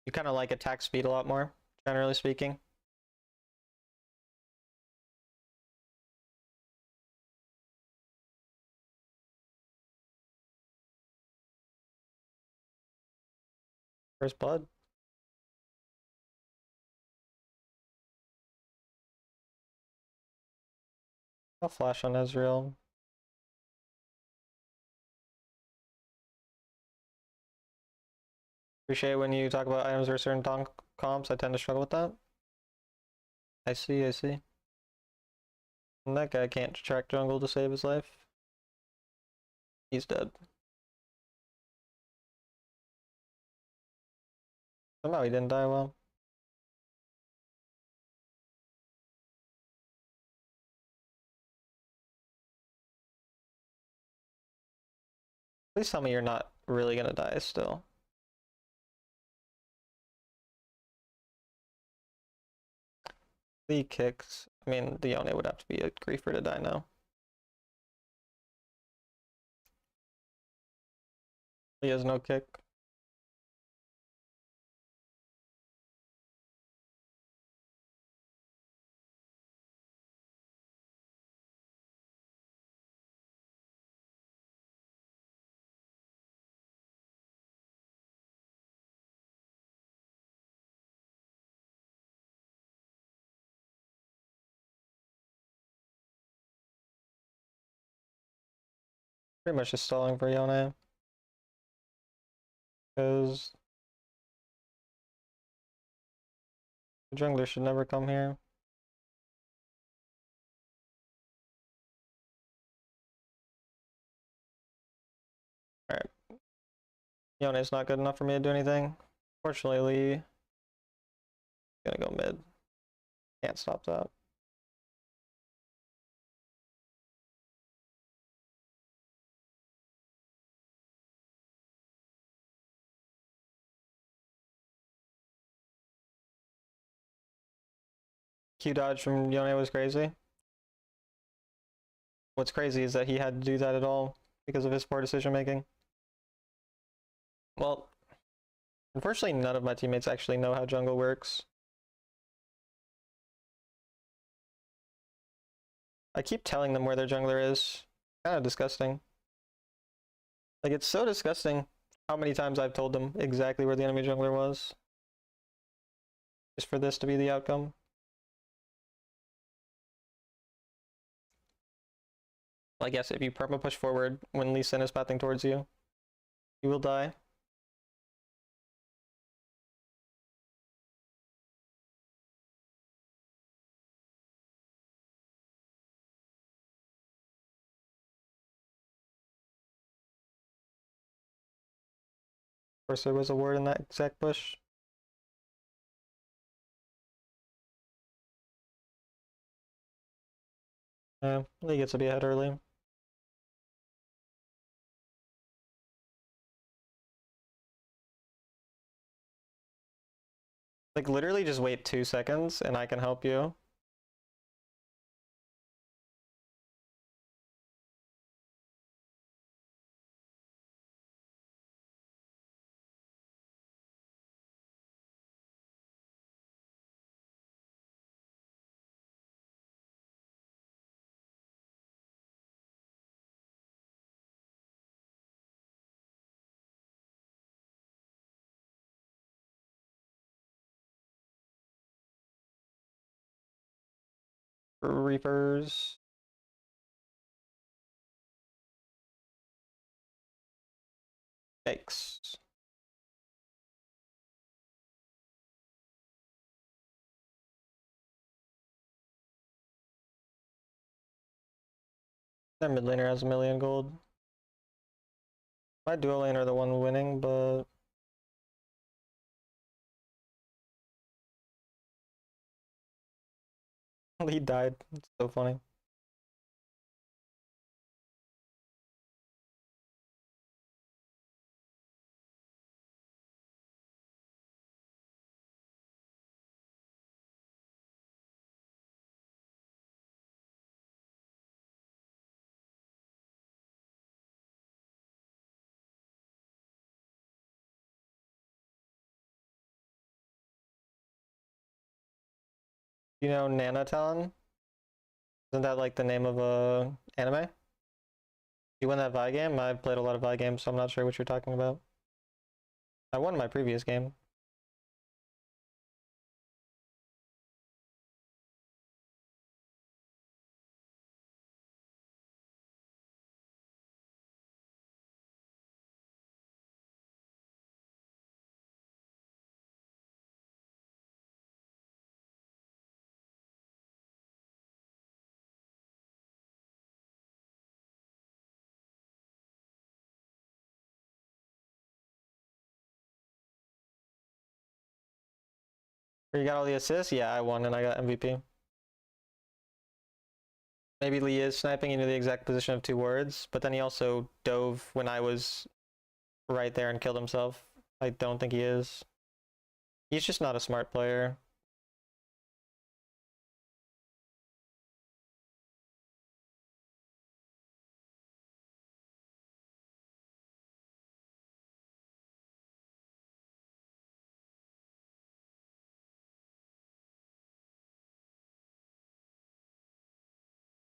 A: You kind of like attack speed a lot more, generally speaking. First blood. I'll flash on Ezreal. Appreciate when you talk about items or certain comps. I tend to struggle with that. I see, I see. And that guy can't track jungle to save his life. He's dead. Somehow he didn't die well. Please tell me you're not really gonna die still. The kicks. I mean, the Yone would have to be a griefer to die now. He has no kick. Pretty much just stalling for Yone. Because the jungler should never come here. Alright. Yone is not good enough for me to do anything. Fortunately, gonna go mid. Can't stop that. Q dodge from Yone was crazy. What's crazy is that he had to do that at all because of his poor decision making. Well, unfortunately none of my teammates actually know how jungle works. I keep telling them where their jungler is. Kind of disgusting. Like, it's so disgusting how many times I've told them exactly where the enemy jungler was. Just for this to be the outcome. I guess if you perma push forward when Lee Sin is pathing towards you, you will die. Of course, there was a ward in that exact push. Yeah, Lee gets to be ahead early. Like, literally just wait 2 seconds and I can help you. Reapers. Yikes. Their mid laner has 1,000,000 gold. My duo lane are the one winning, but he died. It's so funny. You know Nana Talon? Isn't that like the name of a anime? You win that Vi game? I've played a lot of Vi games, so I'm not sure what you're talking about. I won my previous game. You got all the assists? Yeah, I won and I got MVP. Maybe Lee is sniping into the exact position of 2 words, but then he also dove when I was right there and killed himself. I don't think he is. He's just not a smart player.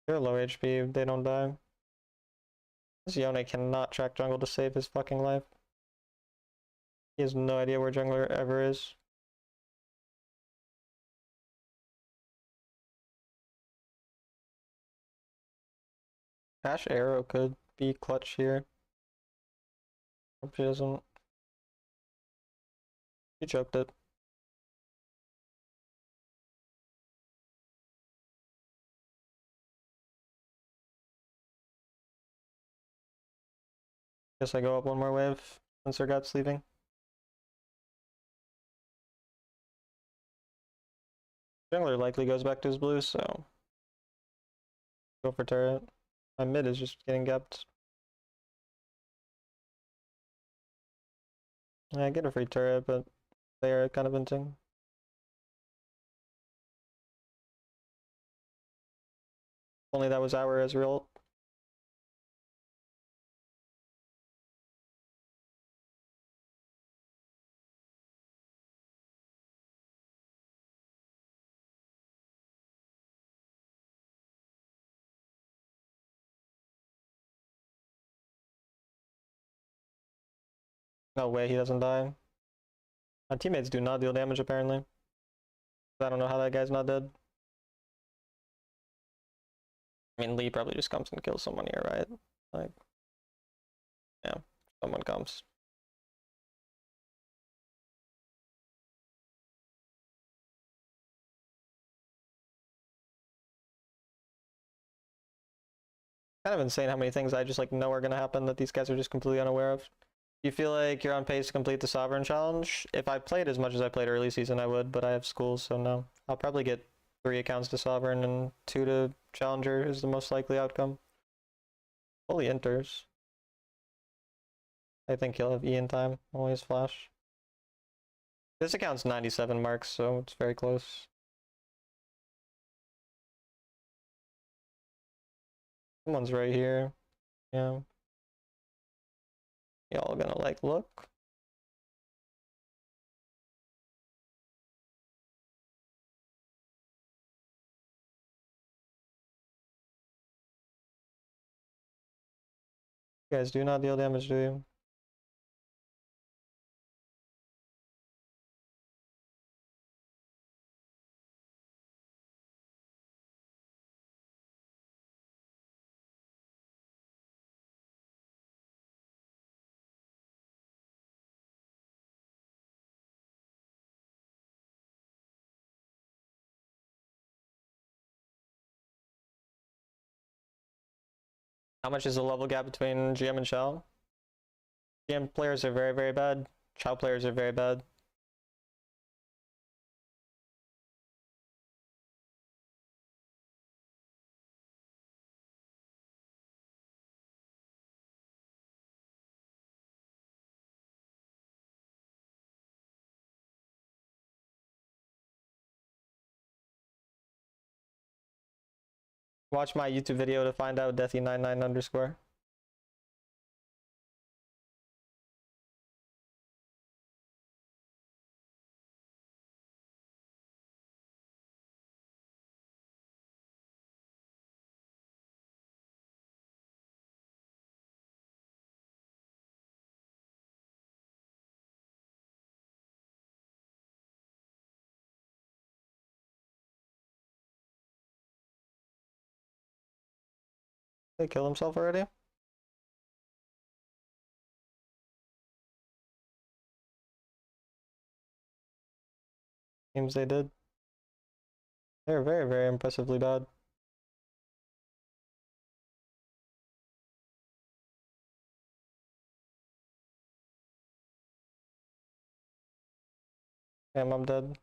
A: They're low HP, they don't die. This Yone cannot track jungle to save his fucking life. He has no idea where jungler ever is. Ash Arrow could be clutch here. Hope she doesn't. He choked it. Guess I go up one more wave since Sergat's leaving. Jungler likely goes back to his blue, so go for turret. My mid is just getting gapped. Yeah, I get a free turret, but they are kind of hinting. Only that was our Ezreal. No way he doesn't die. My teammates do not deal damage apparently. I don't know how that guy's not dead. I mean, Lee probably just comes and kills someone here, right? Like, yeah, someone comes. Kind of insane how many things I just like know are gonna happen that these guys are just completely unaware of. You feel like you're on pace to complete the Sovereign Challenge? If I played as much as I played early season, I would, but I have school, so no. I'll probably get 3 accounts to Sovereign and 2 to Challenger is the most likely outcome. Fully enters. I think he'll have E in time, always flash. This account's 97 marks, so it's very close. Someone's right here. Yeah. Y'all gonna like look. You guys do not deal damage, do you? How much is the level gap between GM and Shell? GM players are very, very bad. Shell players are very bad. Watch my YouTube video to find out Deathy99 underscore. They kill himself already? Seems they did. They're very, very impressively bad. Damn, I'm dead.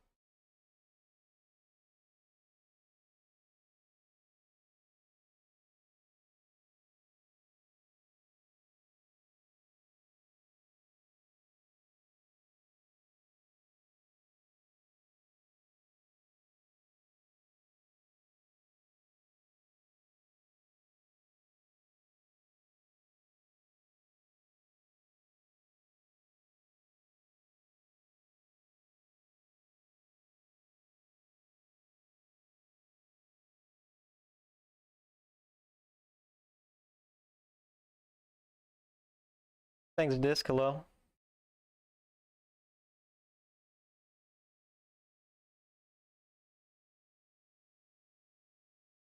A: Thanks, Discolo.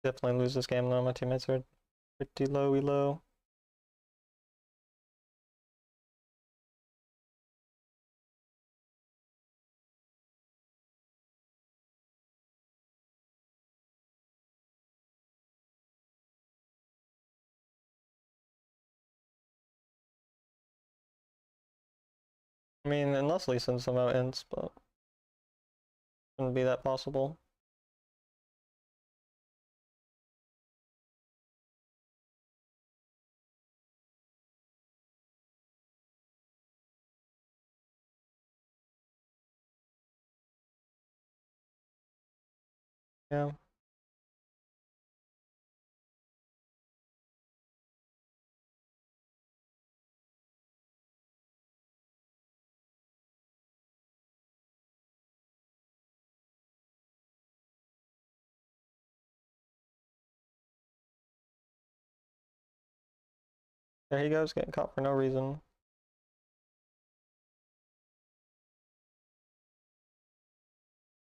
A: Definitely lose this game though, my teammates are pretty low. I mean, unless Lee sends them out ints, but wouldn't be that possible. Yeah. There he goes, getting caught for no reason.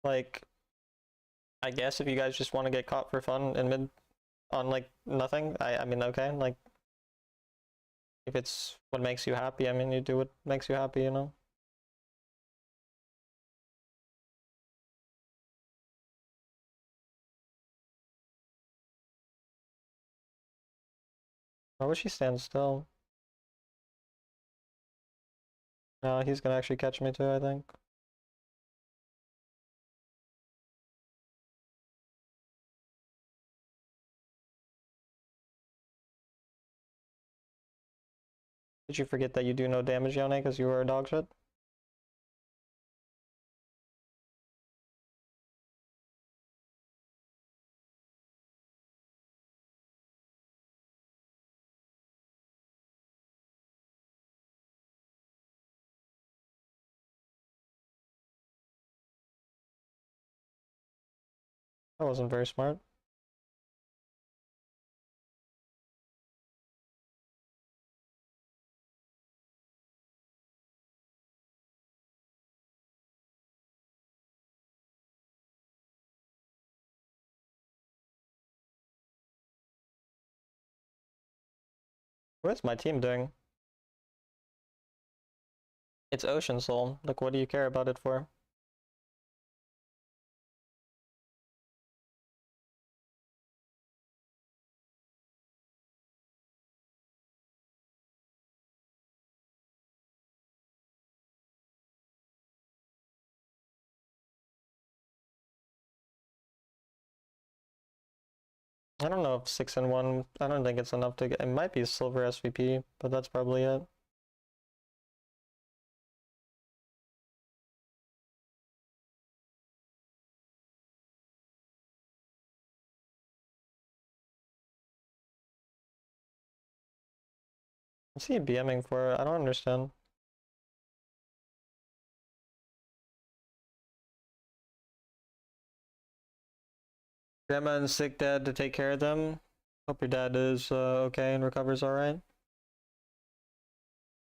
A: Like, I guess if you guys just want to get caught for fun in mid on like nothing, I mean, okay, like if it's what makes you happy, I mean, you do what makes you happy, you know? Why would she stand still? No, he's gonna actually catch me too, I think. Did you forget that you do no damage, Yone, because you were a dog shit? That wasn't very smart. What's my team doing? It's Ocean Soul. Like, what do you care about it for? I don't know if 6-1, I don't think it's enough to get, it might be Silver SVP, but that's probably it. What's he BMing for? I don't understand. Grandma and sick dad to take care of them. Hope your dad is okay and recovers alright.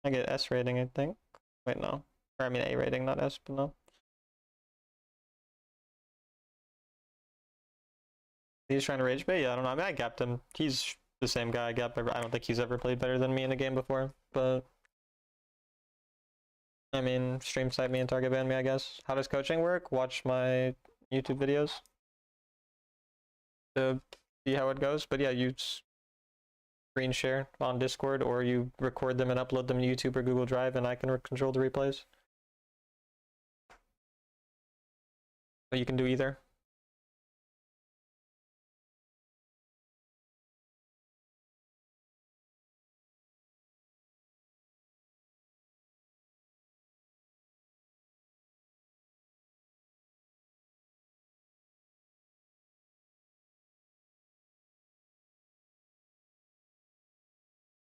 A: I get S rating, I think. Wait, no. Or I mean A rating, not S, but no. He's trying to rage bait? Yeah, I don't know. I mean, I gapped him. He's the same guy. I don't think he's ever played better than me in a game before, but I mean, stream snipe me and target ban me, I guess. How does coaching work? Watch my YouTube videos to see how it goes. But yeah, you screen share on Discord, or you record them and upload them to YouTube or Google Drive, and I can control the replays. So you can do either.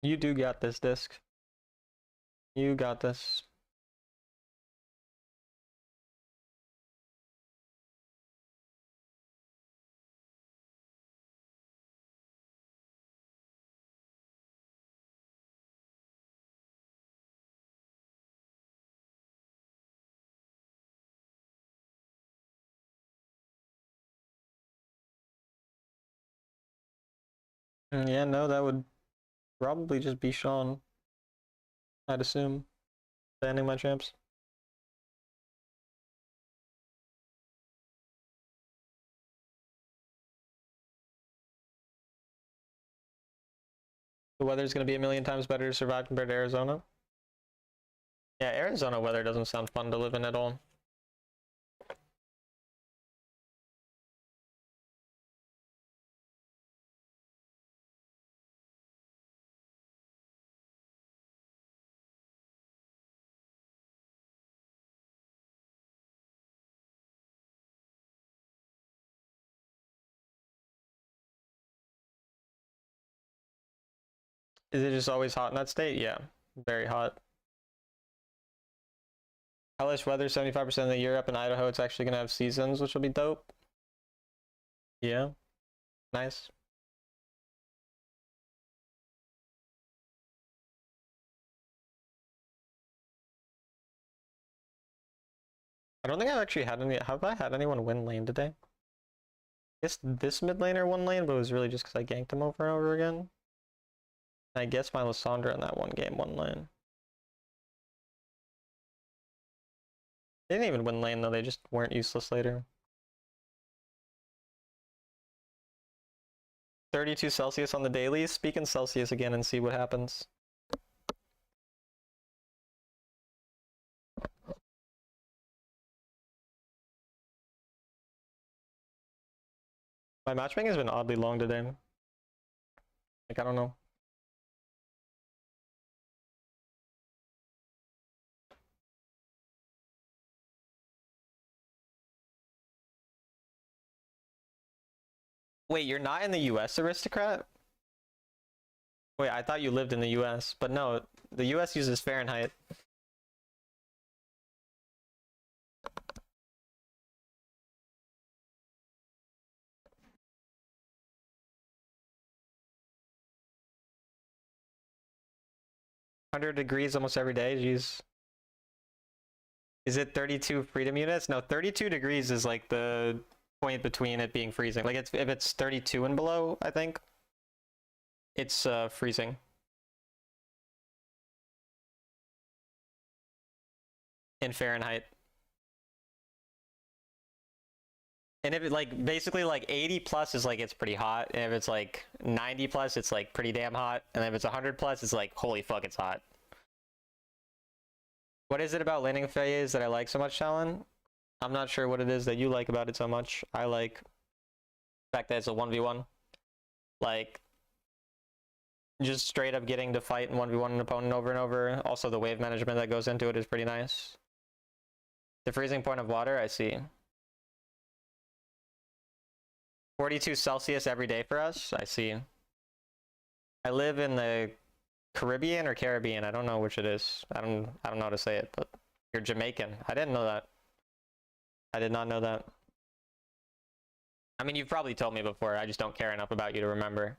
A: You do got this, Disc. You got this. Yeah, no, that would probably just be Sean, I'd assume, banning my champs. The weather's gonna be a million times better to survive compared to Arizona. Yeah, Arizona weather doesn't sound fun to live in at all. Is it just always hot in that state? Yeah, very hot. Hellish weather 75% of the year up in Idaho. It's actually gonna have seasons, which will be dope. Yeah, nice. I don't think I've actually had any. Have I had anyone win lane today? I guess this mid laner won lane, but it was really just because I ganked him over and over again. And I guess my Lysandra in that one game won lane. They didn't even win lane though, they just weren't useless later. 32 Celsius on the daily. Speak in Celsius again and see what happens. My matchmaking has been oddly long today. Like, I don't know. Wait, you're not in the US, Aristocrat? Wait, I thought you lived in the US, but no, the US uses Fahrenheit. $100 almost every day, jeez. Is it 32 freedom units? No, 32 degrees is like the point between it being freezing. Like if it's 32 and below, I think, it's freezing. In Fahrenheit. And if it like basically like 80 plus is like it's pretty hot, and if it's like 90 plus it's like pretty damn hot, and if it's 100 plus it's like holy fuck it's hot. What is it about laning phase that I like so much, Talon? I'm not sure what it is that you like about it so much. I like the fact that it's a 1v1. Like just straight up getting to fight and 1v1 an opponent over and over. Also the wave management that goes into it is pretty nice. The freezing point of water, I see. 42 Celsius every day for us, I see. I live in the Caribbean or Caribbean, I don't know which it is. I don't know how to say it, but you're Jamaican. I didn't know that. I did not know that. I mean, you've probably told me before, I just don't care enough about you to remember.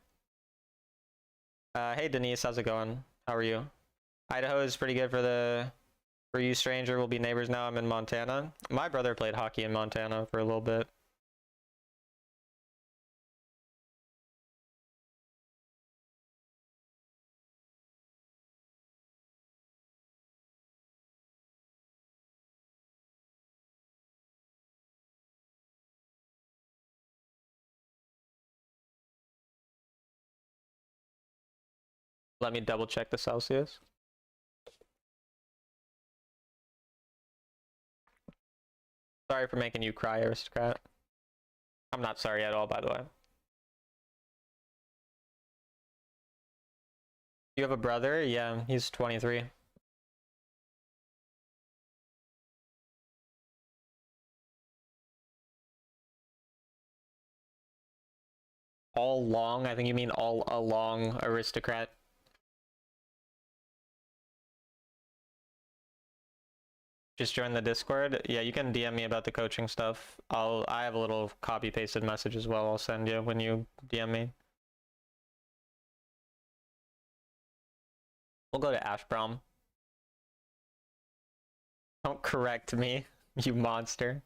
A: Hey Denise, how's it going? How are you? Idaho is pretty good for you, stranger. We'll be neighbors now. I'm in Montana. My brother played hockey in Montana for a little bit. Let me double check the Celsius. Sorry for making you cry, aristocrat. I'm not sorry at all, by the way. You have a brother? Yeah, he's 23. All long? I think you mean all along, aristocrat. Just join the Discord. Yeah, you can DM me about the coaching stuff. I have a little copy pasted message as well. I'll send you when you DM me. We'll go to Ashbrom. Don't correct me, you monster.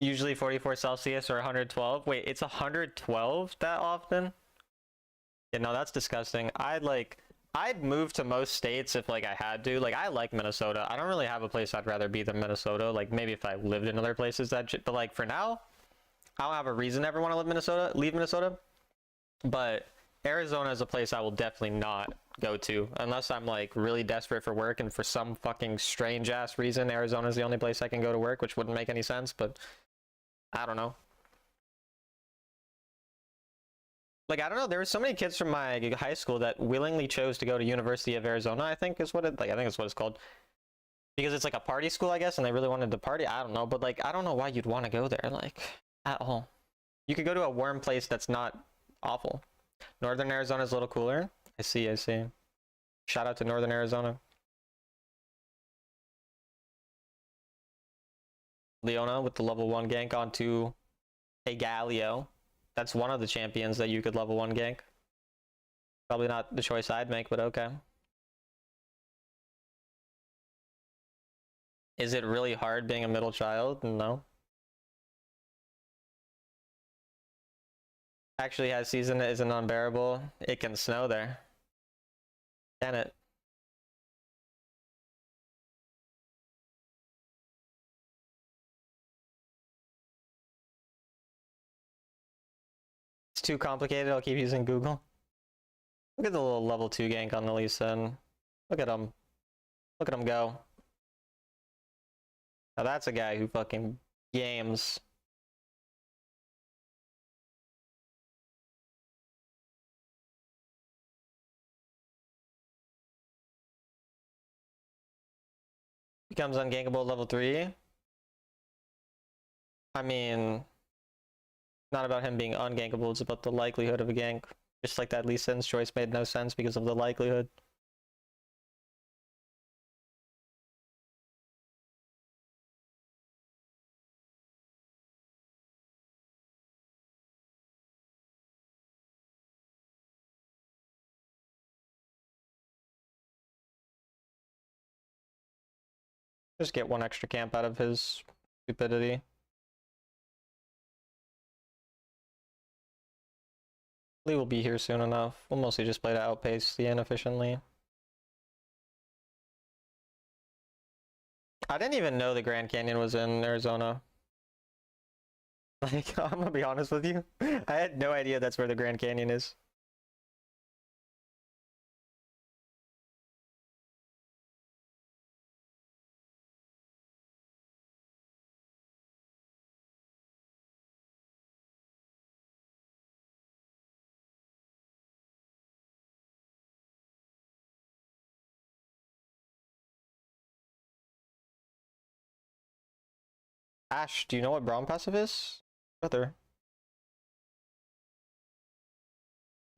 A: Usually 44 Celsius or 112. Wait, it's 112 that often? Yeah, no, that's disgusting. I'd move to most states if like I had to. Like I like Minnesota. I don't really have a place I'd rather be than Minnesota. Like maybe if I lived in other places but like for now, I don't have a reason to ever want to leave Minnesota. But Arizona is a place I will definitely not go to unless I'm like really desperate for work, and for some fucking strange ass reason Arizona is the only place I can go to work, which wouldn't make any sense, but I don't know. Like, I don't know, there were so many kids from my high school that willingly chose to go to University of Arizona, I think is what it, like, I think that's what it's called. Because it's like a party school, I guess, and they really wanted to party. I don't know, but like, I don't know why you'd want to go there, like, at all. You could go to a warm place that's not awful. Northern Arizona is a little cooler. I see, I see. Shout out to Northern Arizona. Leona with the level 1 gank onto a Galio. That's one of the champions that you could level 1 gank. Probably not the choice I'd make, but okay. Is it really hard being a middle child? No. Actually, has season isn't unbearable. It can snow there. Can it? It's too complicated. I'll keep using Google. Look at the little level 2 gank on the Lee Sin. Look at him. Look at him go. Now that's a guy who fucking games. Becomes ungankable level 3. I mean, not about him being ungankable, it's about the likelihood of a gank. Just like that Lee Sin's choice made no sense because of the likelihood. Just get one extra camp out of his stupidity. Lee will be here soon enough. We'll mostly just play to outpace the inefficiently. I didn't even know the Grand Canyon was in Arizona. Like, I'm gonna be honest with you. I had no idea that's where the Grand Canyon is. Ash, do you know what Braum passive is? Brother.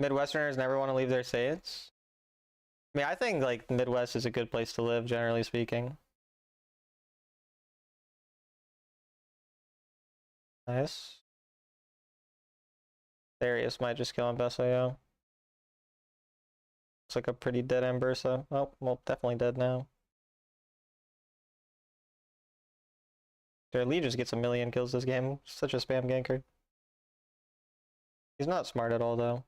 A: Midwesterners never want to leave their Saids. I mean, I think like Midwest is a good place to live, generally speaking. Nice. Darius might just kill him Besayo. Looks like a pretty dead Ambersa. Oh, well, definitely dead now. Their Lee just gets a million kills this game. Such a spam ganker. He's not smart at all, though.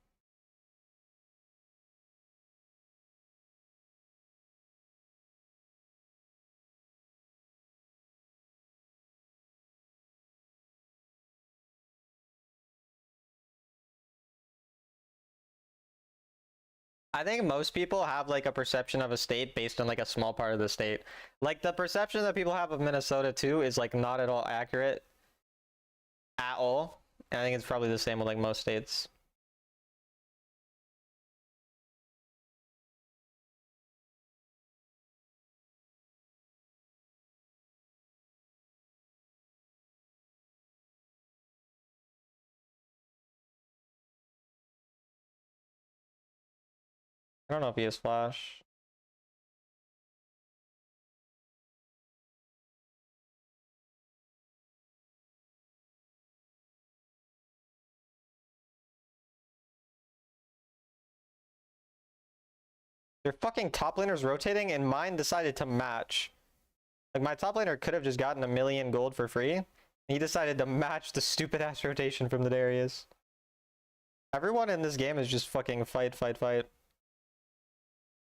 A: I think most people have like a perception of a state based on like a small part of the state. Like the perception that people have of Minnesota too is like not at all accurate at all. And I think it's probably the same with like most states. I don't know if he has flash. Your fucking top laner's rotating and mine decided to match. Like my top laner could have just gotten 1,000,000 gold for free. He decided to match the stupid ass rotation from the Darius. Everyone in this game is just fucking fight, fight, fight.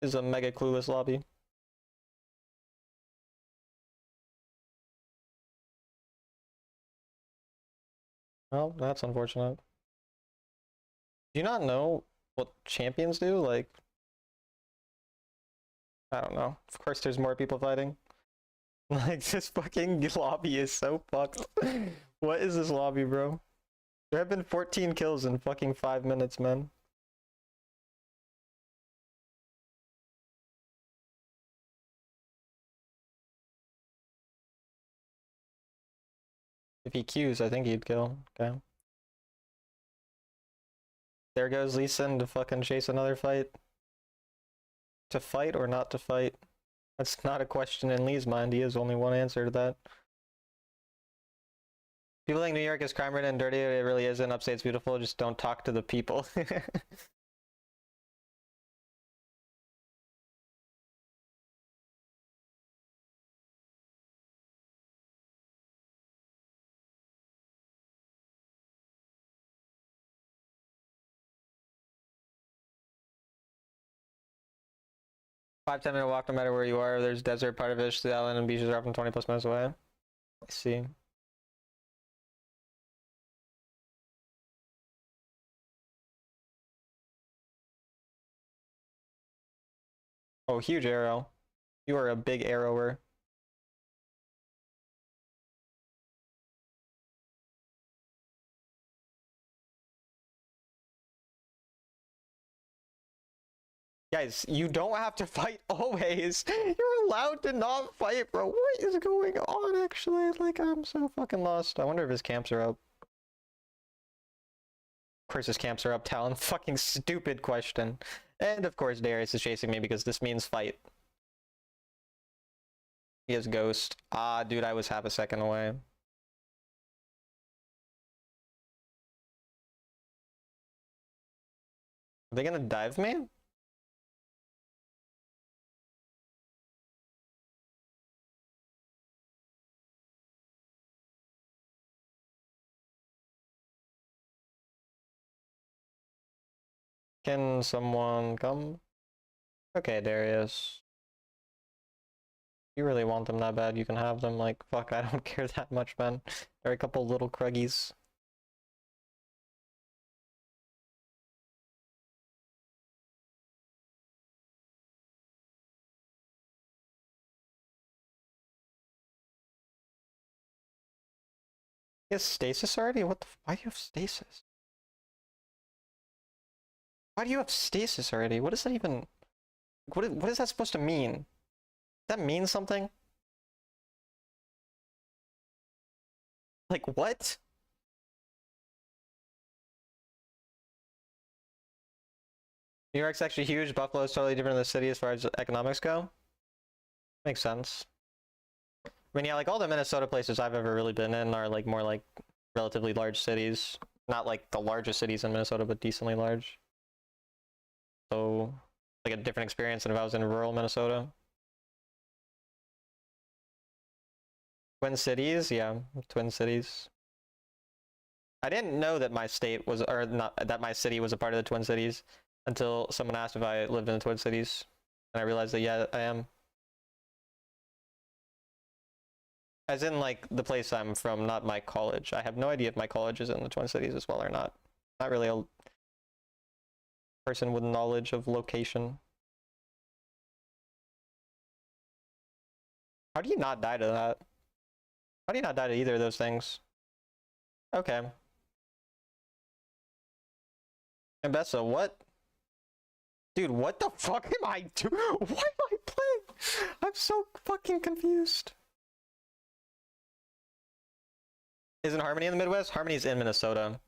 A: This is a mega clueless lobby. Well, that's unfortunate. Do you not know what champions do? Like, I don't know. Of course there's more people fighting. Like, this fucking lobby is so fucked. What is this lobby, bro? There have been 14 kills in fucking 5 minutes, man. If he Qs, I think he'd kill. Okay. There goes Lee Sin to fucking chase another fight. To fight or not to fight? That's not a question in Lee's mind. He has only one answer to that. People think New York is crime-ridden and dirty. It really isn't. Upstate's beautiful. Just don't talk to the people. Five, 10 minute walk no matter where you are. There's desert, part of it, the island and beaches are often 20 plus minutes away. I see. Oh, huge arrow. You are a big arrower. Guys, you don't have to fight always. You're allowed to not fight, bro. What is going on, actually? Like, I'm so fucking lost. I wonder if his camps are up. Of course his camps are up, Talon. Fucking stupid question. And of course Darius is chasing me because this means fight. He has Ghost. Ah, dude, I was half a second away. Are they gonna dive me? Can someone come? Okay, Darius. You really want them that bad, you can have them. Like, fuck, I don't care that much, man. They're a couple little cruggies. He has stasis already? What the why do you have stasis? Why do you have stasis already? What does that even... What is that supposed to mean? Does that mean something? Like, what? New York's actually huge. Buffalo is totally different than the city as far as economics go. Makes sense. I mean, yeah, like all the Minnesota places I've ever really been in are like more like relatively large cities. Not like the largest cities in Minnesota, but decently large. So, like a different experience than if I was in rural Minnesota. Twin Cities, yeah, Twin Cities. I didn't know that my state was, or not, that my city was a part of the Twin Cities until someone asked if I lived in the Twin Cities. And I realized that, yeah, I am. As in, like, the place I'm from, not my college. I have no idea if my college is in the Twin Cities as well or not. Not really a Person with knowledge of location. How do you not die to that? How do you not die to either of those things? Okay. Ambessa, what? Dude, what the fuck am I doing? What am I playing? I'm so fucking confused. Isn't Harmony in the Midwest? Harmony's in Minnesota.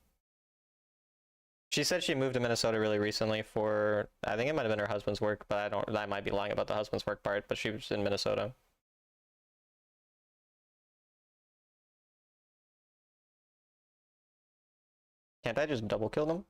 A: She said she moved to Minnesota really recently for, I think it might have been her husband's work, but I might be lying about the husband's work part, but she was in Minnesota. Can't I just double kill them?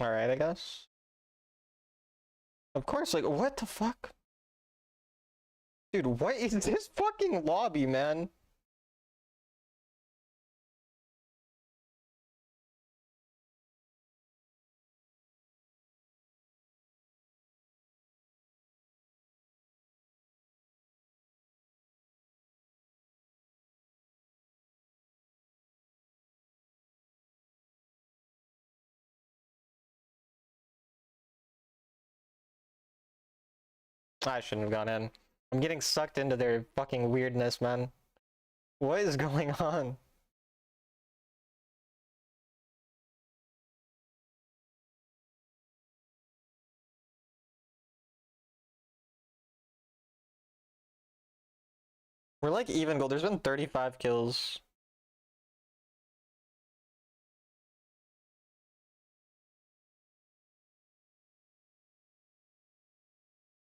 A: Alright, I guess. Of course, like, what the fuck? Dude, what is this fucking lobby, man? I shouldn't have gone in. I'm getting sucked into their fucking weirdness, man. What is going on? We're like even gold. There's been 35 kills.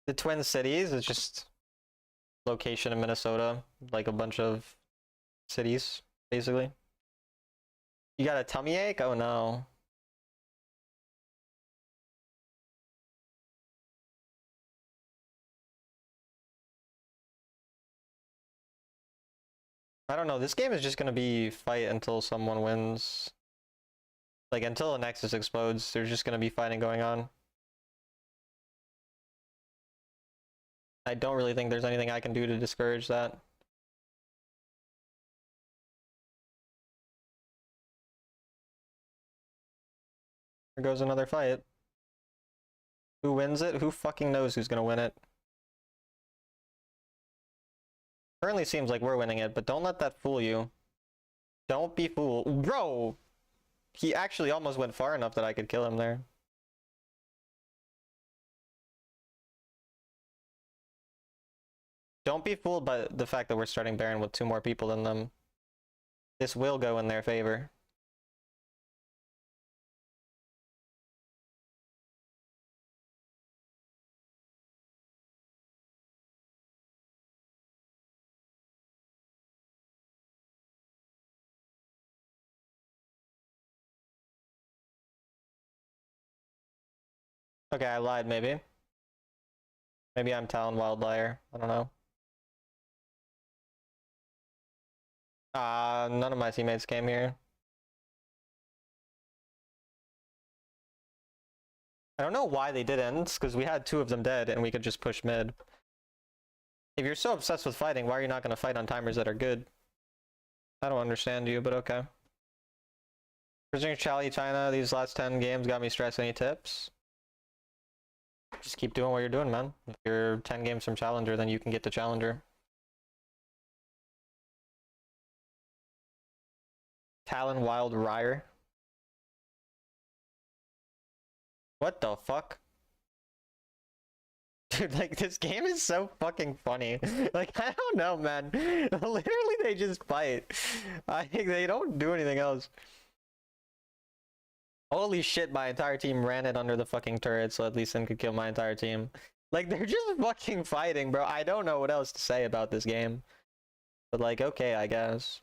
A: The Twin Cities is just location in Minnesota, like a bunch of cities, basically. You got a tummy ache? Oh no. I don't know. This game is just gonna be fight until someone wins. Like until the Nexus explodes, there's just gonna be fighting going on. I don't really think there's anything I can do to discourage that. There goes another fight. Who wins it? Who fucking knows who's gonna win it? Currently seems like we're winning it, but don't let that fool you. Don't be fooled. Bro! He actually almost went far enough that I could kill him there. Don't be fooled by the fact that we're starting Baron with 2 more people than them. This will go in their favor. Okay, I lied maybe. Maybe I'm Talon Wildliar. I don't know. None of my teammates came here. I don't know why they didn't, because we had 2 of them dead and we could just push mid. If you're so obsessed with fighting, why are you not going to fight on timers that are good? I don't understand you, but okay. Prisoner Charlie China, these last 10 games got me stressed. Any tips? Just keep doing what you're doing, man. If you're 10 games from Challenger, then you can get to Challenger. Talon Wild Ryer. What the fuck? Dude, like, this game is so fucking funny. Like, I don't know, man. Literally, they just fight. I think they don't do anything else. Holy shit, my entire team ran it under the fucking turret, so at least then could kill my entire team. Like, they're just fucking fighting, bro. I don't know what else to say about this game. But, like, okay, I guess.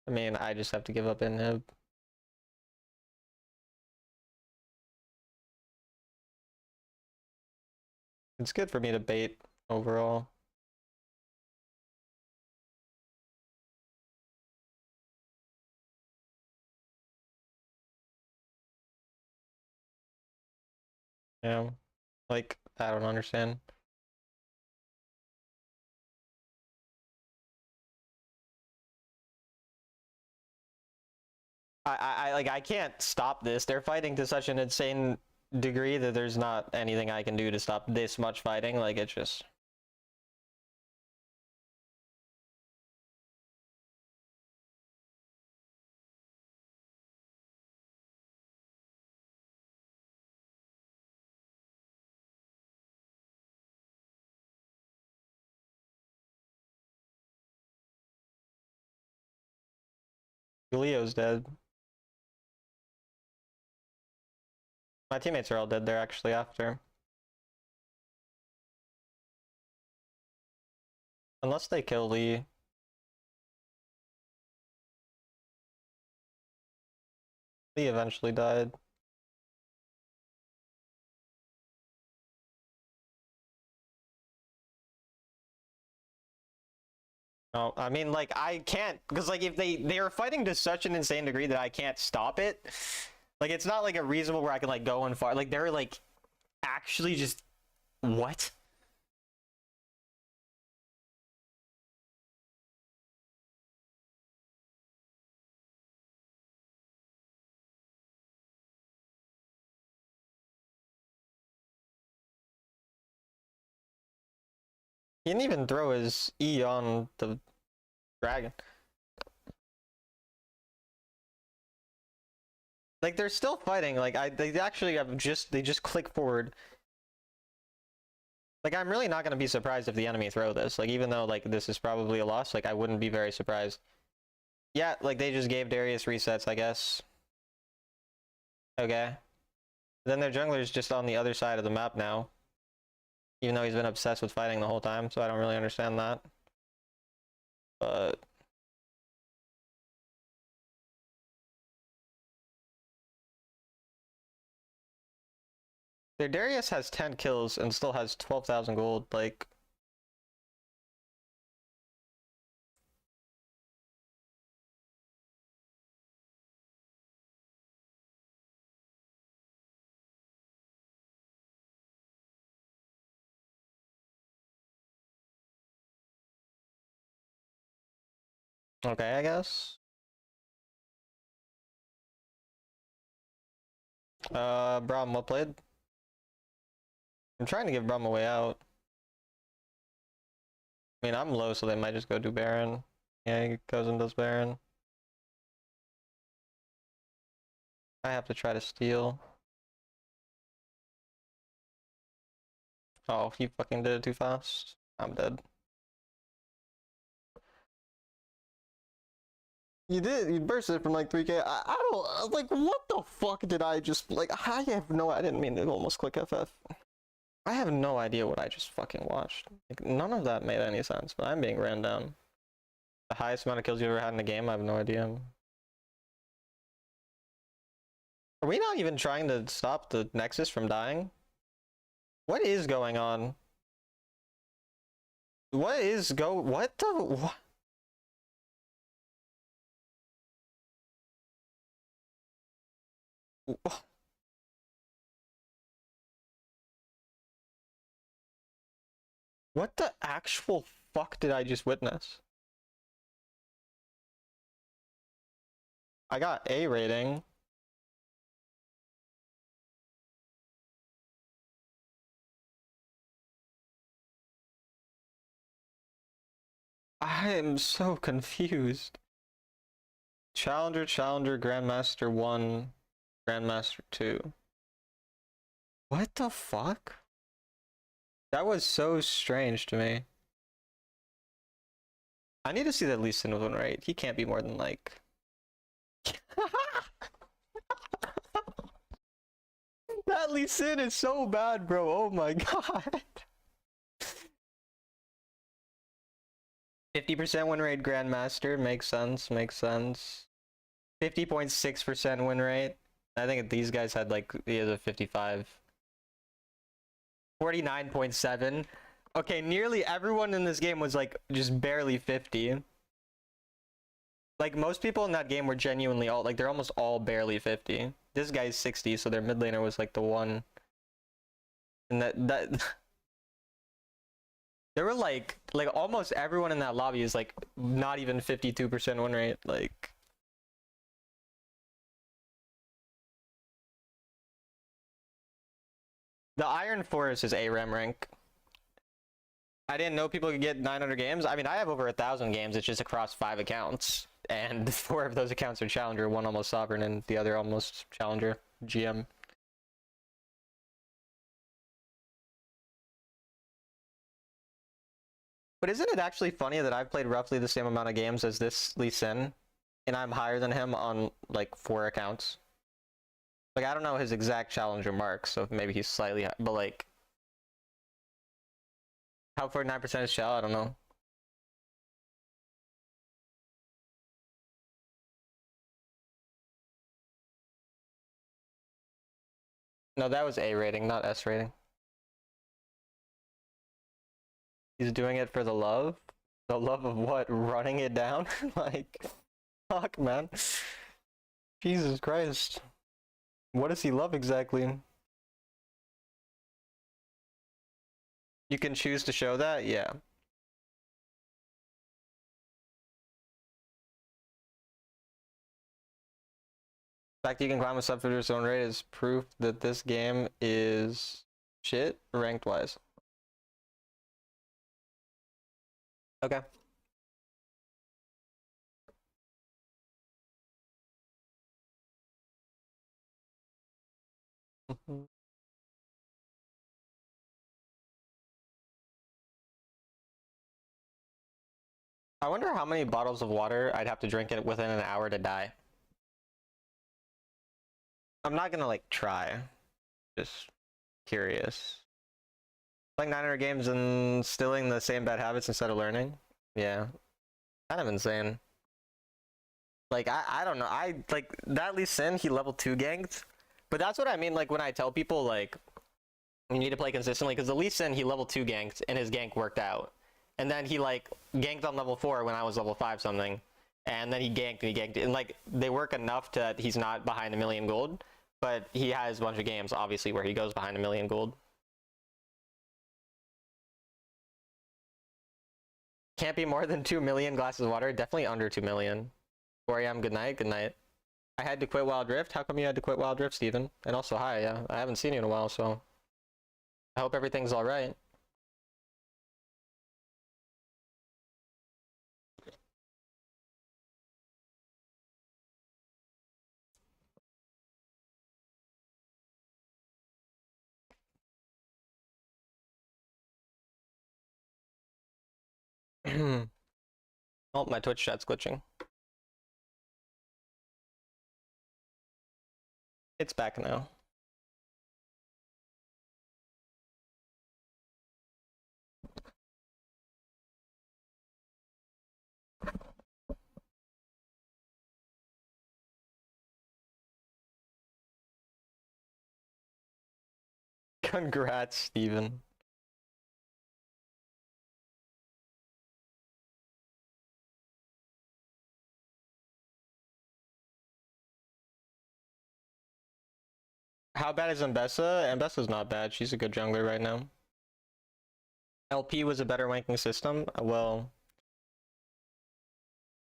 A: I mean, I just have to give up inhib. It's good for me to bait overall. Yeah, like, I don't understand. I can't stop this. They're fighting to such an insane degree that there's not anything I can do to stop this much fighting. Like, it's just... Julio's dead. My teammates are all dead there actually after. Unless they kill Lee. Lee eventually died. No, I mean, like, I can't, because, like, if they are fighting to such an insane degree that I can't stop it. Like, it's not, like, a reasonable where I can, like, go and far. Like, they're, like, actually just... What? He didn't even throw his E on the dragon. Like, they're still fighting. Like, they actually have they just click forward. Like, I'm really not gonna be surprised if the enemy throw this. Like, even though, like, this is probably a loss, like, I wouldn't be very surprised. Yeah, like, they just gave Darius resets, I guess. Okay. Then their jungler's just on the other side of the map now. Even though he's been obsessed with fighting the whole time, so I don't really understand that. But... their Darius has 10 kills and still has 12,000 gold, like... Okay, I guess. Braum, well played. I'm trying to give Braum a way out. I mean, I'm low, so they might just go do Baron. Yeah, he goes and does Baron. I have to try to steal. Oh, he fucking did it too fast. I'm dead. You did. You bursted from like 3K. I don't like. What the fuck did I just like? I have no. I didn't mean to almost click FF. I have no idea what I just fucking watched. Like, none of that made any sense. But I'm being ran down. The highest amount of kills you ever had in a game. I have no idea. Are we not even trying to stop the Nexus from dying? What is going on? What the? What? What the actual fuck did I just witness? I got A rating. I am so confused. Challenger, Grandmaster 1, Grandmaster 2. What the fuck? That was so strange to me. I need to see that Lee Sin win rate. He can't be more than like... That Lee Sin is so bad, bro. Oh my god. 50% win rate Grandmaster. Makes sense, makes sense. 50.6% win rate. I think these guys had like, he has a 55. 49.7. Okay, nearly everyone in this game was like just barely 50. Like most people in that game were genuinely all like they're almost all barely 50. This guy's 60, so their mid laner was like the one. And that there were like almost everyone in that lobby is like not even 52% win rate. Like the Iron Forest is ARAM rank. I didn't know people could get 900 games. I mean, I have over 1,000 games. It's just across 5 accounts, and 4 of those accounts are Challenger, 1 almost Sovereign, and the other almost Challenger GM. But isn't it actually funny that I've played roughly the same amount of games as this Lee Sin, and I'm higher than him on like 4 accounts? Like, I don't know his exact Challenger mark, so maybe he's slightly high, but like, how 49% is Chal? I don't know. No, that was A rating, not S rating. He's doing it for the love? The love of what? Running it down? Like, fuck, man. Jesus Christ. What does he love exactly? You can choose to show that? Yeah. The fact that you can climb a sub 50% zone rate is proof that this game is shit, ranked wise. Okay. I wonder how many bottles of water I'd have to drink it within an hour to die. I'm not gonna like try. Just curious. Playing 900 games and instilling the same bad habits instead of learning? Yeah. Kind of insane. Like, I don't know. I, like, that Lee Sin, he level 2 ganked. But that's what I mean, like, when I tell people, like, you need to play consistently. Because the Lee Sin, he level 2 ganked, and his gank worked out. And then he, like, ganked on level 4 when I was level 5 something. And then he ganked, and he ganked. And, like, they work enough that he's not behind 1,000,000 gold. But he has a bunch of games, obviously, where he goes behind 1,000,000 gold. Can't be more than 2 million glasses of water. Definitely under 2 million. 4 a.m. Good night. Good night. I had to quit Wild Rift. How come you had to quit Wild Rift, Steven? And also, hi. Yeah, I haven't seen you in a while, so I hope everything's all right. Oh, my Twitch chat's glitching. It's back now. Congrats, Steven. How bad is Mbessa? Mbessa's not bad. She's a good jungler right now. LP was a better ranking system. Well,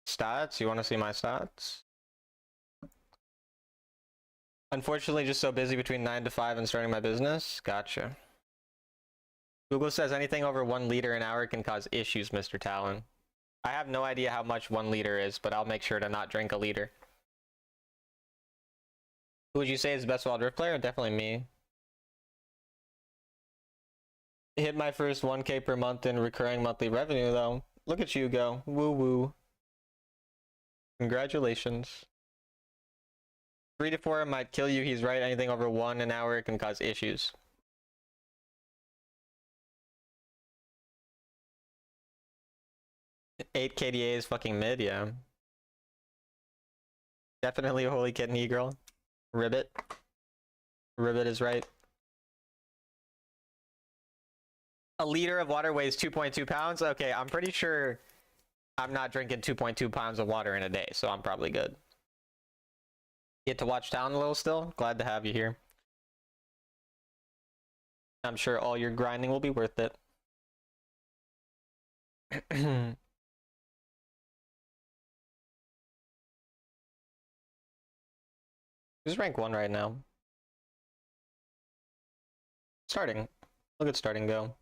A: stats? You want to see my stats? Unfortunately, just so busy between 9 to 5 and starting my business. Gotcha. Google says anything over 1 liter an hour can cause issues, Mr. Talon. I have no idea how much 1 liter is, but I'll make sure to not drink a liter. Who would you say is the best Wild Rift player? Definitely me. Hit my first 1K per month in recurring monthly revenue, though. Look at you go. Woo woo. Congratulations. 3 to 4 might kill you. He's right. Anything over 1 an hour can cause issues. Eight KDA is fucking mid, yeah. Definitely a holy kitten girl. Ribbit. Ribbit is right. A liter of water weighs 2.2 pounds? Okay, I'm pretty sure I'm not drinking 2.2 pounds of water in a day, so I'm probably good. Get to watch town a little still? Glad to have you here. I'm sure all your grinding will be worth it. Who's rank 1 right now? Starting. Look at starting go.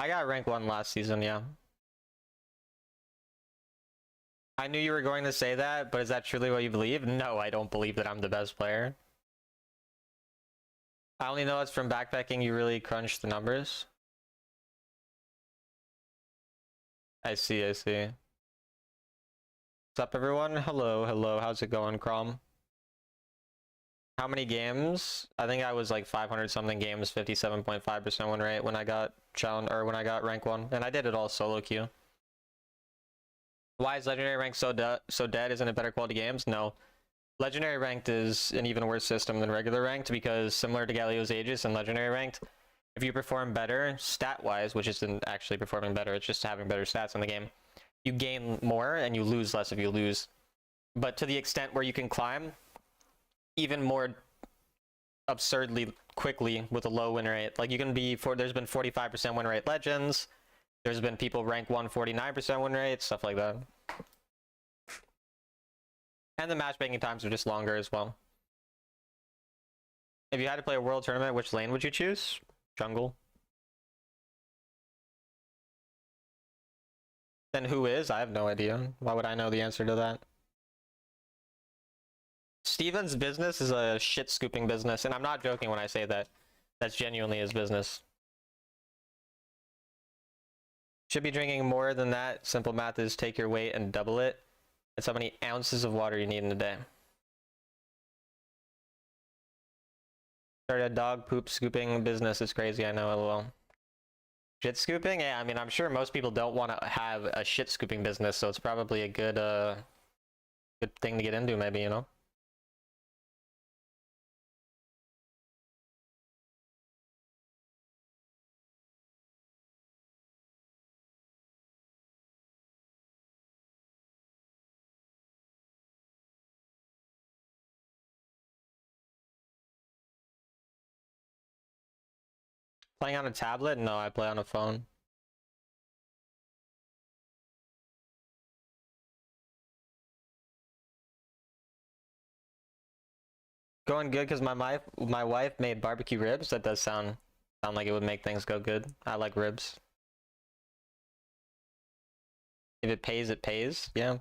A: I got rank 1 last season, yeah. I knew you were going to say that, but is that truly what you believe? No, I don't believe that I'm the best player. I only know it's from backpacking you really crunch the numbers. I see, I see. What's up, everyone? Hello, hello. How's it going, Crom? How many games? I think I was like 500 something games, 57.5% win rate when I got challenge or when I got rank 1, and I did it all solo queue. Why is legendary ranked so dead? Isn't it better quality games? No. Legendary ranked is an even worse system than regular ranked because similar to Galio's Aegis and legendary ranked, if you perform better stat-wise, which isn't actually performing better, it's just having better stats in the game, you gain more and you lose less if you lose. But to the extent where you can climb even more absurdly quickly with a low win rate, like you can be there's been 45% win rate legends, there's been people rank 1 49% win rate, stuff like that. And the matchmaking times are just longer as well. If you had to play a world tournament, which lane would you choose? Jungle. Then who is? I have no idea. Why would I know the answer to that? Steven's business is a shit scooping business, and I'm not joking when I say that. That's genuinely his business. Should be drinking more than that. Simple math is take your weight and double it. That's how many ounces of water you need in a day. Started a dog poop scooping business. It's crazy, I know, lol. Shit scooping? Yeah, I mean, I'm sure most people don't want to have a shit scooping business, so it's probably a good thing to get into, maybe, you know? Playing on a tablet? No, I play on a phone. Going good because my wife made barbecue ribs. That does sound like it would make things go good. I like ribs. If it pays, it pays. Yeah.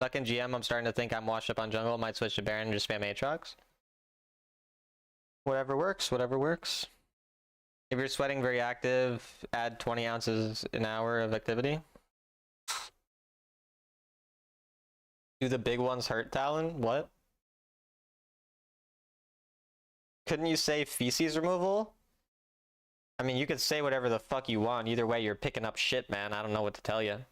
A: Stuck in GM, I'm starting to think I'm washed up on jungle. Might switch to Baron and just spam Aatrox. Whatever works, whatever works. If you're sweating very active, add 20 ounces an hour of activity. Do the big ones hurt, Talon? What? Couldn't you say feces removal? I mean, you could say whatever the fuck you want. Either way, you're picking up shit, man. I don't know what to tell you.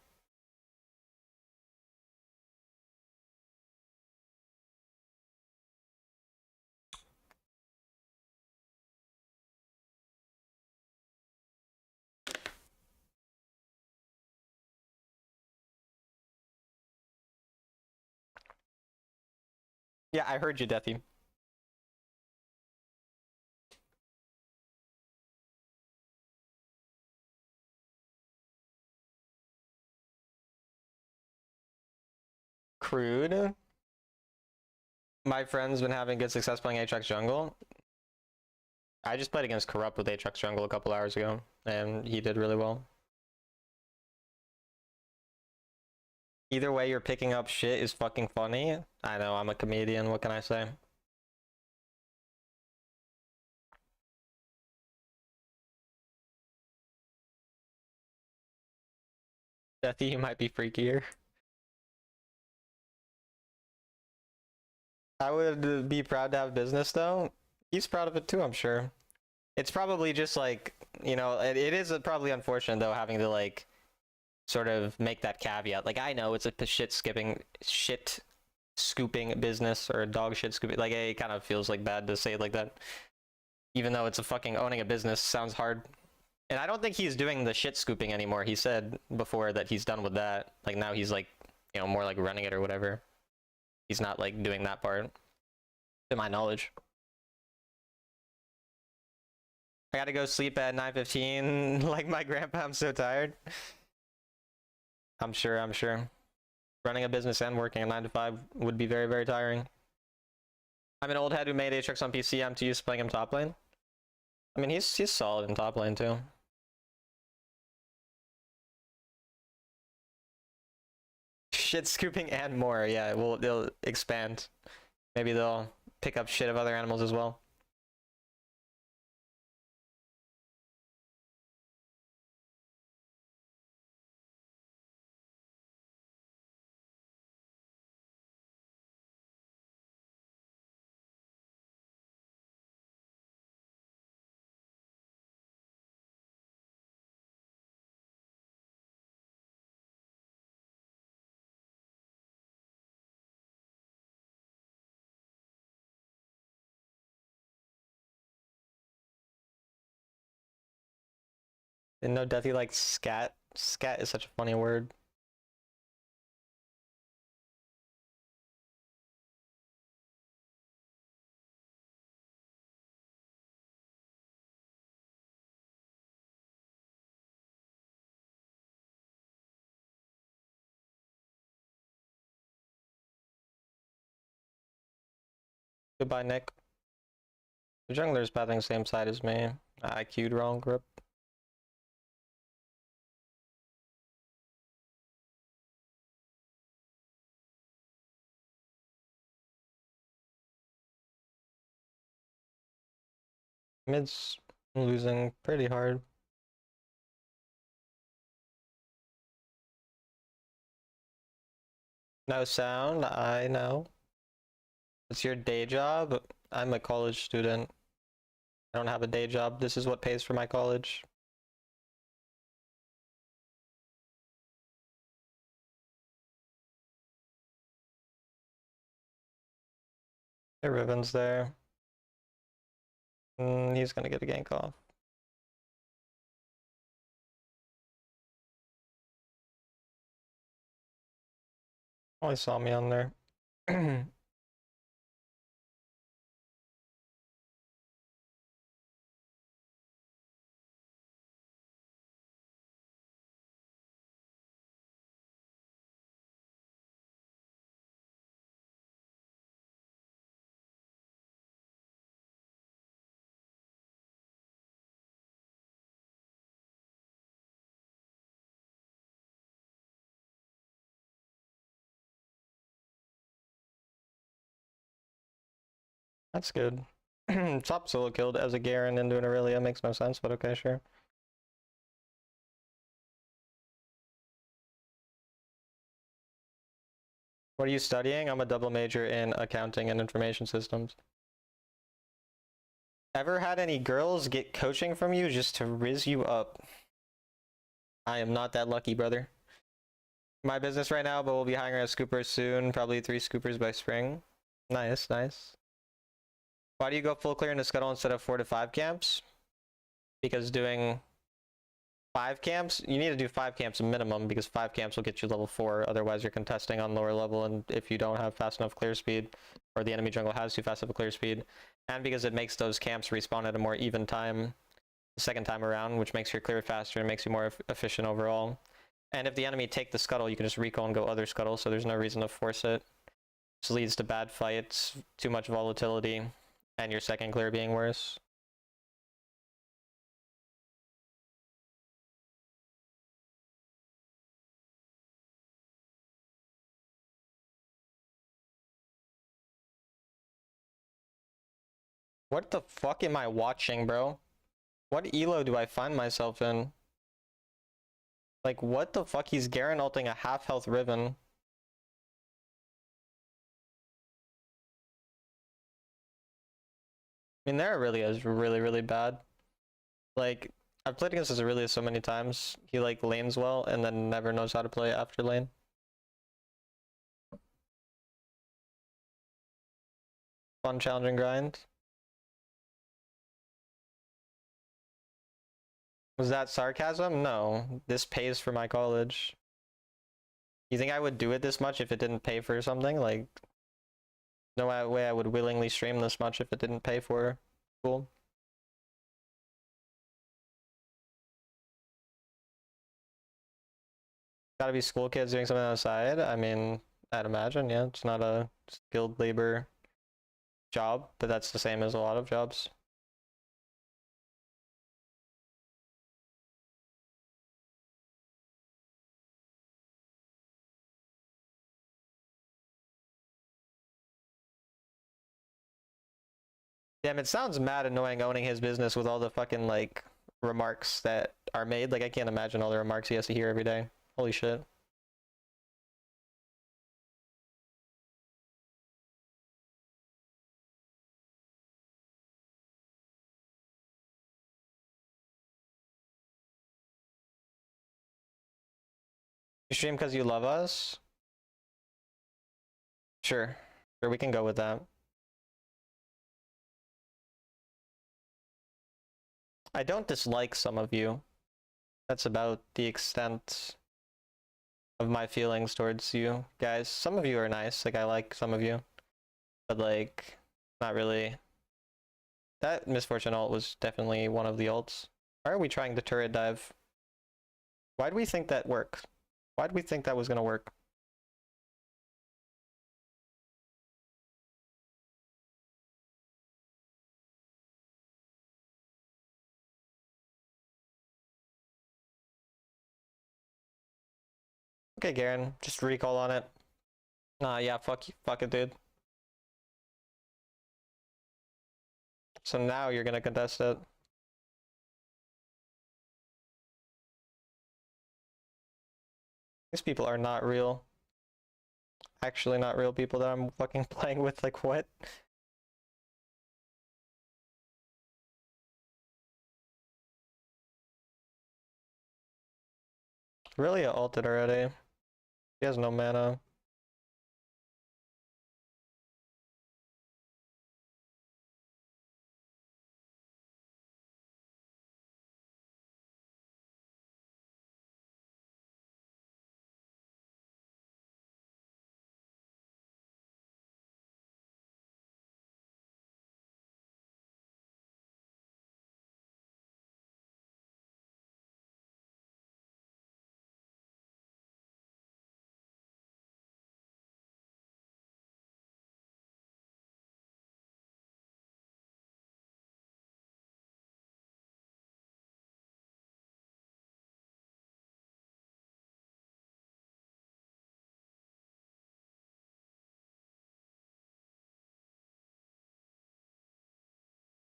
A: Yeah, I heard you, Deathy. Crude. My friend's been having good success playing Aatrox jungle. I just played against Corrupt with Aatrox jungle a couple hours ago, and he did really well. Either way, you're picking up shit is fucking funny. I know, I'm a comedian, what can I say? Deathy, you might be freakier. I would be proud to have business though. He's proud of it too, I'm sure. It's probably just like, you know, it is probably unfortunate though having to like sort of make that caveat. Like I know it's a shit scooping business or dog shit scooping. Like it kind of feels like bad to say it like that. Even though it's a fucking owning a business sounds hard. And I don't think he's doing the shit scooping anymore. He said before that he's done with that. Like now he's like, you know, more like running it or whatever. He's not like doing that part, to my knowledge. I gotta go sleep at 9:15. Like my grandpa, I'm so tired. I'm sure. Running a business and working a 9 to 5 would be very, very tiring. I'm an old head who made Aatrox on PC. I'm too used to playing him top lane. I mean, he's solid in top lane too. Shit scooping and more. Yeah, they'll expand. Maybe they'll pick up shit of other animals as well. Didn't know Deathy liked scat. Scat is such a funny word. Goodbye, Nick. The jungler's pathing same side as me. I queued wrong, grip. Mid's losing pretty hard. No sound, I know. It's your day job? I'm a college student. I don't have a day job. This is what pays for my college. Hey, Riven's there. He's gonna get a gank off. Oh, he saw me on there. That's good. Top solo killed as a Garen into an Aurelia makes no sense, but okay, sure. What are you studying? I'm a double major in accounting and information systems. Ever had any girls get coaching from you just to riz you up? I am not that lucky, brother. My business right now, but we'll be hiring a scooper soon. Probably 3 scoopers by spring. Nice, nice. Why do you go full clear into scuttle instead of 4 to 5 camps? Because doing 5 camps, you need to do 5 camps minimum because 5 camps will get you level 4. Otherwise, you're contesting on lower level, and if you don't have fast enough clear speed, or the enemy jungle has too fast of a clear speed, and because it makes those camps respawn at a more even time the second time around, which makes your clear faster and makes you more efficient overall. And if the enemy take the scuttle, you can just recall and go other scuttle, so there's no reason to force it. This leads to bad fights, too much volatility, and your second clear being worse. What the fuck am I watching, bro? What elo do I find myself in? Like, what the fuck? He's Garen ulting a half health Riven. I mean, their Aurelia is really, really bad. Like, I've played against his Aurelia so many times. He, like, lanes well and then never knows how to play after lane. Fun, challenging grind. Was that sarcasm? No. This pays for my college. You think I would do it this much if it didn't pay for something? Like, no way I would willingly stream this much if it didn't pay for school. Gotta be school kids doing something on the side. I mean, I'd imagine, yeah. It's not a skilled labor job, but that's the same as a lot of jobs. Damn, it sounds mad annoying owning his business with all the fucking, like, remarks that are made. Like, I can't imagine all the remarks he has to hear every day. Holy shit. You stream because you love us? Sure. Sure, we can go with that. I don't dislike some of you. That's about the extent of my feelings towards you guys. Some of you are nice, like I like some of you. But like, not really. That Misfortune ult was definitely one of the ults. Why are we trying to turret dive? Why do we think that worked? Why did we think that was gonna work? Okay, Garen, just recall on it. Yeah, fuck you, fuck it, dude. So now you're gonna contest it. These people are not real. Actually not real people that I'm fucking playing with, like what? Really ulted already. He has no mana.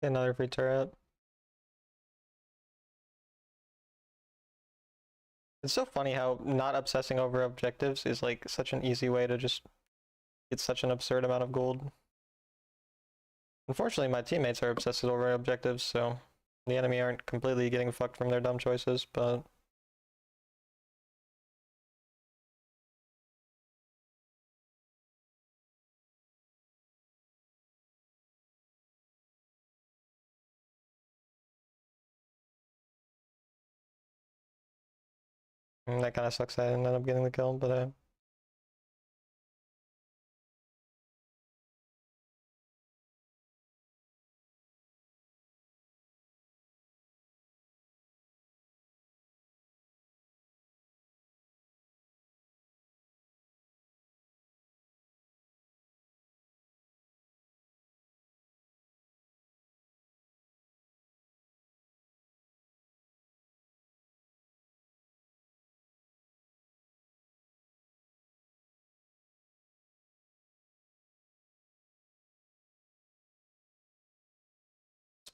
A: Another free turret. It's so funny how not obsessing over objectives is like such an easy way to just get such an absurd amount of gold. Unfortunately, my teammates are obsessed over objectives, so the enemy aren't completely getting fucked from their dumb choices, but that kind of sucks. I ended up getting the kill, but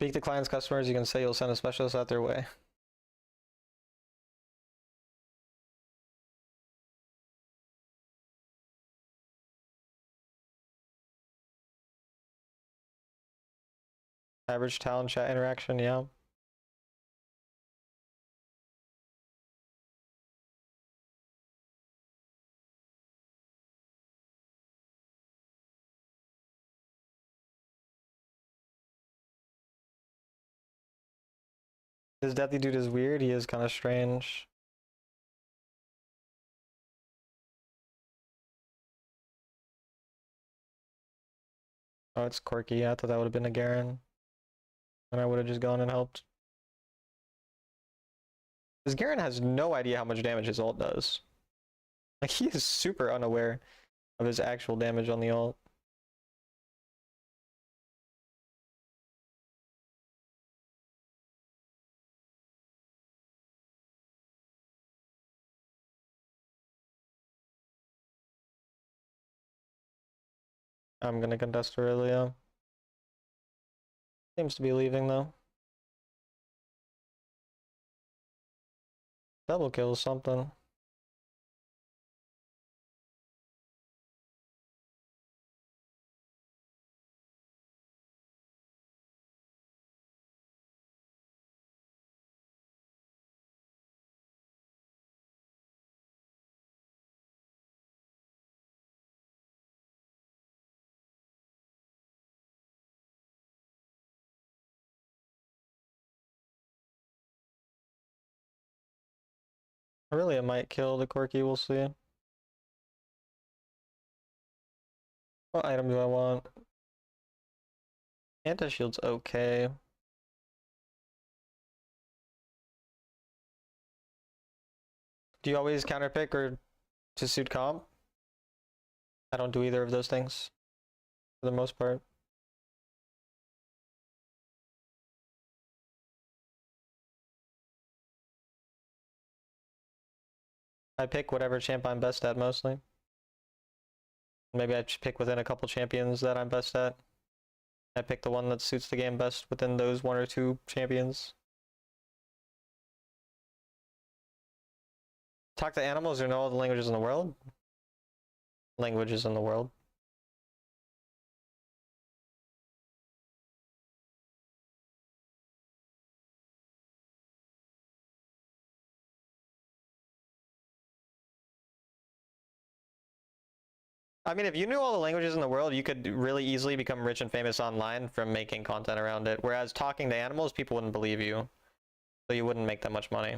A: speak to clients, customers. You can say you'll send a specialist out their way. Average talent chat interaction, yeah. This Deathly dude is weird, he is kind of strange. Oh, it's Corky. I thought that would have been a Garen. And I would have just gone and helped. Because Garen has no idea how much damage his ult does. Like, he is super unaware of his actual damage on the ult. I'm gonna contest Aurelia. Seems to be leaving though. Double kill something. Aurelia might kill the Corky, we'll see. What item do I want? Anti-shield's okay. Do you always counterpick or to suit comp? I don't do either of those things, for the most part. I pick whatever champ I'm best at mostly. Maybe I pick within a couple champions that I'm best at. I pick the one that suits the game best within those one or two champions. Talk to animals who know all the languages in the world? Languages in the world. I mean, if you knew all the languages in the world, you could really easily become rich and famous online from making content around it. Whereas talking to animals, people wouldn't believe you. So you wouldn't make that much money.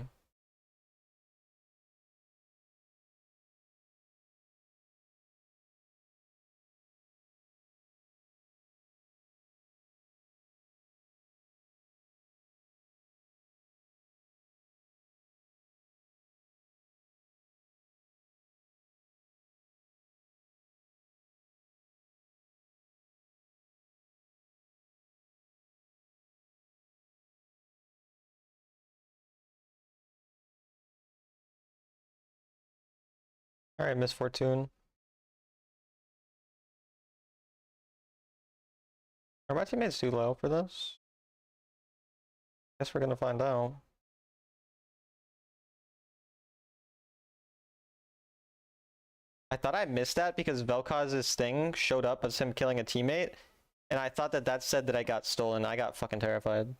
A: Alright, Miss Fortune. Are my teammates too low for this? Guess we're gonna find out. I thought I missed that because Vel'Koz's thing showed up as him killing a teammate, and I thought that that said that I got stolen. I got fucking terrified.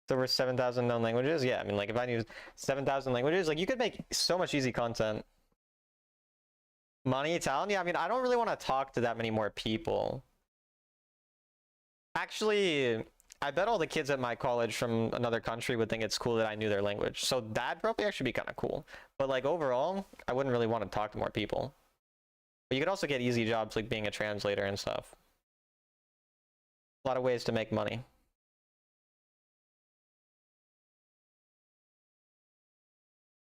A: There were 7,000 known languages? Yeah, I mean, like, if I knew 7,000 languages, like, you could make so much easy content. Money, Italian? Yeah, I mean, I don't really want to talk to that many more people. Actually, I bet all the kids at my college from another country would think it's cool that I knew their language. So that'd probably actually be kind of cool. But, like, overall, I wouldn't really want to talk to more people. But you could also get easy jobs, like being a translator and stuff. A lot of ways to make money.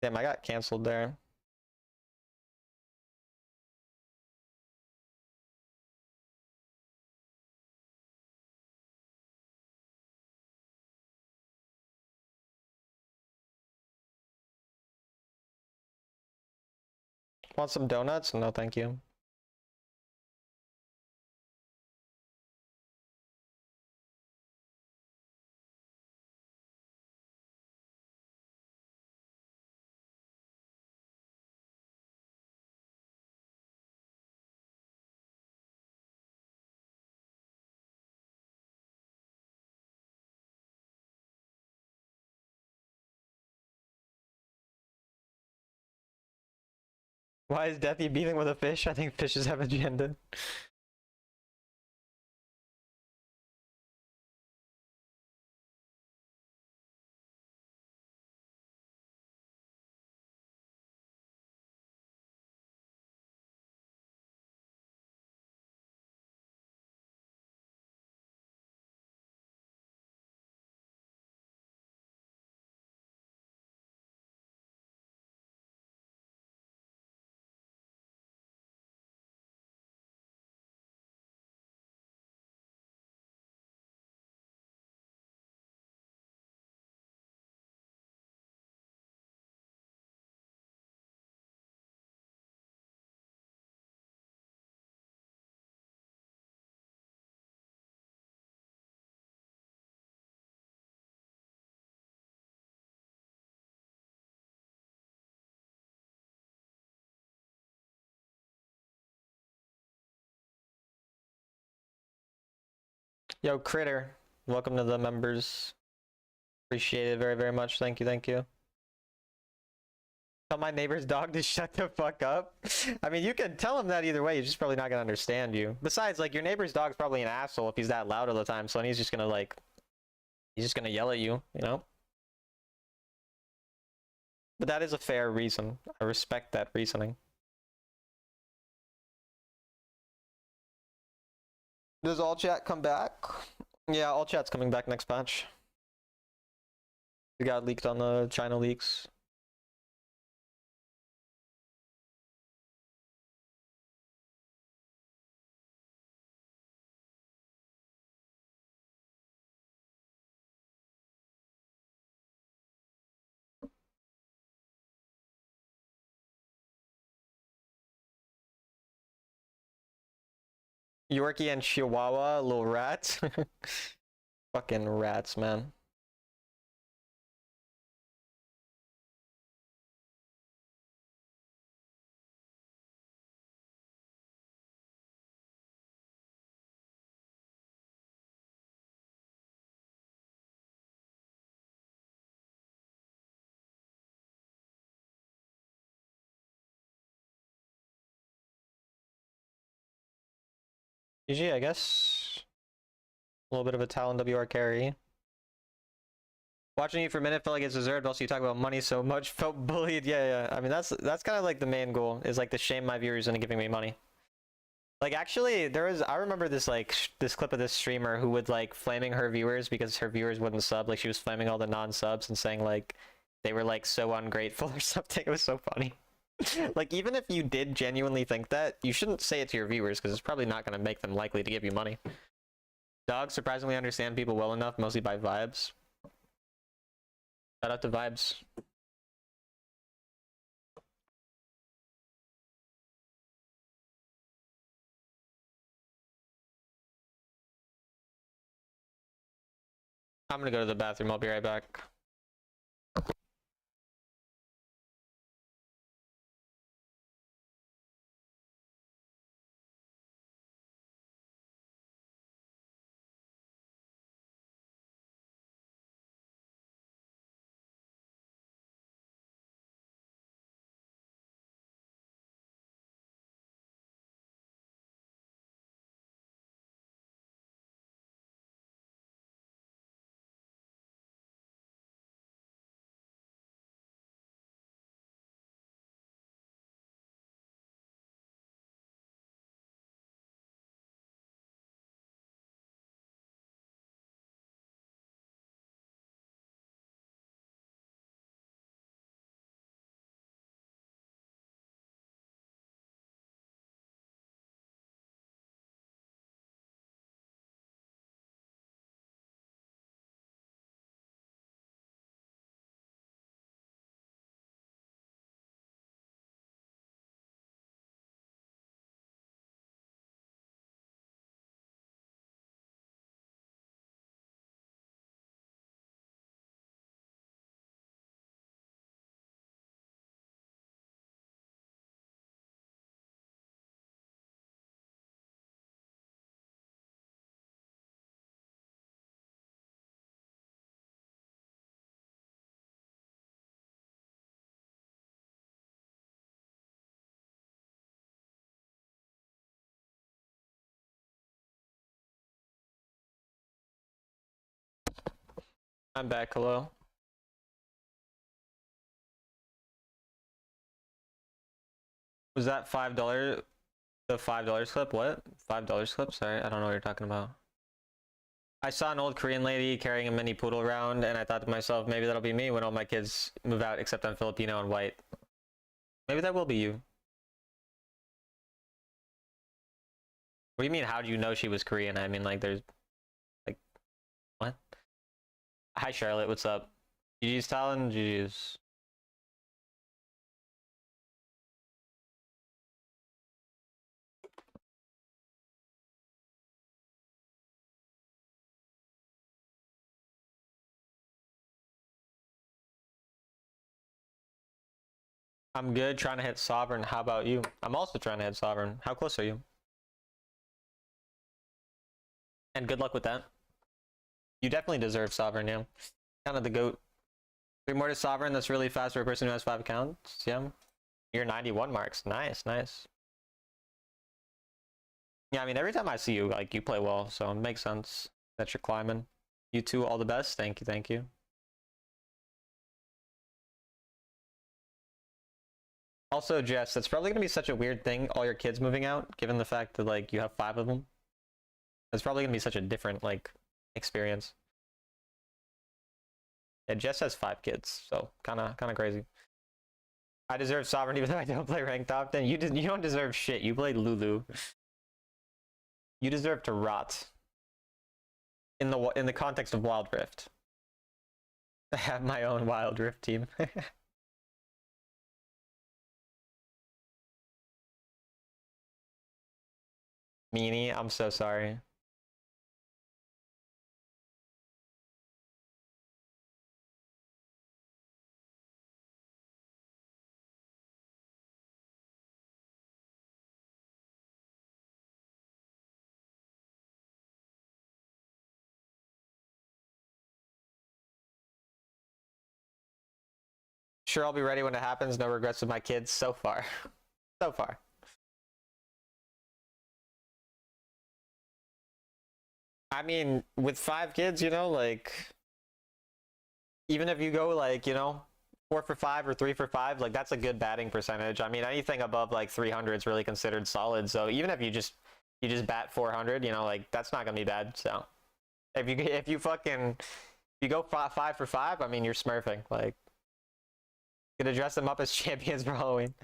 A: Damn, I got canceled there. Want some donuts? No, thank you. Why is Deathy beating with a fish? I think fishes have agenda. Yo, Critter, welcome to the members. Appreciate it very, very much. Thank you, thank you. Tell my neighbor's dog to shut the fuck up. I mean, you can tell him that either way. He's just probably not gonna understand you. Besides, like, your neighbor's dog's probably an asshole if he's that loud all the time. So then he's just gonna like, he's just gonna yell at you, you know? But that is a fair reason. I respect that reasoning. Does all chat come back? Yeah, all chat's coming back next patch. It got leaked on the China leaks. Yorkie and Chihuahua, little rats. Fucking rats, man. GG, I guess. A little bit of a Talon WR carry. Watching you for a minute felt like it's deserved. Also, you talk about money so much, felt bullied. Yeah. I mean, that's kind of like the main goal, is like to shame my viewers into giving me money. Like, actually, I remember this like this clip of this streamer who would like flaming her viewers because her viewers wouldn't sub. Like, she was flaming all the non-subs and saying like they were like so ungrateful or something. It was so funny. Like, even if you did genuinely think that, you shouldn't say it to your viewers because it's probably not going to make them likely to give you money. Dogs surprisingly understand people well enough, mostly by vibes. Shout out to vibes. I'm gonna go to the bathroom. I'll be right back. I'm back, hello. Was that $5? The $5 clip? What? $5 clip? Sorry, I don't know what you're talking about. I saw an old Korean lady carrying a mini poodle around, and I thought to myself, maybe that'll be me when all my kids move out, except I'm Filipino and white. Maybe that will be you. What do you mean, how do you know she was Korean? I mean, like, there's... Like... What? Hi, Charlotte, what's up? GG's, Talon? GG's. I'm good, trying to hit Sovereign. How about you? I'm also trying to hit Sovereign. How close are you? And good luck with that. You definitely deserve Sovereign, yeah. Kind of the GOAT. 3 more to Sovereign, that's really fast for a person who has 5 accounts, yeah. You're 91 marks. Nice, nice. Yeah, I mean, every time I see you, like, you play well, so it makes sense that you're climbing. You too, all the best. Thank you, thank you. Also, Jess, that's probably gonna be such a weird thing, all your kids moving out, given the fact that, like, you have 5 of them. It's probably gonna be such a different, like, experience. Yeah, Jess has 5 kids, so kinda crazy. I deserve Sovereign even though I don't play ranked often. You don't deserve shit. You played Lulu. You deserve to rot. In the context of Wild Rift. I have my own Wild Rift team. Meanie, I'm so sorry. Sure, I'll be ready when it happens. No regrets with my kids so far. So far. I mean, with 5 kids, you know, like, even if you go, like, you know, 4 for 5 or 3 for 5, like, that's a good batting percentage. I mean, anything above, like, 300 is really considered solid. So even if you just bat 400, you know, like, that's not gonna be bad. So if you go 5 for 5, I mean, you're smurfing. Like, gonna dress them up as champions for Halloween.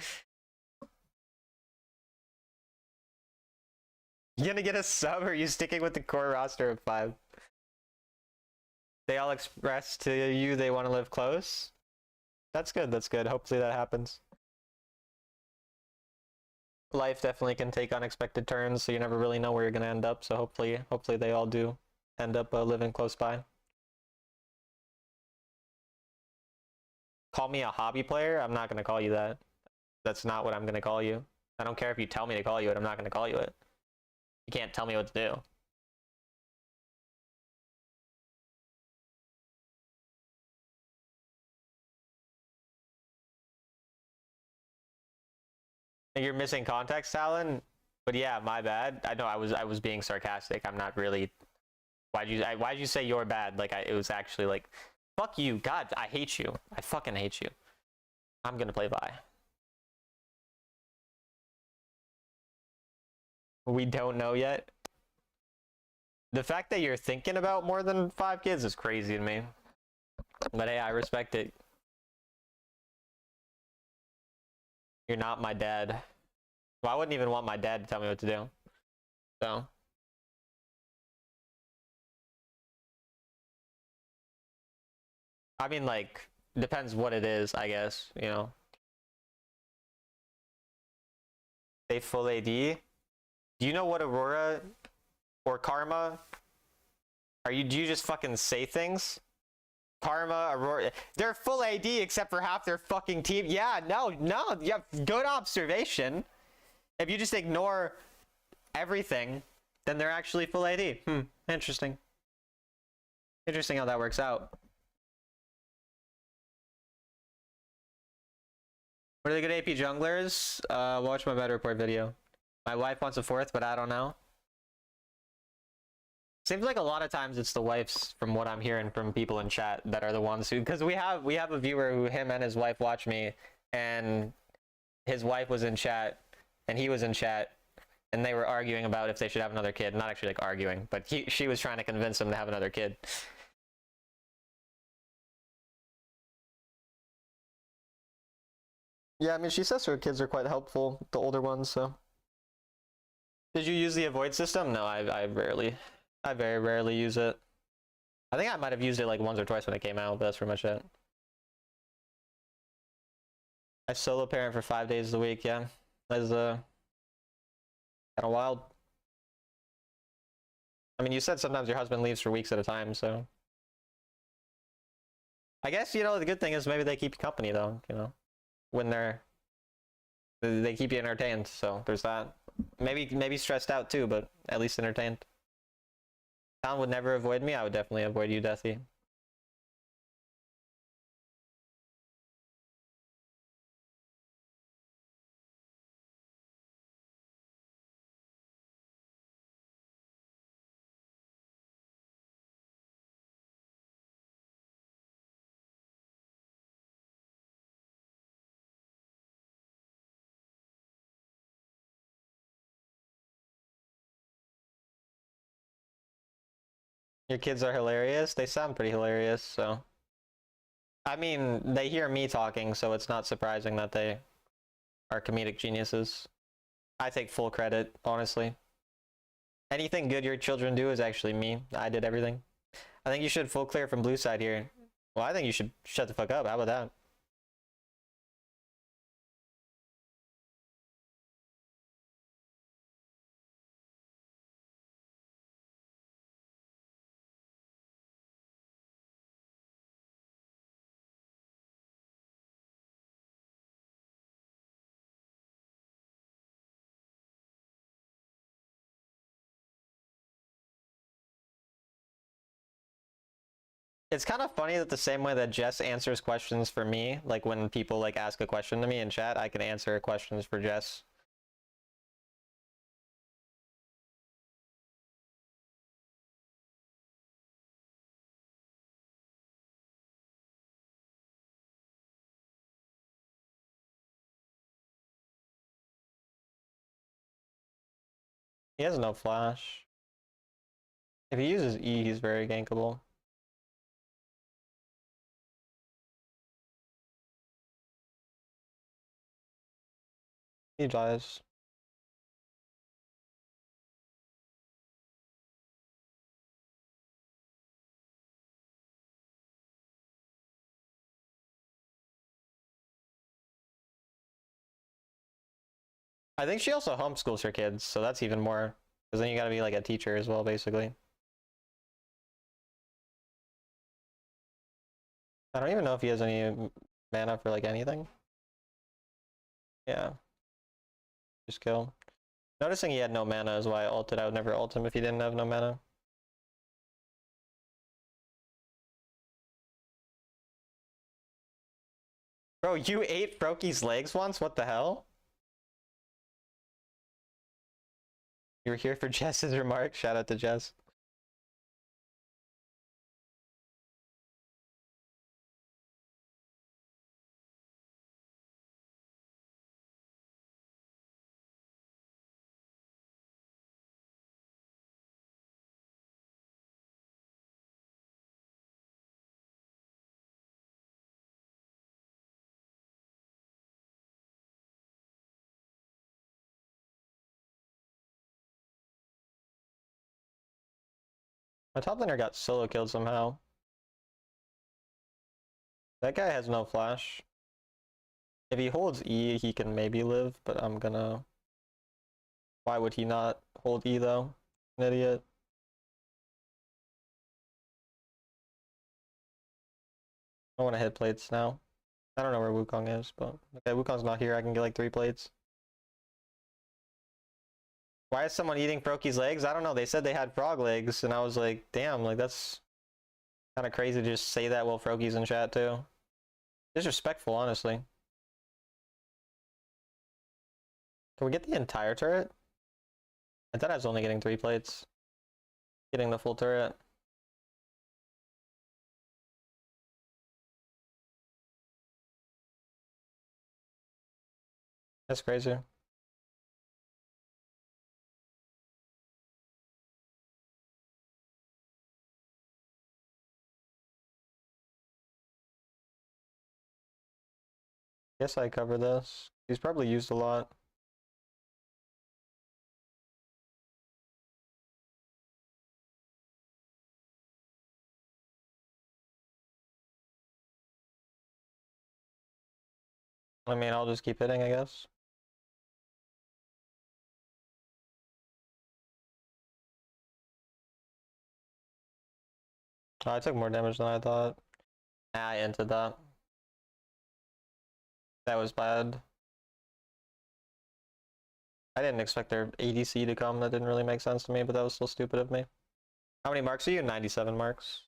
A: You gonna get a sub, or are you sticking with the core roster of 5? They all express to you they want to live close? That's good, that's good. Hopefully that happens. Life definitely can take unexpected turns, so you never really know where you're gonna end up, so hopefully they all do end up living close by. Call me a hobby player? I'm not gonna call you that. That's not what I'm gonna call you. I don't care if you tell me to call you it, I'm not gonna call you it. You can't tell me what to do. You're missing context, Talon? But yeah, my bad. I know I was being sarcastic. I'm not really. Why'd you say you're bad? Like, it was actually like, fuck you. God, I hate you. I fucking hate you. I'm gonna play Vi. We don't know yet. The fact that you're thinking about more than 5 kids is crazy to me. But hey, I respect it. You're not my dad. Well, I wouldn't even want my dad to tell me what to do. So. I mean, like, depends what it is, I guess, you know. Say full AD. Do you know what Aurora or Karma? Do you just fucking say things? Karma, Aurora, they're full AD except for half their fucking team. Yeah, no, yeah, good observation. If you just ignore everything, then they're actually full AD. Interesting. Interesting how that works out. What are the good AP junglers? Watch my bad report video. My wife wants a 4th, but I don't know. Seems like a lot of times it's the wives, from what I'm hearing from people in chat, that are the ones who, because we have a viewer who, him and his wife watch me, and his wife was in chat and he was in chat, and they were arguing about if they should have another kid. Not actually like arguing, but she was trying to convince him to have another kid. Yeah, I mean, she says her kids are quite helpful, the older ones, so. Did you use the avoid system? No, I very rarely use it. I think I might have used it like once or twice when it came out, but that's pretty much it. I solo parent for 5 days a week, yeah. That's kind of wild. I mean, you said sometimes your husband leaves for weeks at a time, so. I guess, you know, the good thing is maybe they keep you company though, you know, when they keep you entertained, so there's that. Maybe stressed out too, but at least entertained. Tom would never avoid me. I would definitely avoid you, Deathy. Your kids are hilarious. They sound pretty hilarious, so. I mean, they hear me talking, so it's not surprising that they are comedic geniuses. I take full credit, honestly. Anything good your children do is actually me. I did everything. I think you should full clear from blue side here. Well, I think you should shut the fuck up. How about that? It's kind of funny that the same way that Jess answers questions for me, like when people like ask a question to me in chat, I can answer questions for Jess. He has no flash. If he uses E, he's very gankable. He dies. I think she also homeschools her kids, so that's even more. Because then you gotta be like a teacher as well, basically. I don't even know if he has any mana for like anything. Yeah. Just kill. Noticing he had no mana is why I ulted. I would never ult him if he didn't have no mana. Bro, you ate Froaky's legs once? What the hell? You were here for Jess's remark? Shout out to Jess. My top laner got solo killed somehow. That guy has no flash. If he holds E, he can maybe live, but I'm gonna... Why would he not hold E though? An idiot. I want to hit plates now. I don't know where Wukong is, but... Okay, Wukong's not here. I can get like 3 plates. Why is someone eating Froaky's legs? I don't know. They said they had frog legs, and I was like, damn, like that's kind of crazy to just say that while Froaky's in chat too. Disrespectful, honestly. Can we get the entire turret? I thought I was only getting 3 plates. Getting the full turret. That's crazy. Guess I cover this. He's probably used a lot. I mean, I'll just keep hitting, I guess. Oh, I took more damage than I thought. Nah, I entered that. That was bad. I didn't expect their ADC to come. That didn't really make sense to me, but that was still stupid of me. How many marks are you? 97 marks.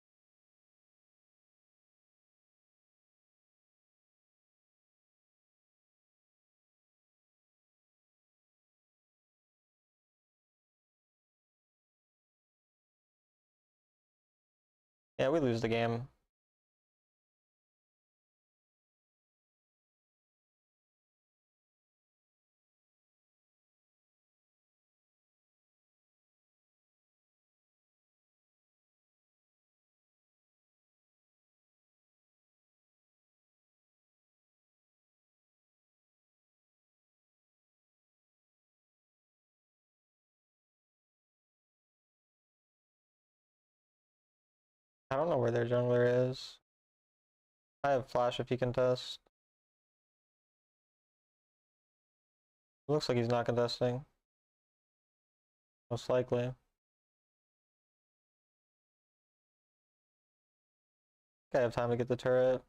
A: Yeah, we lose the game. I don't know where their jungler is. I have flash if he can test. Looks like he's not contesting. Most likely. I have time to get the turret.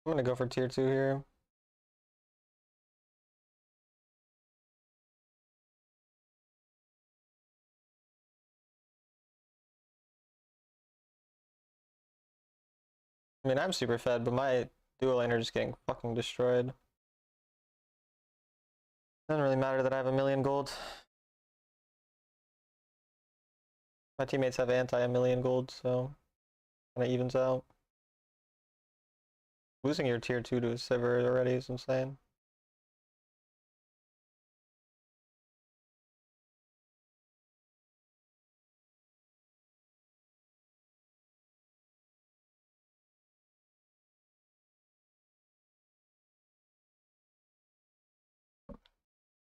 A: I'm gonna go for tier 2 here. I mean, I'm super fed, but my dual laner is getting fucking destroyed. Doesn't really matter that I have a million gold. My teammates have a million gold, so kind of evens out. Losing your tier 2 to a Sivir already is insane.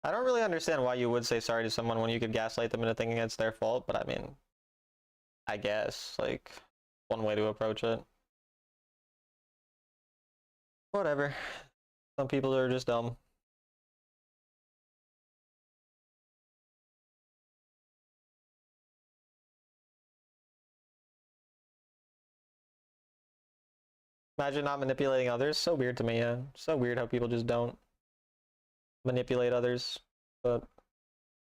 A: I don't really understand why you would say sorry to someone when you could gaslight them into thinking it's their fault, but I mean, I guess, like, one way to approach it. Whatever. Some people are just dumb. Imagine not manipulating others. So weird to me, yeah. So weird how people just don't manipulate others. But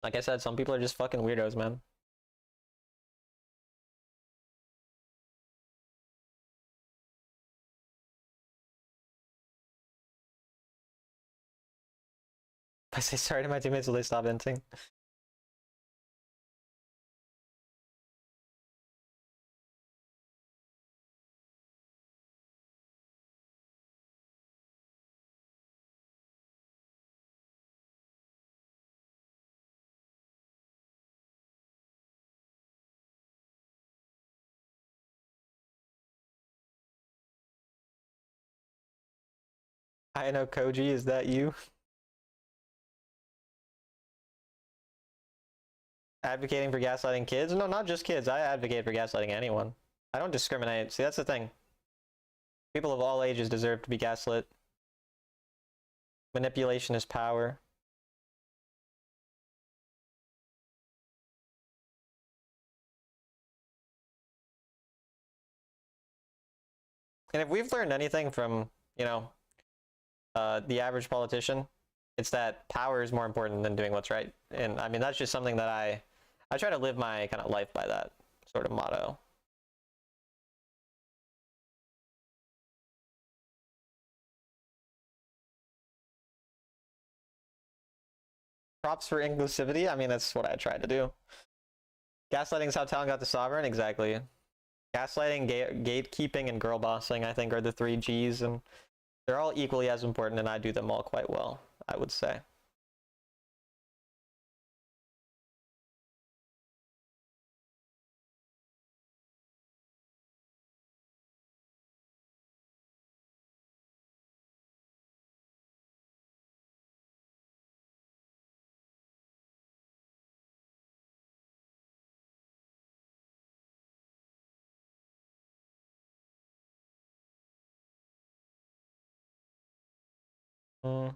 A: like I said, some people are just fucking weirdos, man. If I say sorry to my teammates, will they stop inting? I know, Koji, is that you? Advocating for gaslighting kids? No, not just kids. I advocate for gaslighting anyone. I don't discriminate. See, that's the thing. People of all ages deserve to be gaslit. Manipulation is power. And if we've learned anything from, you know, the average politician, it's that power is more important than doing what's right. And I mean, that's just something that I try to live my kind of life by that sort of motto. Props for inclusivity. I mean, that's what I try to do. Gaslighting is how talent got to sovereign. Exactly. Gaslighting, gatekeeping, and girl bossing, I think, are the 3 Gs, and they're all equally as important, and I do them all quite well, I would say. Mm.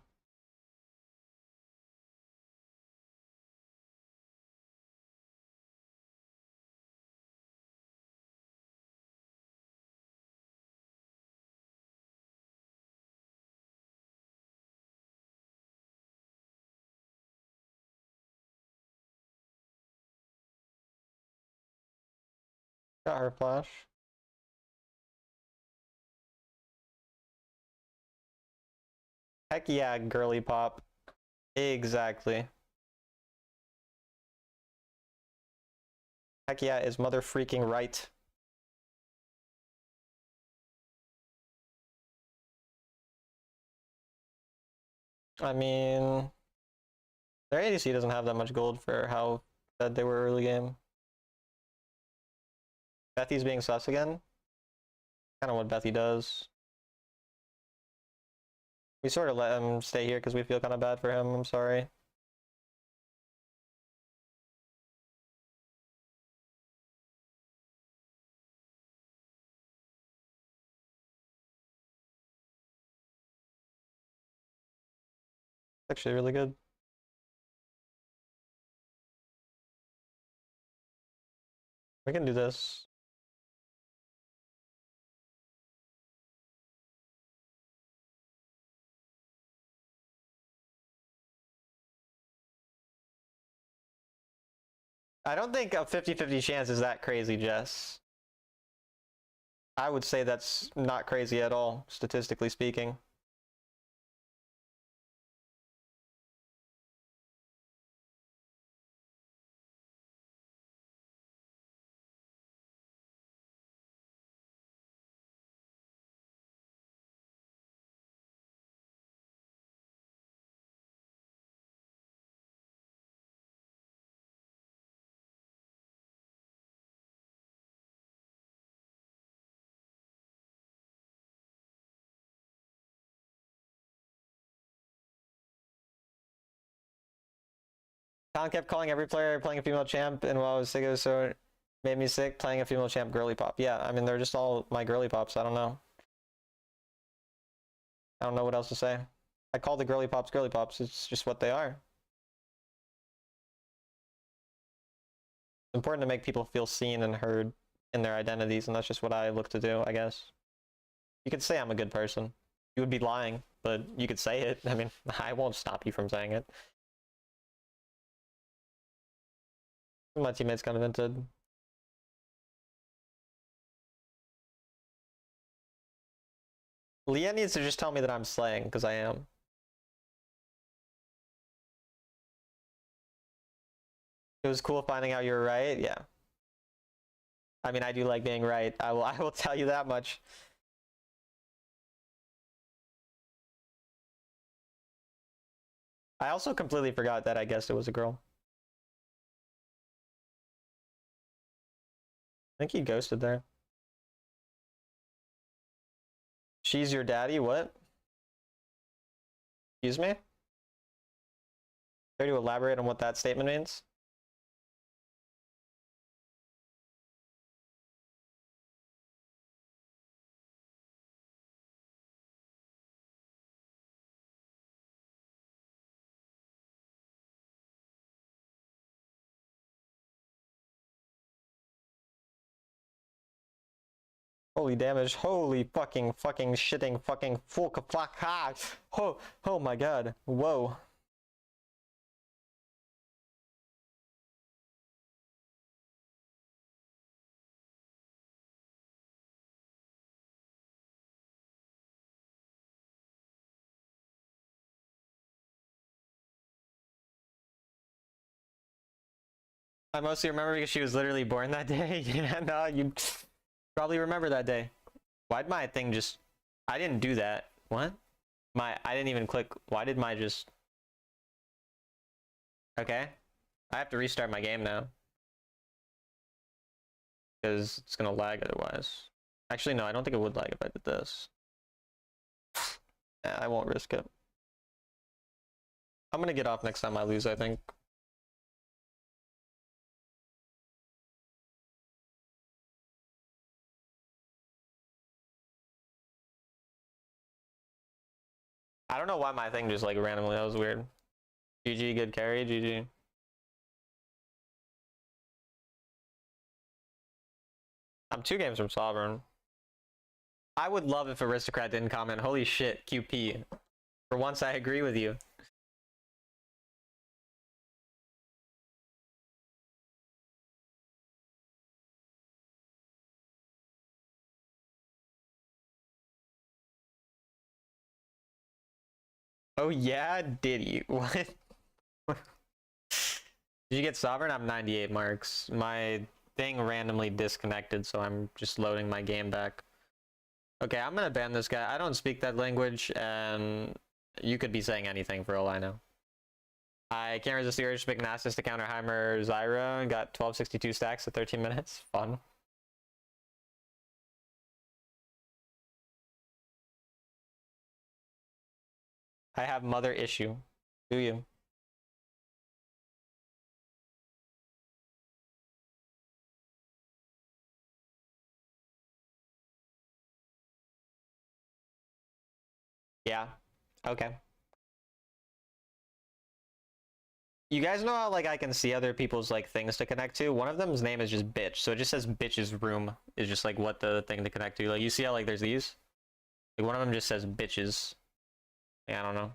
A: Got her flash. Heck yeah, girly pop. Exactly. Heck yeah is mother freaking right. I mean, their ADC doesn't have that much gold for how bad they were early game. Bethy's being sus again. Kind of what Bethy does. We sort of let him stay here because we feel kind of bad for him. I'm sorry. It's actually really good. We can do this. I don't think a 50-50 chance is that crazy, Jess. I would say that's not crazy at all, statistically speaking. Colin kept calling every player playing a female champ, and while I was sick of it, so it made me sick playing a female champ girly pop. Yeah, I mean, they're just all my girly pops. I don't know. I don't know what else to say. I call the girly pops girly pops. It's just what they are. It's important to make people feel seen and heard in their identities, and that's just what I look to do, I guess. You could say I'm a good person. You would be lying, but you could say it. I mean, I won't stop you from saying it. My teammates kind of hinted. Leah needs to just tell me that I'm slaying, because I am. It was cool finding out you were right, yeah. I mean, I do like being right. I will tell you that much. I also completely forgot that I guessed it was a girl. I think he ghosted there. She's your daddy? What? Excuse me? Care to elaborate on what that statement means? Holy damage. Holy fucking shitting fucking fuck. Oh my god. Whoa. I mostly remember because she was literally born that day. Yeah, no, you probably remember that day. Why'd my thing just... I didn't do that. What? I didn't even click. Why did my just... Okay. I have to restart my game now. Because it's gonna lag otherwise. Actually, no, I don't think it would lag if I did this. I won't risk it. I'm gonna get off next time I lose, I think. I don't know why my thing just like randomly, that was weird. GG, good carry, GG. I'm 2 games from Sovereign. I would love if Aristocrat didn't comment, holy shit, QP. For once I agree with you. Oh yeah, did you? What? Did you get Sovereign? I'm 98 marks. My thing randomly disconnected, so I'm just loading my game back. Okay, I'm gonna ban this guy. I don't speak that language, and you could be saying anything for all I know. I can't resist the urge to pick Nasus to counter Heimer Zyra and got 1262 stacks at 13 minutes. Fun. I have mother issue. Do you? Yeah. Okay. You guys know how like I can see other people's like things to connect to? One of them's name is just bitch, so it just says bitch's room is just like what the thing to connect to. Like you see how like there's these? Like one of them just says bitches. Yeah, I don't know.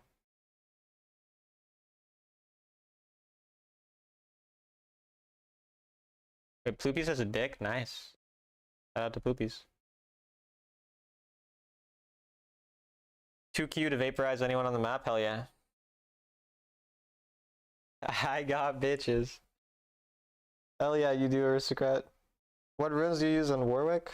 A: Wait, Ploopy says a dick? Nice. Shout out to Poopies. Too cute to vaporize anyone on the map? Hell yeah. I got bitches. Hell yeah, you do, Aristocrat. What runes do you use on Warwick?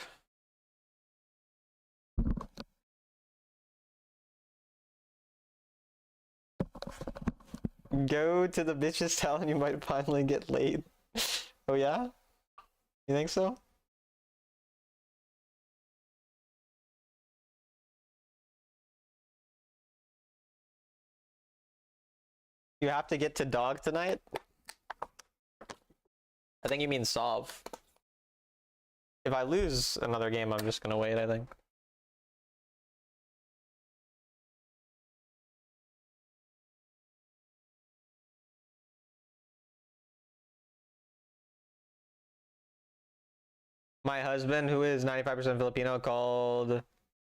A: Go to the bitch's town and you might finally get laid. Oh yeah? You think so? You have to get to dog tonight? I think you mean solve. If I lose another game, I'm just gonna wait, I think. My husband, who is 95% Filipino, called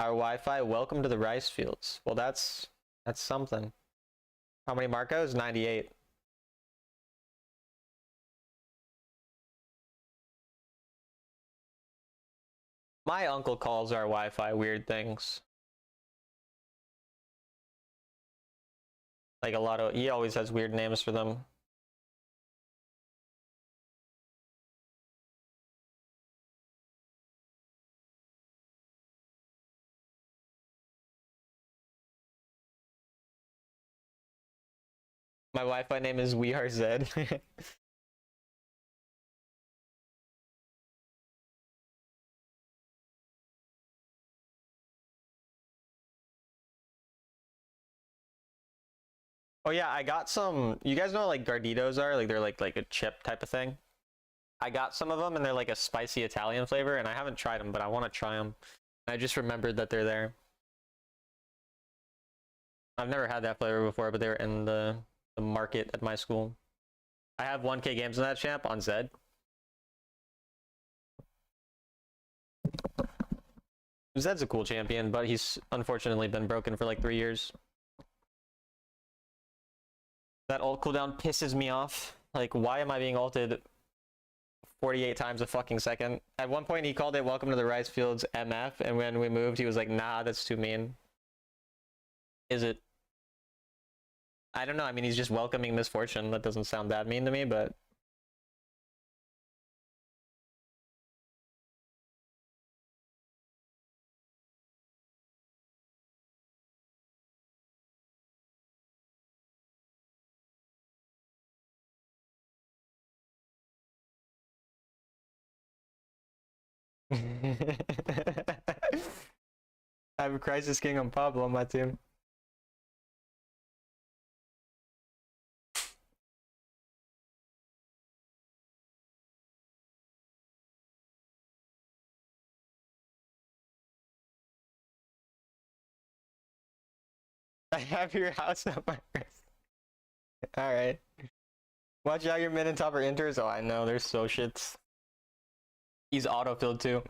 A: our Wi-Fi welcome to the rice fields. Well, that's something. How many Marcos? 98. My uncle calls our Wi-Fi weird things. Like a lot of, he always has weird names for them. My Wi-Fi name is We Are Zed. Oh yeah, I got some. You guys know what, like Garditos are? Like they're like a chip type of thing. I got some of them and they're like a spicy Italian flavor, and I haven't tried them, but I want to try them. I just remembered that they're there. I've never had that flavor before, but they were in the market at my school. I have 1K games in that champ on Zed. Zed's a cool champion, but he's unfortunately been broken for like 3 years. That ult cooldown pisses me off. Like, why am I being ulted 48 times a fucking second? At one point, he called it "Welcome to the Rice Fields MF," and when we moved, he was like, "Nah, that's too mean." Is it? I don't know. I mean, he's just welcoming misfortune. That doesn't sound that mean to me, but. I have a Crisis King on Pablo on my team. I have your house on my wrist. Alright. Watch out, your mid and topper enters. Oh, I know, they're so shits. He's autofilled too.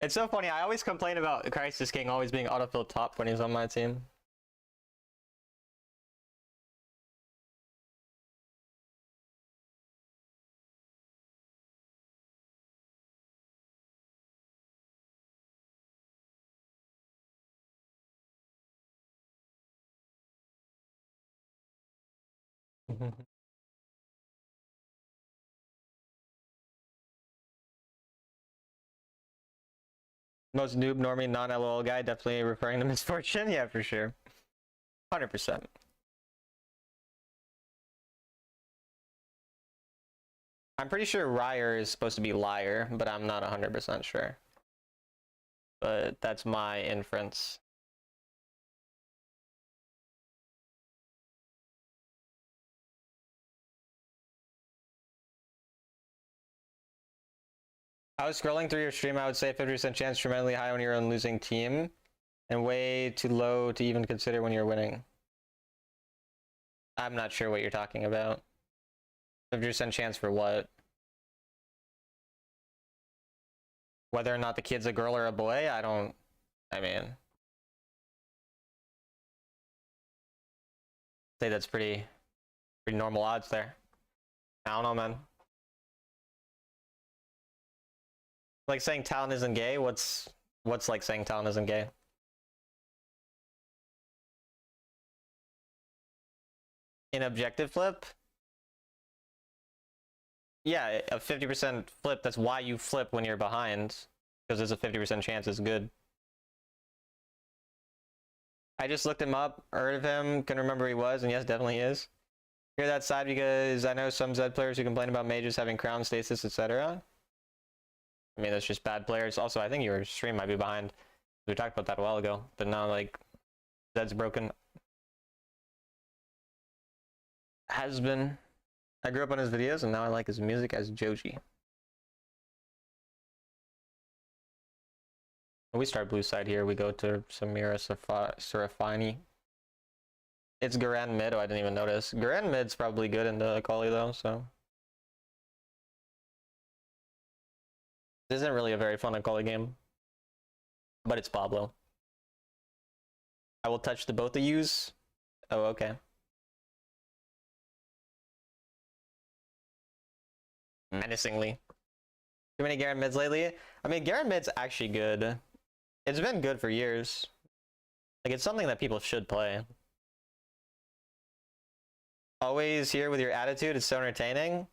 A: It's so funny, I always complain about Crisis King always being autofilled top when he's on my team. Most noob normie non-LOL guy, definitely referring to misfortune. Yeah, for sure. 100%. I'm pretty sure Ryer is supposed to be liar, but I'm not 100% sure. But that's my inference. I was scrolling through your stream, I would say 50% chance tremendously high when you're on losing team, and way too low to even consider when you're winning. I'm not sure what you're talking about. 50% chance for what? Whether or not the kid's a girl or a boy, I mean, say that's pretty normal odds there. I don't know, man. Like saying Talon isn't gay, what's like saying Talon isn't gay? In objective flip? Yeah, a 50% flip, that's why you flip when you're behind. Because there's a 50% chance it's good. I just looked him up, heard of him, couldn't remember who he was, and yes, definitely he is. Hear that side because I know some Zed players who complain about mages having crown stasis, etc. I mean, that's just bad players. Also, I think your stream might be behind. We talked about that a while ago, but now, like, Zed's broken. Has been. I grew up on his videos, and now I like his music as Joji. When we start blue side here, we go to Samira Serafini. It's Garen mid. Oh, I didn't even notice. Garen mid's probably good in the Akali though, so. This isn't really a very fun Akali game. But it's Pablo. I will touch the both of yous. Oh, okay. Menacingly. Too many Garen mids lately? I mean, Garen mid's actually good. It's been good for years. Like, it's something that people should play. Always here with your attitude, it's so entertaining.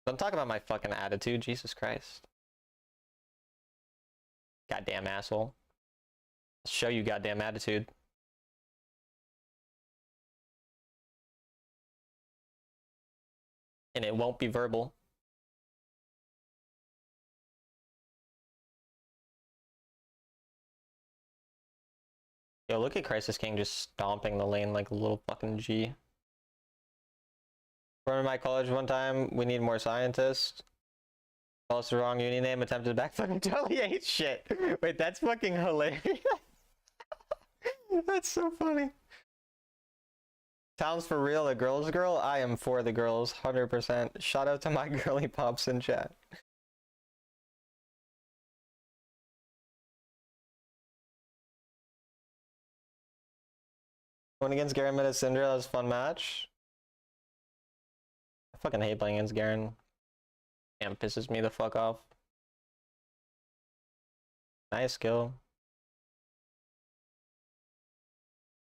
A: Don't talk about my fucking attitude, Jesus Christ. Goddamn asshole. I'll show you goddamn attitude. And it won't be verbal. Yo, look at Crisis King just stomping the lane like a little fucking G. Remember my college one time, we need more scientists. Also wrong uni name, attempted backflip and totally ate shit. Wait, that's fucking hilarious. That's so funny. Town's for real, a girl's girl? I am for the girls, 100%. Shout out to my girly pops in chat. Went against Garen meta Syndra, that was a fun match. I fucking hate playing against Garen. Damn, pisses me the fuck off. Nice kill.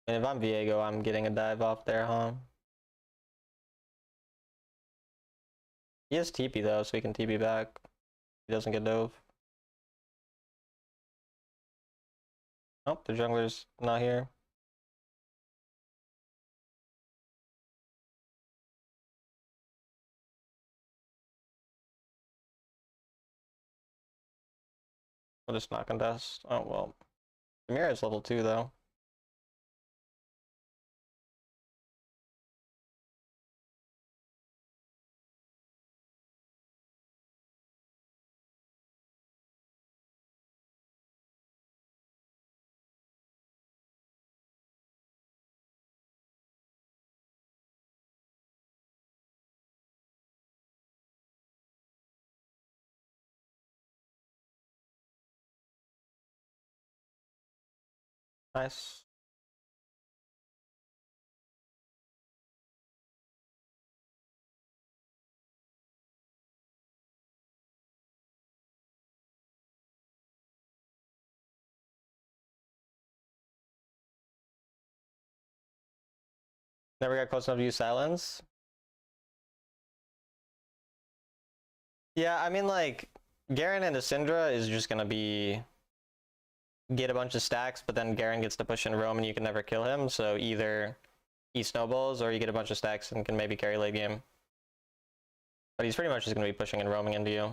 A: And if I'm Viego, I'm getting a dive off there, huh? He has TP though, so he can TP back. He doesn't get dove. Oh, the jungler's not here. We'll just not contest. Oh well. Samira is level 2 though. Nice. Never got close enough to use silence. Yeah, I mean like Garen into Syndra is just gonna be get a bunch of stacks, but then Garen gets to push in roam and you can never kill him, so either he snowballs or you get a bunch of stacks and can maybe carry late game. But he's pretty much just gonna be pushing and roaming into you.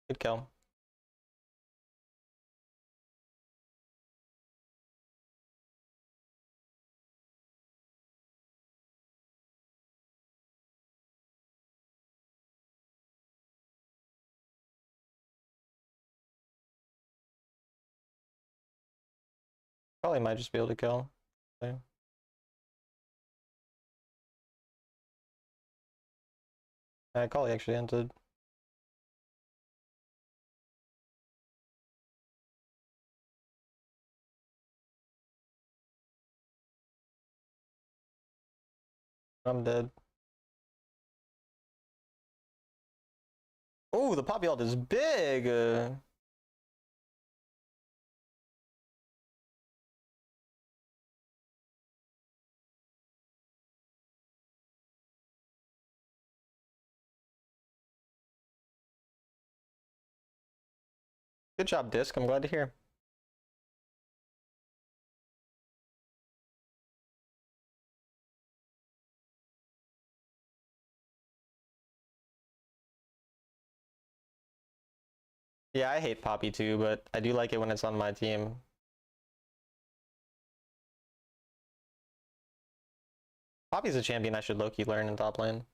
A: Good kill. Probably might just be able to kill. Yeah. Kali actually entered. I'm dead. Oh, the Poppy ult is big! Good job, Disc. I'm glad to hear. Yeah, I hate Poppy too, but I do like it when it's on my team. Poppy's a champion I should low-key learn in top lane.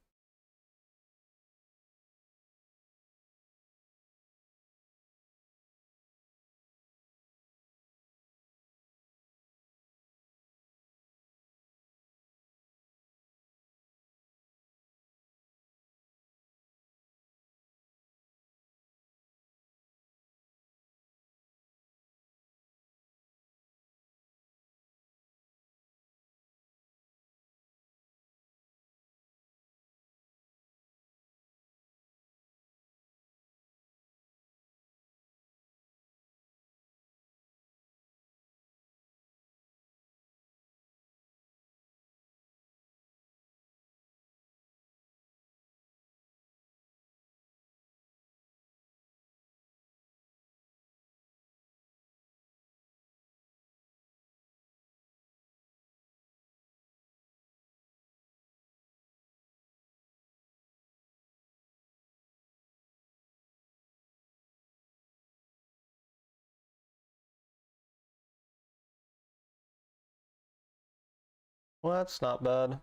A: Well, that's not bad.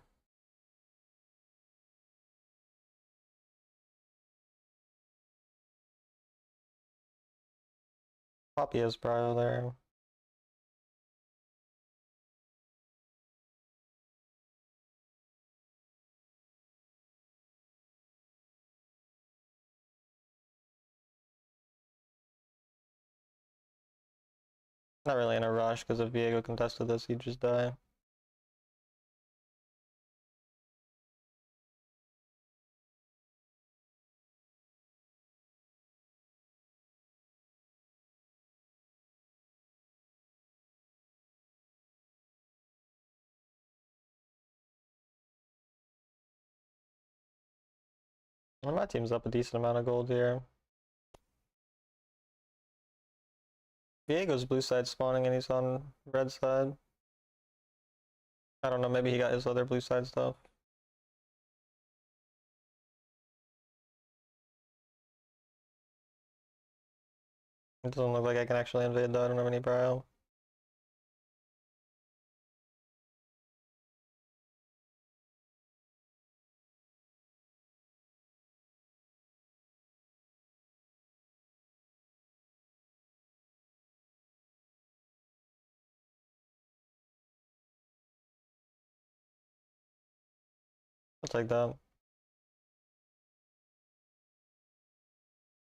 A: Poppy is probably there. Not really in a rush, because if Viego contested this, he'd just die. Well, my team's up a decent amount of gold here. Viego's blue side spawning and he's on red side. I don't know, maybe he got his other blue side stuff. It doesn't look like I can actually invade though, I don't have any brio. I'll take that. If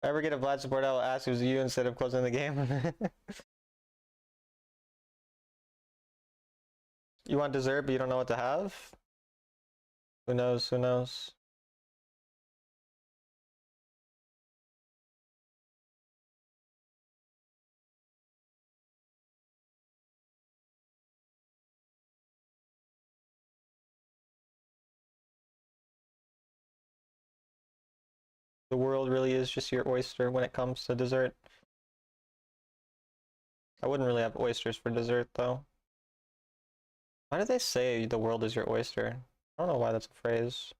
A: I ever get a Vlad support, I'll ask who's you instead of closing the game. You want dessert, but you don't know what to have? Who knows? Who knows? The world really is just your oyster when it comes to dessert. I wouldn't really have oysters for dessert, though. Why do they say the world is your oyster? I don't know why that's a phrase.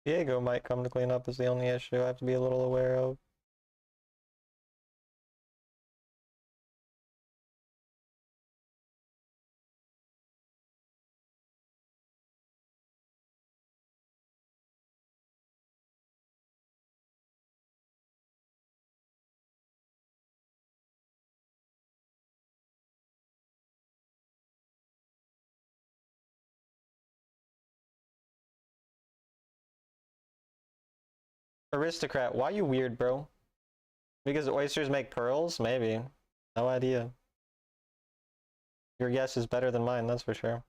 A: Diego might come to clean up is the only issue I have to be a little aware of. Aristocrat, why you weird, bro? Because oysters make pearls? Maybe. No idea. Your guess is better than mine, that's for sure.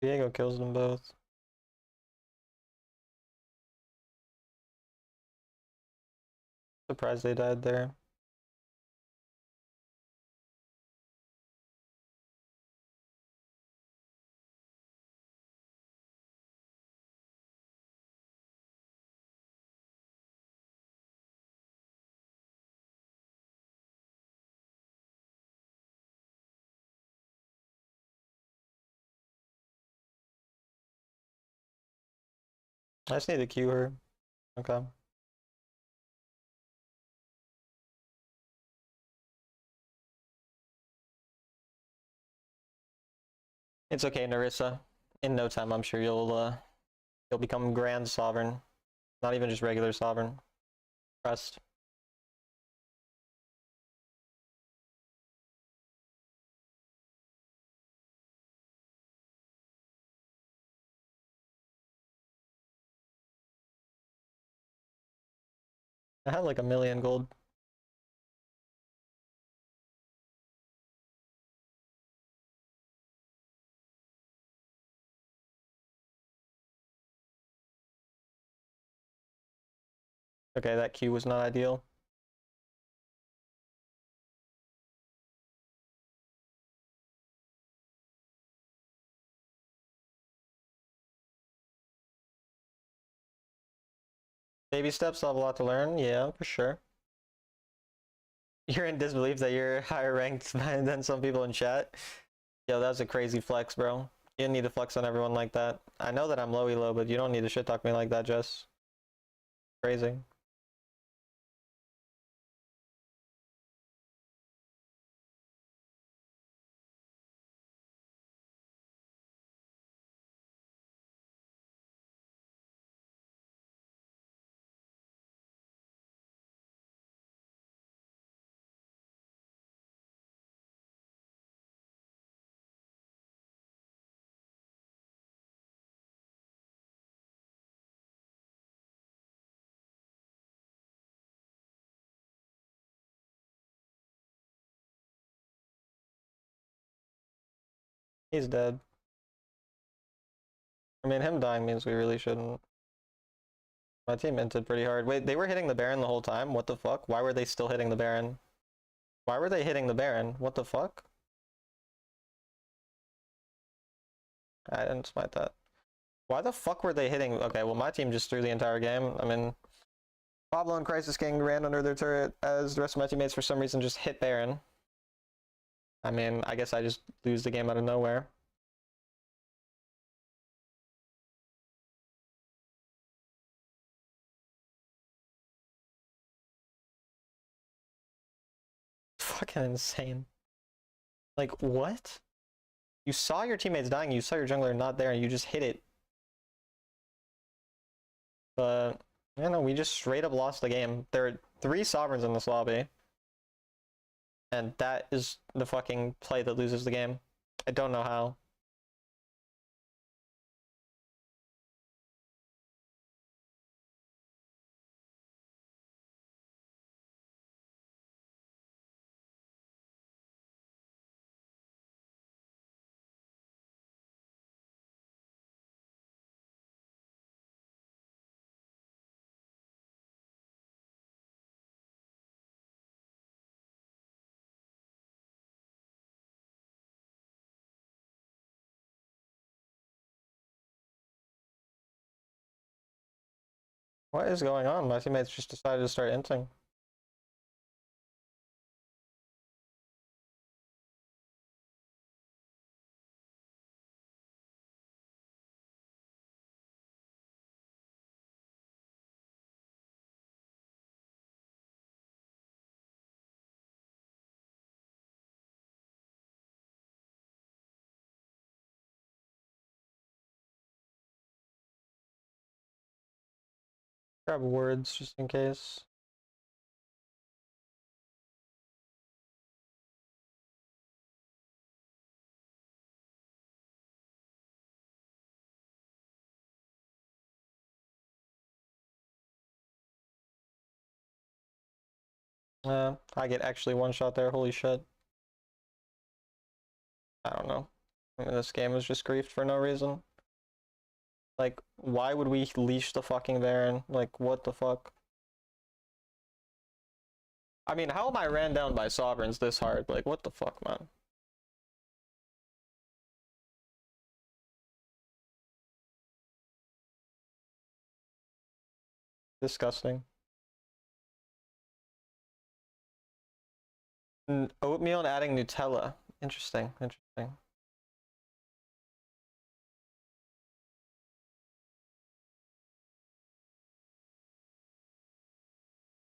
A: Diego kills them both. Surprised they died there. I just need to queue her. Okay. It's okay, Narissa. In no time, I'm sure you'll become Grand Sovereign. Not even just regular Sovereign. Trust. I had like 1,000,000 gold. Okay, that queue was not ideal. Baby steps, still have a lot to learn. Yeah, for sure. You're in disbelief that you're higher ranked than some people in chat. Yo, that was a crazy flex, bro. You didn't need to flex on everyone like that. I know that I'm lowy low, but you don't need to shit talk me like that, Jess. Crazy. He's dead. I mean, him dying means we really shouldn't. My team inted pretty hard. Wait, they were hitting the Baron the whole time? What the fuck? Why were they still hitting the Baron? Why were they hitting the Baron? What the fuck? I didn't smite that. Why the fuck were they hitting? Okay, well, my team just threw the entire game. I mean, Pablo and Crisis King ran under their turret as the rest of my teammates for some reason just hit Baron. I mean, I guess I just lose the game out of nowhere. Fucking insane. Like, what? You saw your teammates dying, you saw your jungler not there, and you just hit it. But, you know, we just straight up lost the game. There are 3 sovereigns in this lobby. And that is the fucking play that loses the game. I don't know how. What is going on? My teammates just decided to start inting. Grab words just in case. I get actually one shot there, holy shit. I don't know. I mean, this game was just griefed for no reason. Like, why would we leash the fucking Baron? Like, what the fuck? I mean, how am I ran down by sovereigns this hard? Like, what the fuck, man? Disgusting. Oatmeal and adding Nutella. Interesting, interesting.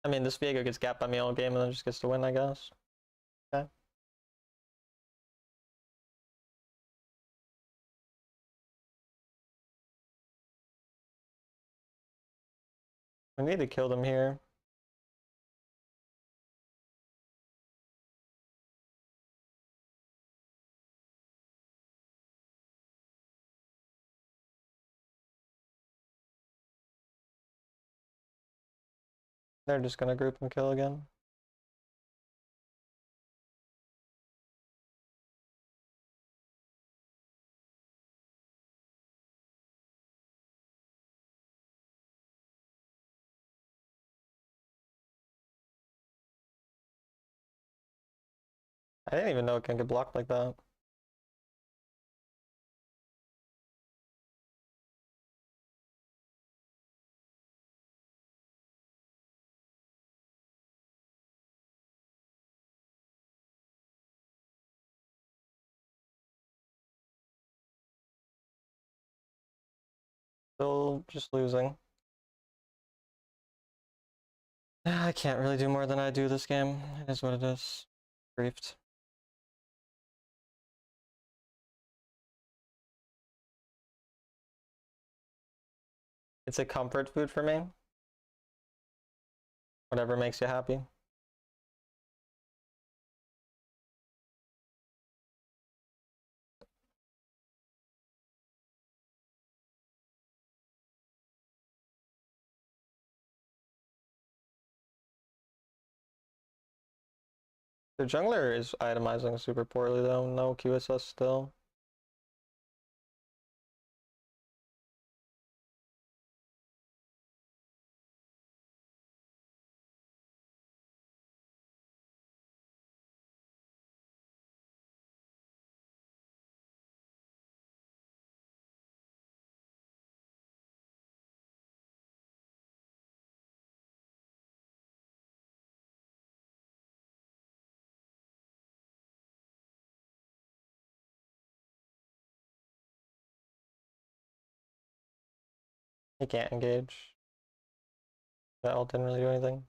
A: I mean, this Viego gets gapped by me all game and then just gets to win, I guess. Okay. We need to kill them here. They're just gonna group and kill again. I didn't even know it can get blocked like that. Still just losing. I can't really do more than I do this game. It is what it is. Briefed. It's a comfort food for me. Whatever makes you happy. The jungler is itemizing super poorly though. No QSS still. He can't engage. That ult didn't really do anything.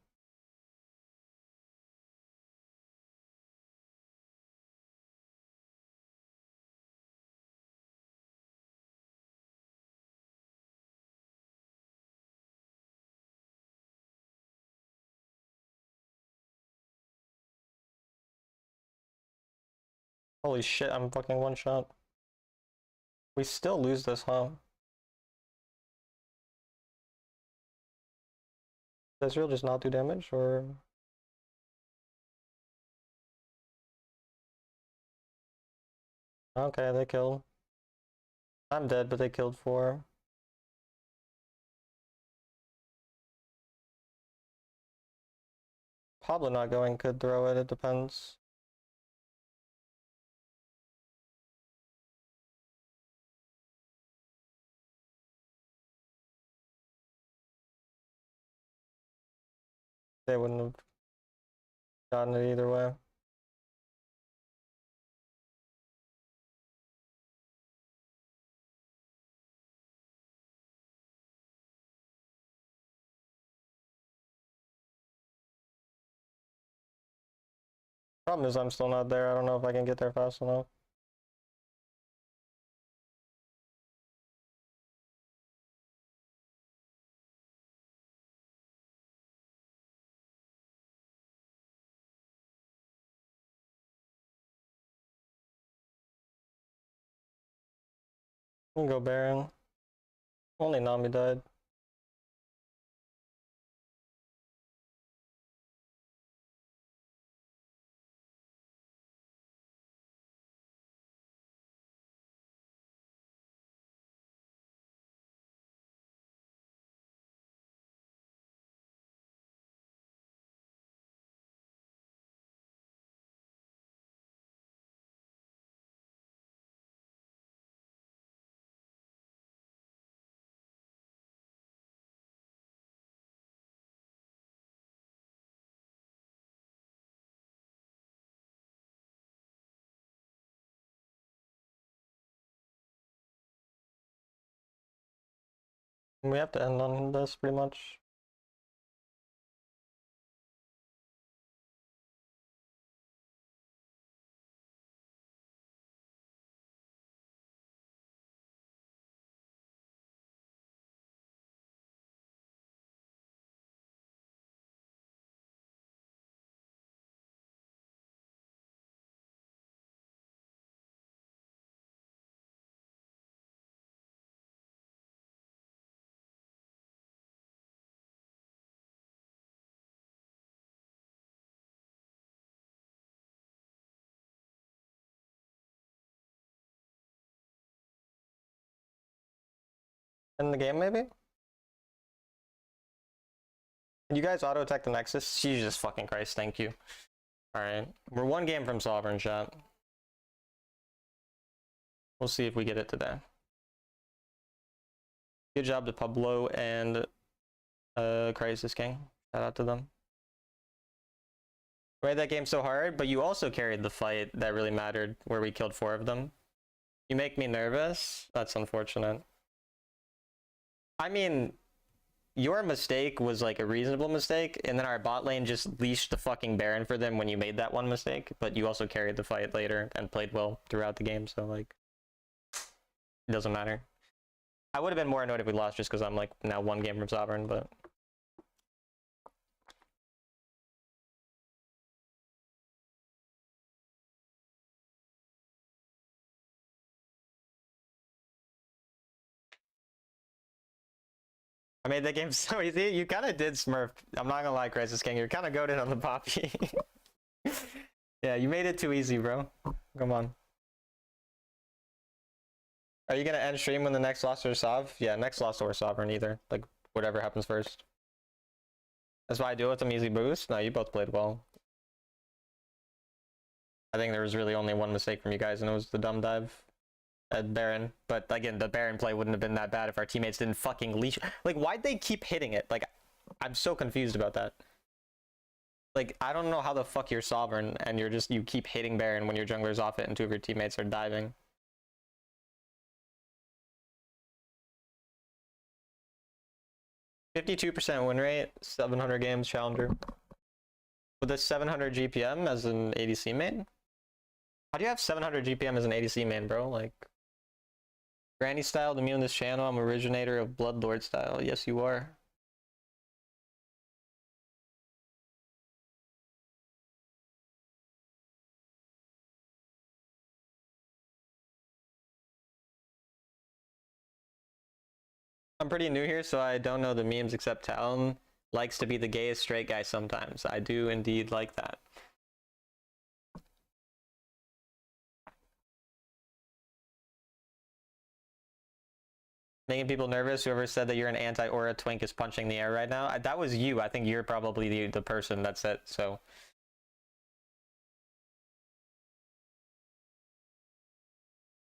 A: Holy shit, I'm fucking one shot. We still lose this, huh? Does Ezreal just not do damage, or? Okay, they killed. I'm dead, but they killed 4. Pablo not going could throw it, it depends. They wouldn't have gotten it either way. Problem is I'm still not there. I don't know if I can get there fast enough. We can go Baron. Only Nami died. We have to end on this pretty much. End the game maybe? Can you guys auto attack the Nexus? Jesus fucking Christ, thank you. Alright. We're one game from Sovereign, chat. We'll see if we get it today. Good job to Pablo and Crisis King. Shout out to them. We made that game so hard, but you also carried the fight that really mattered, where we killed 4 of them. You make me nervous. That's unfortunate. I mean, your mistake was like a reasonable mistake, and then our bot lane just leashed the fucking Baron for them when you made that one mistake, but you also carried the fight later and played well throughout the game, so like, it doesn't matter. I would have been more annoyed if we lost just because I'm like now one game from Sovereign, but... I made that game so easy. You kind of did smurf. I'm not gonna lie, Crisis King. You're kind of goated on the Poppy. Yeah, you made it too easy, bro. Come on. Are you gonna end stream when the next lost or Sov? Yeah, next lost or Sovereign either. Like, whatever happens first. That's why I do it with some easy boost. No, you both played well. I think there was really only one mistake from you guys, and it was the dumb dive at Baron. But again, the Baron play wouldn't have been that bad if our teammates didn't fucking leash. Like, why'd they keep hitting it? Like, I'm so confused about that. Like, I don't know how the fuck you're Sovereign and you keep hitting Baron when your jungler's off it and two of your teammates are diving. %52 win rate, 700 games challenger. With a 700 GPM as an ADC main? How do you have 700 GPM as an ADC main, bro? Like, Granny style to me on this channel, I'm originator of Bloodlord style. Yes, you are. I'm pretty new here, so I don't know the memes except Talon likes to be the gayest straight guy sometimes. I do indeed like that. Making people nervous. Whoever said that you're an anti-aura twink is punching the air right now. That was you. I think you're probably the person that said so.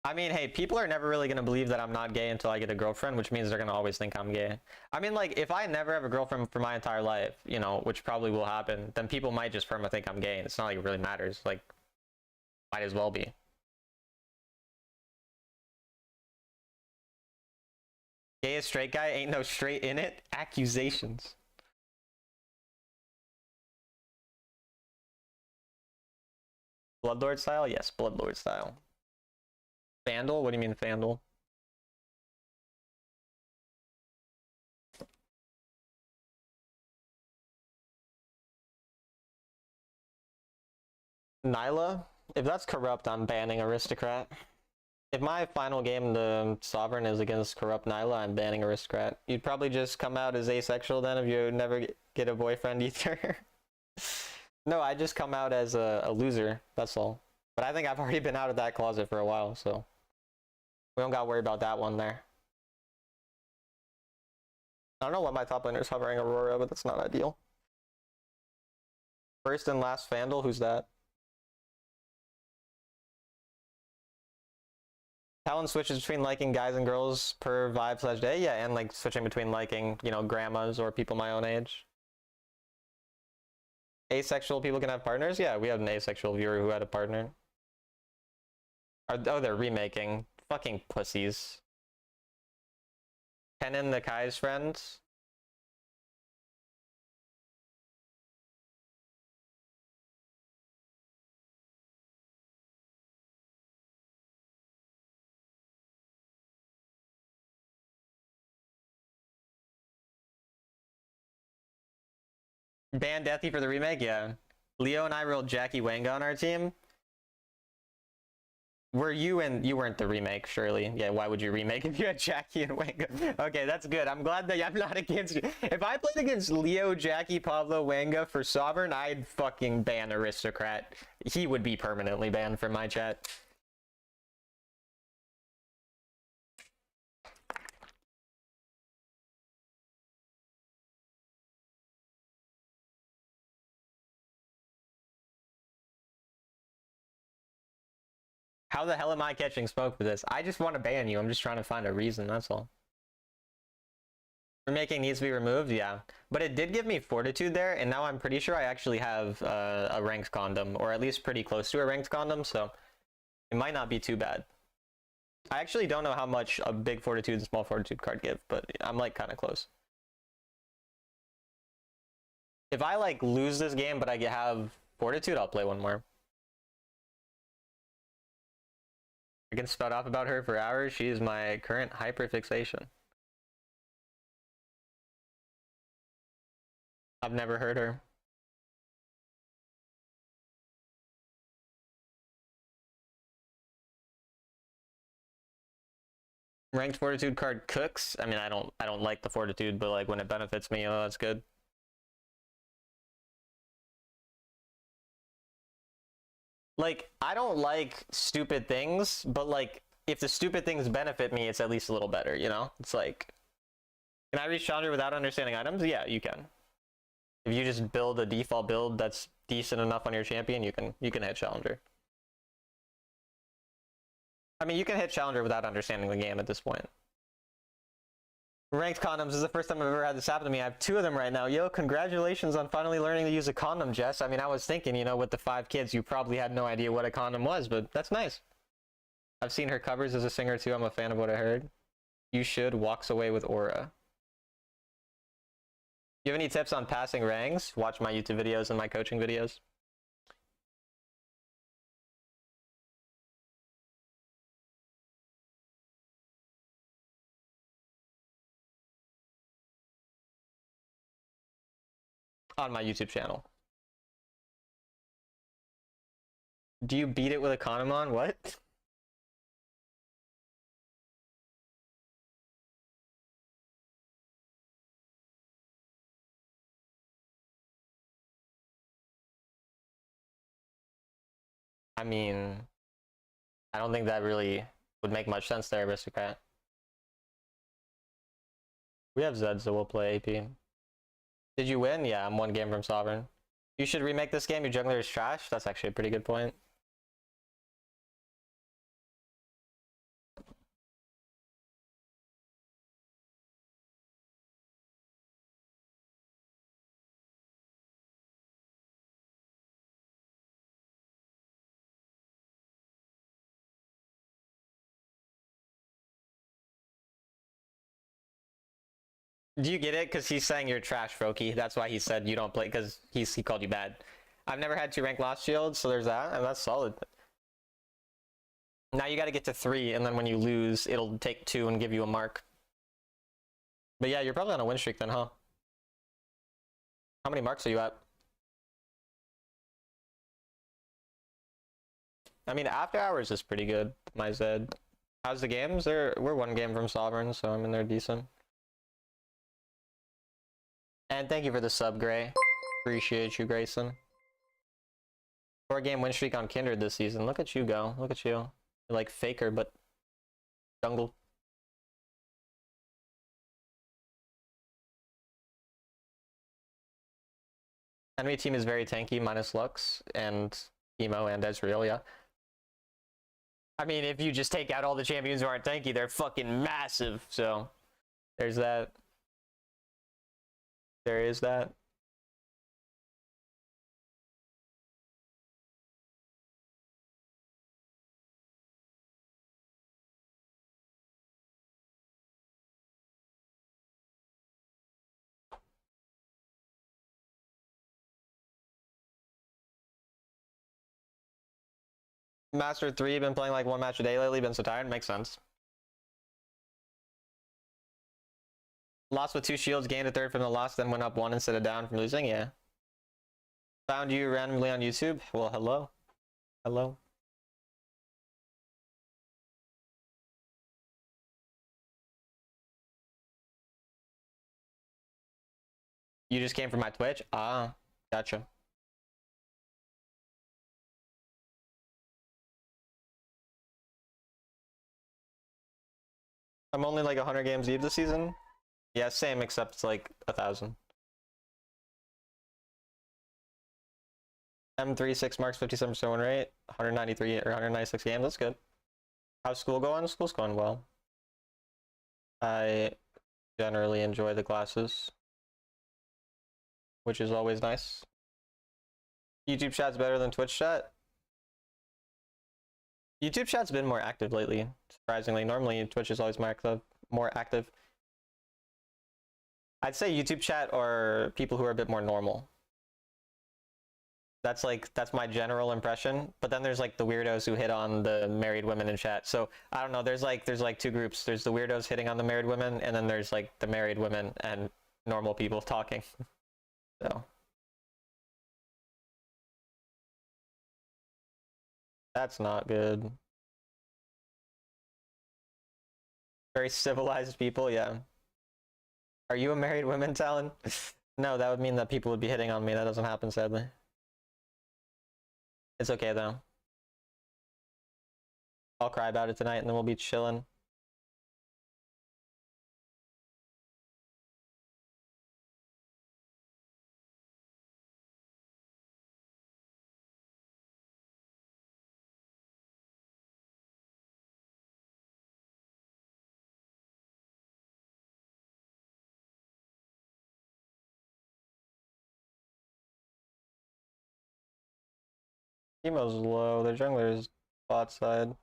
A: I mean, hey, people are never really going to believe that I'm not gay until I get a girlfriend, which means they're going to always think I'm gay. I mean, like, if I never have a girlfriend for my entire life, you know, which probably will happen, then people might just perma think I'm gay, and it's not like it really matters. Like, might as well be. Gayest straight guy ain't no straight in it. Accusations. Bloodlord style? Yes, Bloodlord style. Fandle? What do you mean Fandle? Nyla? If that's corrupt, I'm banning Aristocrat. If my final game, the Sovereign, is against corrupt Nyla, I'm banning Aristocrat. You'd probably just come out as asexual then if you never get a boyfriend either. No, I just come out as a loser, that's all. But I think I've already been out of that closet for a while, so we don't gotta worry about that one there. I don't know what my top laner is hovering Aurora, but that's not ideal. First and last Fandle, who's that? Talon switches between liking guys and girls per vibe/day, yeah, and like switching between liking, you know, grandmas or people my own age. Asexual people can have partners? Yeah, we had an asexual viewer who had a partner. Oh, they're remaking. Fucking pussies. Kennen the Kai's friends? Ban Deathy for the remake? Yeah. Leo and I rolled Jackie Wanga on our team. Were you and you weren't the remake, surely? Yeah, why would you remake if you had Jackie and Wanga? Okay, that's good. I'm glad that I'm not against you. If I played against Leo, Jackie, Pablo, Wanga for Sovereign, I'd fucking ban Aristocrat. He would be permanently banned from my chat. How the hell am I catching smoke for this? I just want to ban you. I'm just trying to find a reason, that's all. Remaking needs to be removed, yeah. But it did give me fortitude there, and now I'm pretty sure I actually have a ranked condom, or at least pretty close to a ranked condom, so it might not be too bad. I actually don't know how much a big fortitude and small fortitude card give, but I'm like kind of close. If I like lose this game, but I have fortitude, I'll play one more. I can spout off about her for hours. She is my current hyperfixation. I've never heard her. Ranked fortitude card cooks. I mean, I don't like the fortitude, but like when it benefits me, oh, that's good. Like, I don't like stupid things, but like if the stupid things benefit me, it's at least a little better, you know? It's like, can I reach Challenger without understanding items? Yeah, you can. If you just build a default build that's decent enough on your champion, you can hit Challenger. I mean, you can hit Challenger without understanding the game at this point. Ranked condoms is the first time I've ever had this happen to me. I have 2 of them right now. Yo, congratulations on finally learning to use a condom, Jess. I mean, I was thinking, you know, with the 5 kids, you probably had no idea what a condom was, but that's nice. I've seen her covers as a singer too. I'm a fan of what I heard. You should. Walks away with aura. You have any tips on passing ranks? Watch my YouTube videos and my coaching videos. On my YouTube channel. Do you beat it with a condom on? What? I mean, I don't think that really would make much sense there, Aristocrat. We have Zed, so we'll play AP. Did you win? Yeah, I'm 1 game from Sovereign. You should remake this game. Your jungler is trash. That's actually a pretty good point. Do you get it? Because he's saying you're trash, Froky. That's why he said you don't play, because he called you bad. I've never had 2 rank lost shields, so there's that, and that's solid. Now you got to get to 3, and then when you lose, it'll take 2 and give you a mark. But yeah, you're probably on a win streak then, huh? How many marks are you at? I mean, after hours is pretty good, my Zed. How's the games? We're 1 game from Sovereign, so I mean, they're decent. And thank you for the sub, Gray. Appreciate you, Grayson. 4-game win streak on Kindred this season. Look at you go. Look at you. You're like Faker, but jungle. Enemy team is very tanky, minus Lux and Emo and Ezreal, yeah. I mean, if you just take out all the champions who aren't tanky, they're fucking massive, so there's that. There is that. Master 3, been playing like 1 match a day lately, been so tired, makes sense. Lost with 2 shields, gained a 3rd from the loss, then went up 1 instead of down from losing, yeah. Found you randomly on YouTube? Well, hello. Hello. You just came from my Twitch? Ah, gotcha. I'm only like 100 games deep this season. Yeah, same, except it's like 1,000. M3, 6 marks, 57% win rate, 193 or 196 games, that's good. How's school going? School's going well. I generally enjoy the classes, which is always nice. YouTube chat's better than Twitch chat? YouTube chat's been more active lately, surprisingly. Normally Twitch is always more active. I'd say YouTube chat are people who are a bit more normal. That's my general impression. But then there's like the weirdos who hit on the married women in chat. So I don't know, there's like two groups. There's the weirdos hitting on the married women, and then there's like the married women and normal people talking. So that's not good. Very civilized people, yeah. Are you a married woman, Talon? No, that would mean that people would be hitting on me. That doesn't happen, sadly. It's okay, though. I'll cry about it tonight, and then we'll be chilling. Emo's low. The jungler is bot side.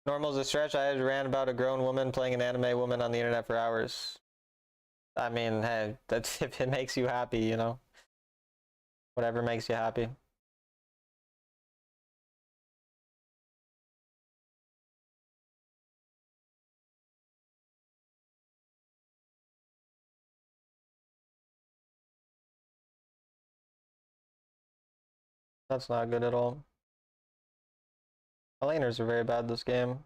A: Normal's a stretch. I ran about a grown woman playing an anime woman on the internet for hours. I mean, hey, that's if it makes you happy, you know. Whatever makes you happy. That's not good at all. The laners are very bad this game.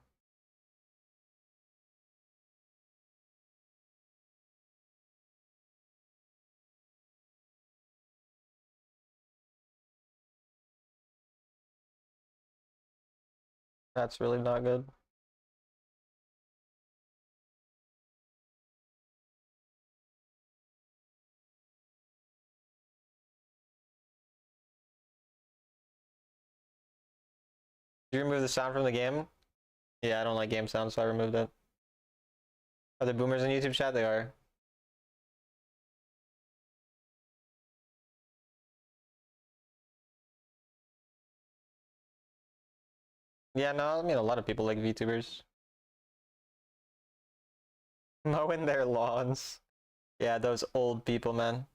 A: That's really not good. Did you remove the sound from the game? Yeah, I don't like game sound, so I removed it. Are there boomers in YouTube chat? They are. Yeah, no, I mean, a lot of people like VTubers. Mowing their lawns. Yeah, those old people, man.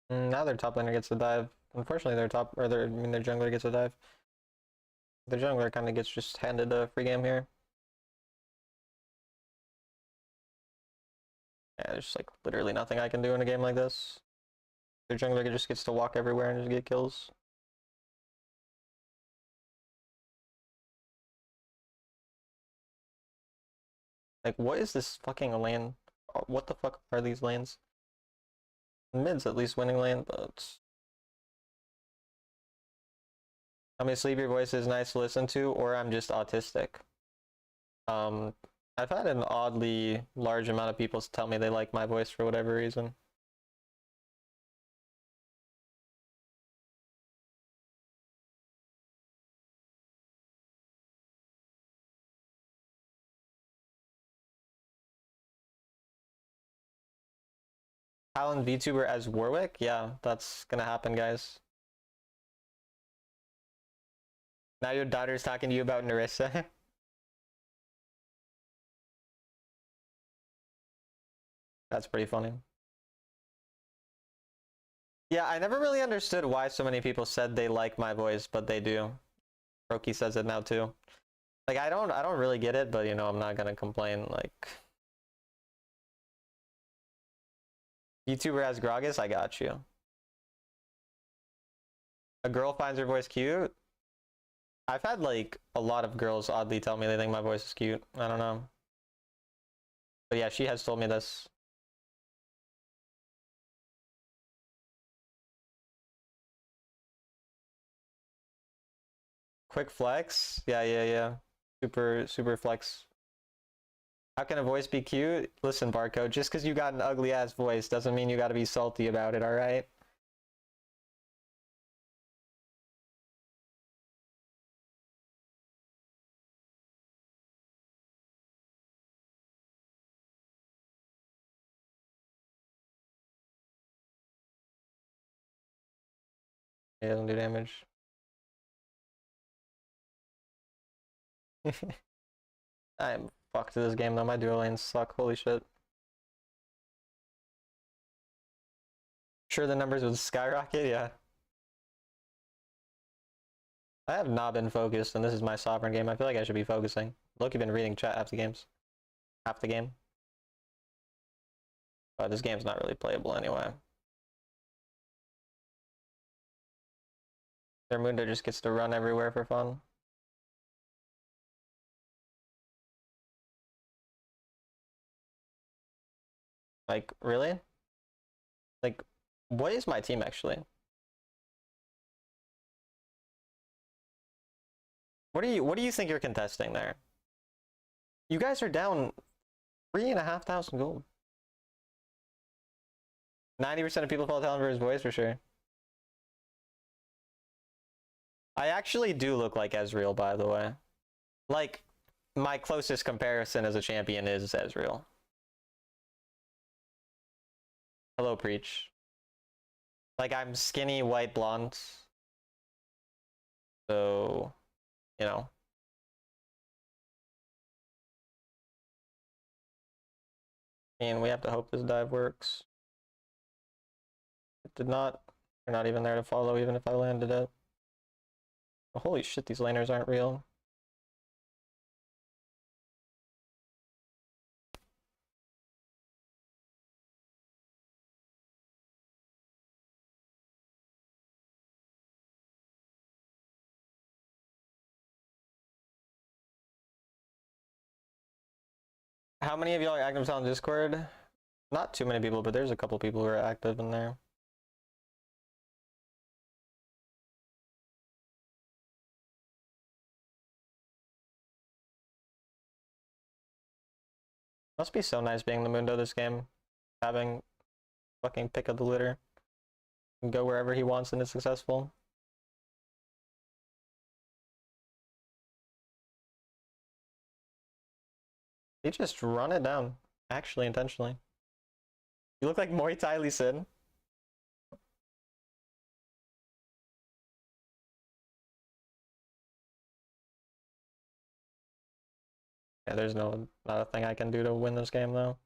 A: Now their top laner gets the dive. Unfortunately, I mean, their jungler gets a dive. The jungler kind of gets just handed a free game here. Yeah, there's like literally nothing I can do in a game like this. Their jungler just gets to walk everywhere and just get kills. Like, what is this fucking lane? What the fuck are these lanes? Mid's at least winning lane, but... I mean, sleepy voice is nice to listen to, or I'm just autistic. I've had an oddly large amount of people tell me they like my voice for whatever reason. Talon VTuber as Warwick? Yeah, that's gonna happen, guys. Now your daughter's talking to you about Narissa. That's pretty funny. Yeah, I never really understood why so many people said they like my voice, but they do. Roki says it now too. Like I don't really get it, but you know, I'm not gonna complain. Like YouTuber as Gragas, I got you. A girl finds her voice cute. I've had like a lot of girls oddly tell me they think my voice is cute. I don't know. But yeah, she has told me this. Quick flex? Yeah. Super flex. How can a voice be cute? Listen, Barcode, just because you got an ugly ass voice doesn't mean you gotta be salty about it, alright? It doesn't do damage. I am fucked to this game though, my dual lanes suck, holy shit. Sure the numbers would skyrocket? Yeah. I have not been focused, and this is my sovereign game. I feel like I should be focusing. Look, you've been reading chat half the games. Half the game. But this game's not really playable anyway. Their Mundo just gets to run everywhere for fun. Like, really? Like, what is my team actually? What do you think you're contesting there? You guys are down 3,500 gold. 90% of people fall down for his voice for sure. I actually do look like Ezreal, by the way. Like, my closest comparison as a champion is Ezreal. Hello, Preach. Like, I'm skinny, white, blonde. So, you know. And we have to hope this dive works. It did not. They're not even there to follow, even if I landed it. Oh, holy shit, these laners aren't real. How many of y'all are active on Discord? Not too many people, but there's a couple people who are active in there. Must be so nice being the Mundo this game. Having fucking pick of the litter. And go wherever he wants and is successful. He just run it down. Actually, intentionally. You look like Muay Thai Lee Sin. Yeah, there's not a thing I can do to win this game though.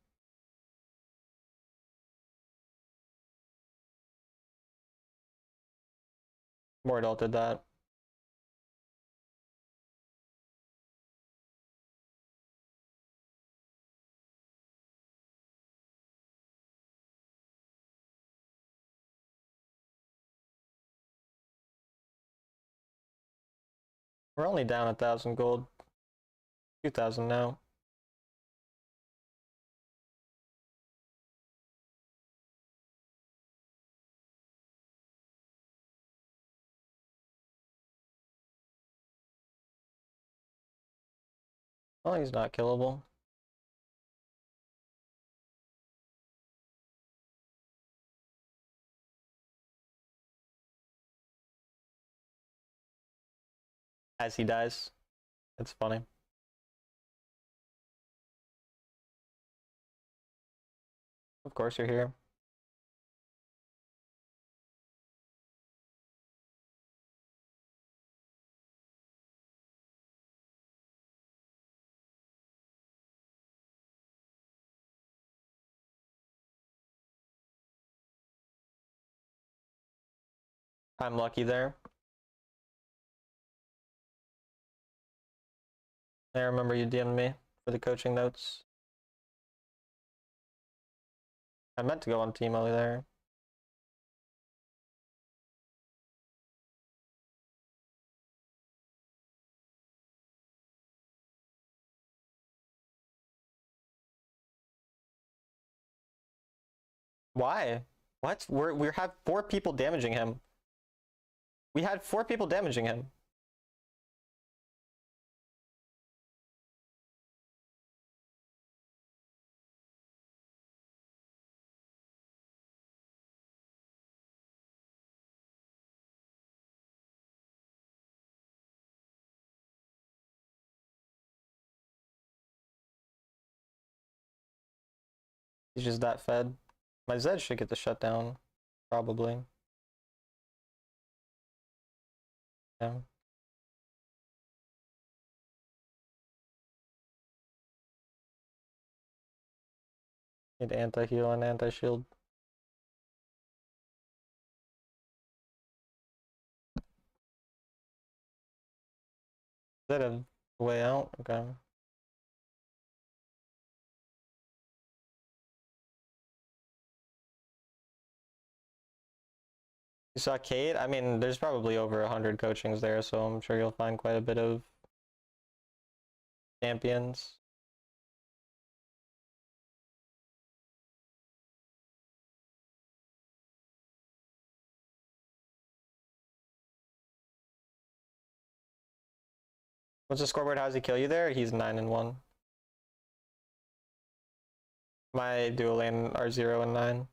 A: Mordalt did that. We're only down 1,000 gold. 2,000 now. Well, he's not killable. As he dies. It's funny. Of course you're here. I'm lucky there. I remember you DM'd me for the coaching notes. I meant to go on Team Ellie there. Why? What? We have 4 people damaging him. We had 4 people damaging him. He's just that fed. My Zed should get the shutdown, probably. Yeah. Need anti-heal and anti-shield. Is that a way out? Okay. You saw Kate? I mean, there's probably over 100 coachings there, so I'm sure you'll find quite a bit of champions. What's the scoreboard? How does he kill you there? He's 9-1. My dual lane are 0 and 9.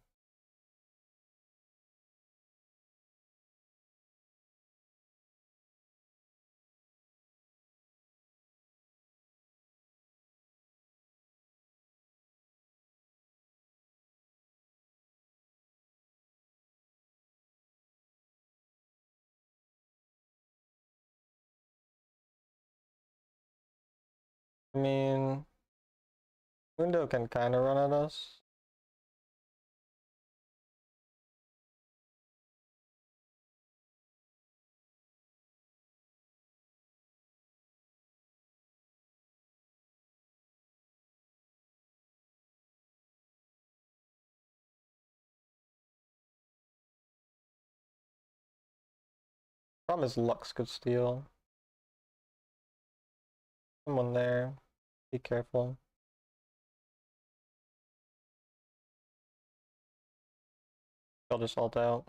A: I mean, Window can kind of run at us. Problem is Lux could steal. Someone there. Be careful. I'll just ult out.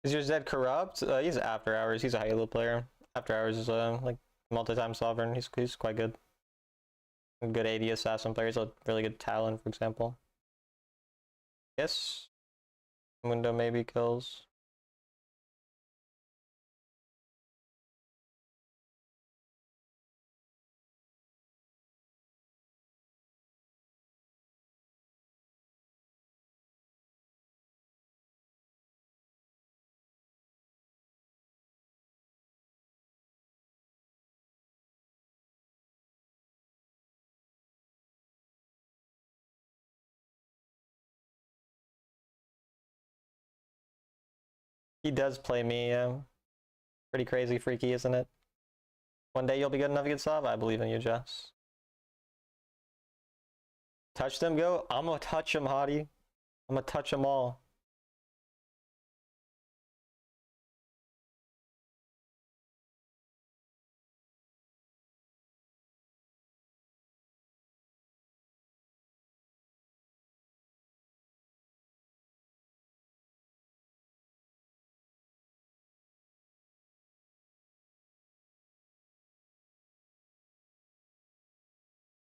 A: Is your Zed corrupt? He's after hours. He's a high elo player. After hours is like multi-time sovereign. He's quite good. Good AD assassin player. He's a really good Talon, for example. Yes. Window maybe kills. He does play me. Pretty crazy, freaky, isn't it? One day you'll be good enough to get sub. I believe in you, Jess. Touch them, go. I'm gonna touch them, Hottie. I'm gonna touch them all.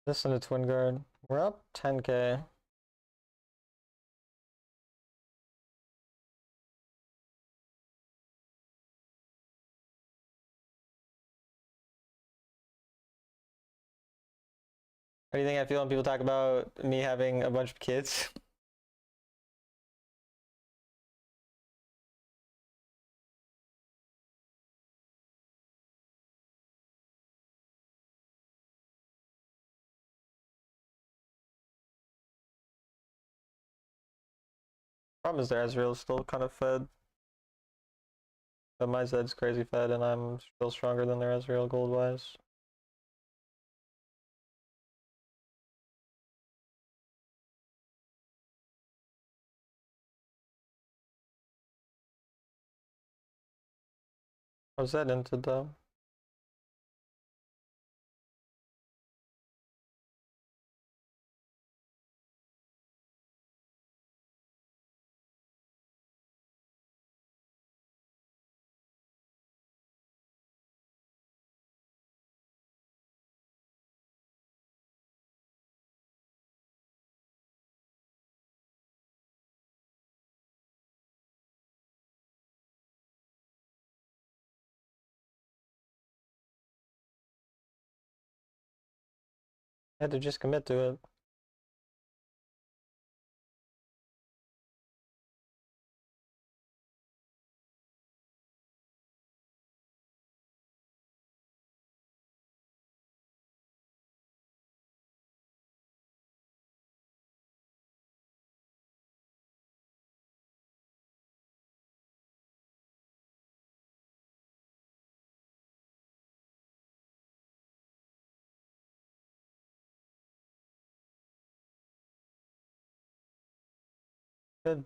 A: This and a twin guard. We're up 10k. What do you think I feel when people talk about me having a bunch of kids? Problem is their Ezreal's still kind of fed. But my Zed's crazy fed and I'm still stronger than their Ezreal gold-wise. How's that into though? had to just commit to it. Good.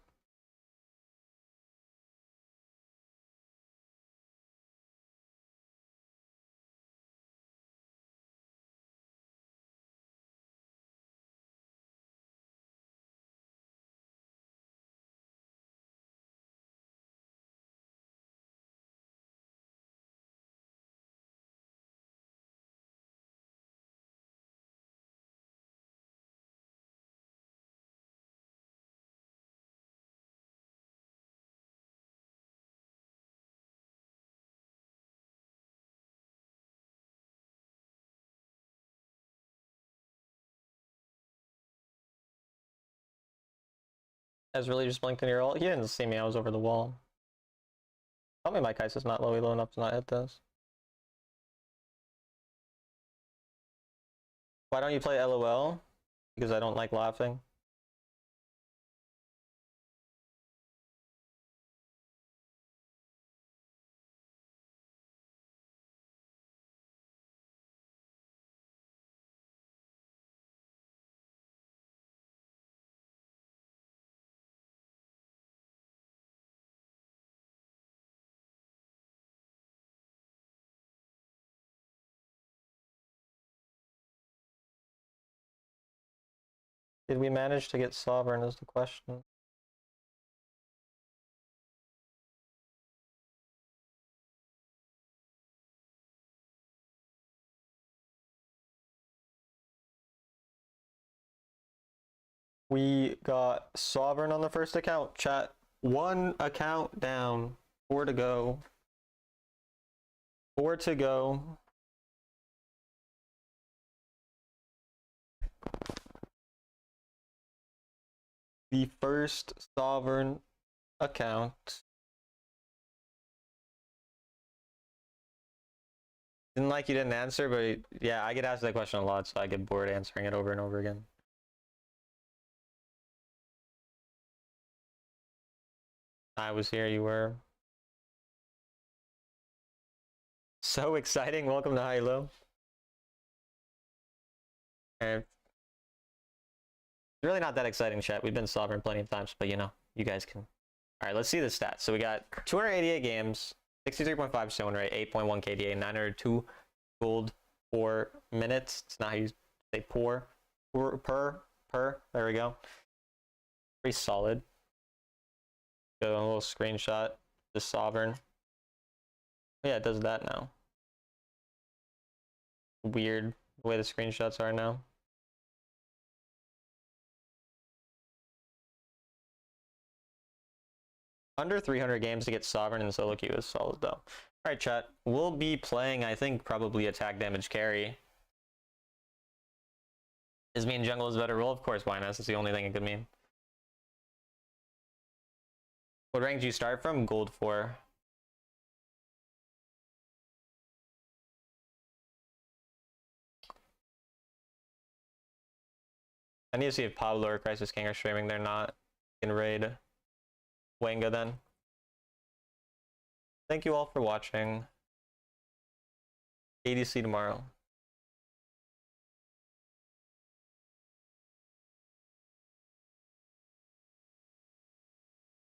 A: I was really just blinked in your ult. He didn't see me, I was over the wall. Tell me my Kai's is not low enough to not hit this. Why don't you play LOL? Because I don't like laughing. Did we manage to get Sovereign is the question. We got Sovereign on the first account, chat. 1 account down. 4 to go. 4 to go. The first Sovereign account. Didn't like you didn't answer, but yeah, I get asked that question a lot, so I get bored answering it over and over again. I was here, you were. So exciting. Welcome to Hilo. It's really not that exciting, chat. We've been Sovereign plenty of times, but you know, you guys can. All right, let's see the stats. So we got 288 games, 63.5 stone rate, 8.1 KDA, 902 gold per minutes. It's not how you say per. There we go. Pretty solid. Go a little screenshot. The Sovereign. Oh, yeah, it does that now. Weird the way the screenshots are now. Under 300 games to get Sovereign in solo queue is solid though. Alright chat, we'll be playing, I think, probably attack damage carry. Does mean jungle is a better role? Of course, why not? That's the only thing it could mean. What rank do you start from? Gold 4. I need to see if Pablo or Crisis King are streaming. They're not. In raid Wenga then. Thank you all for watching. ADC tomorrow.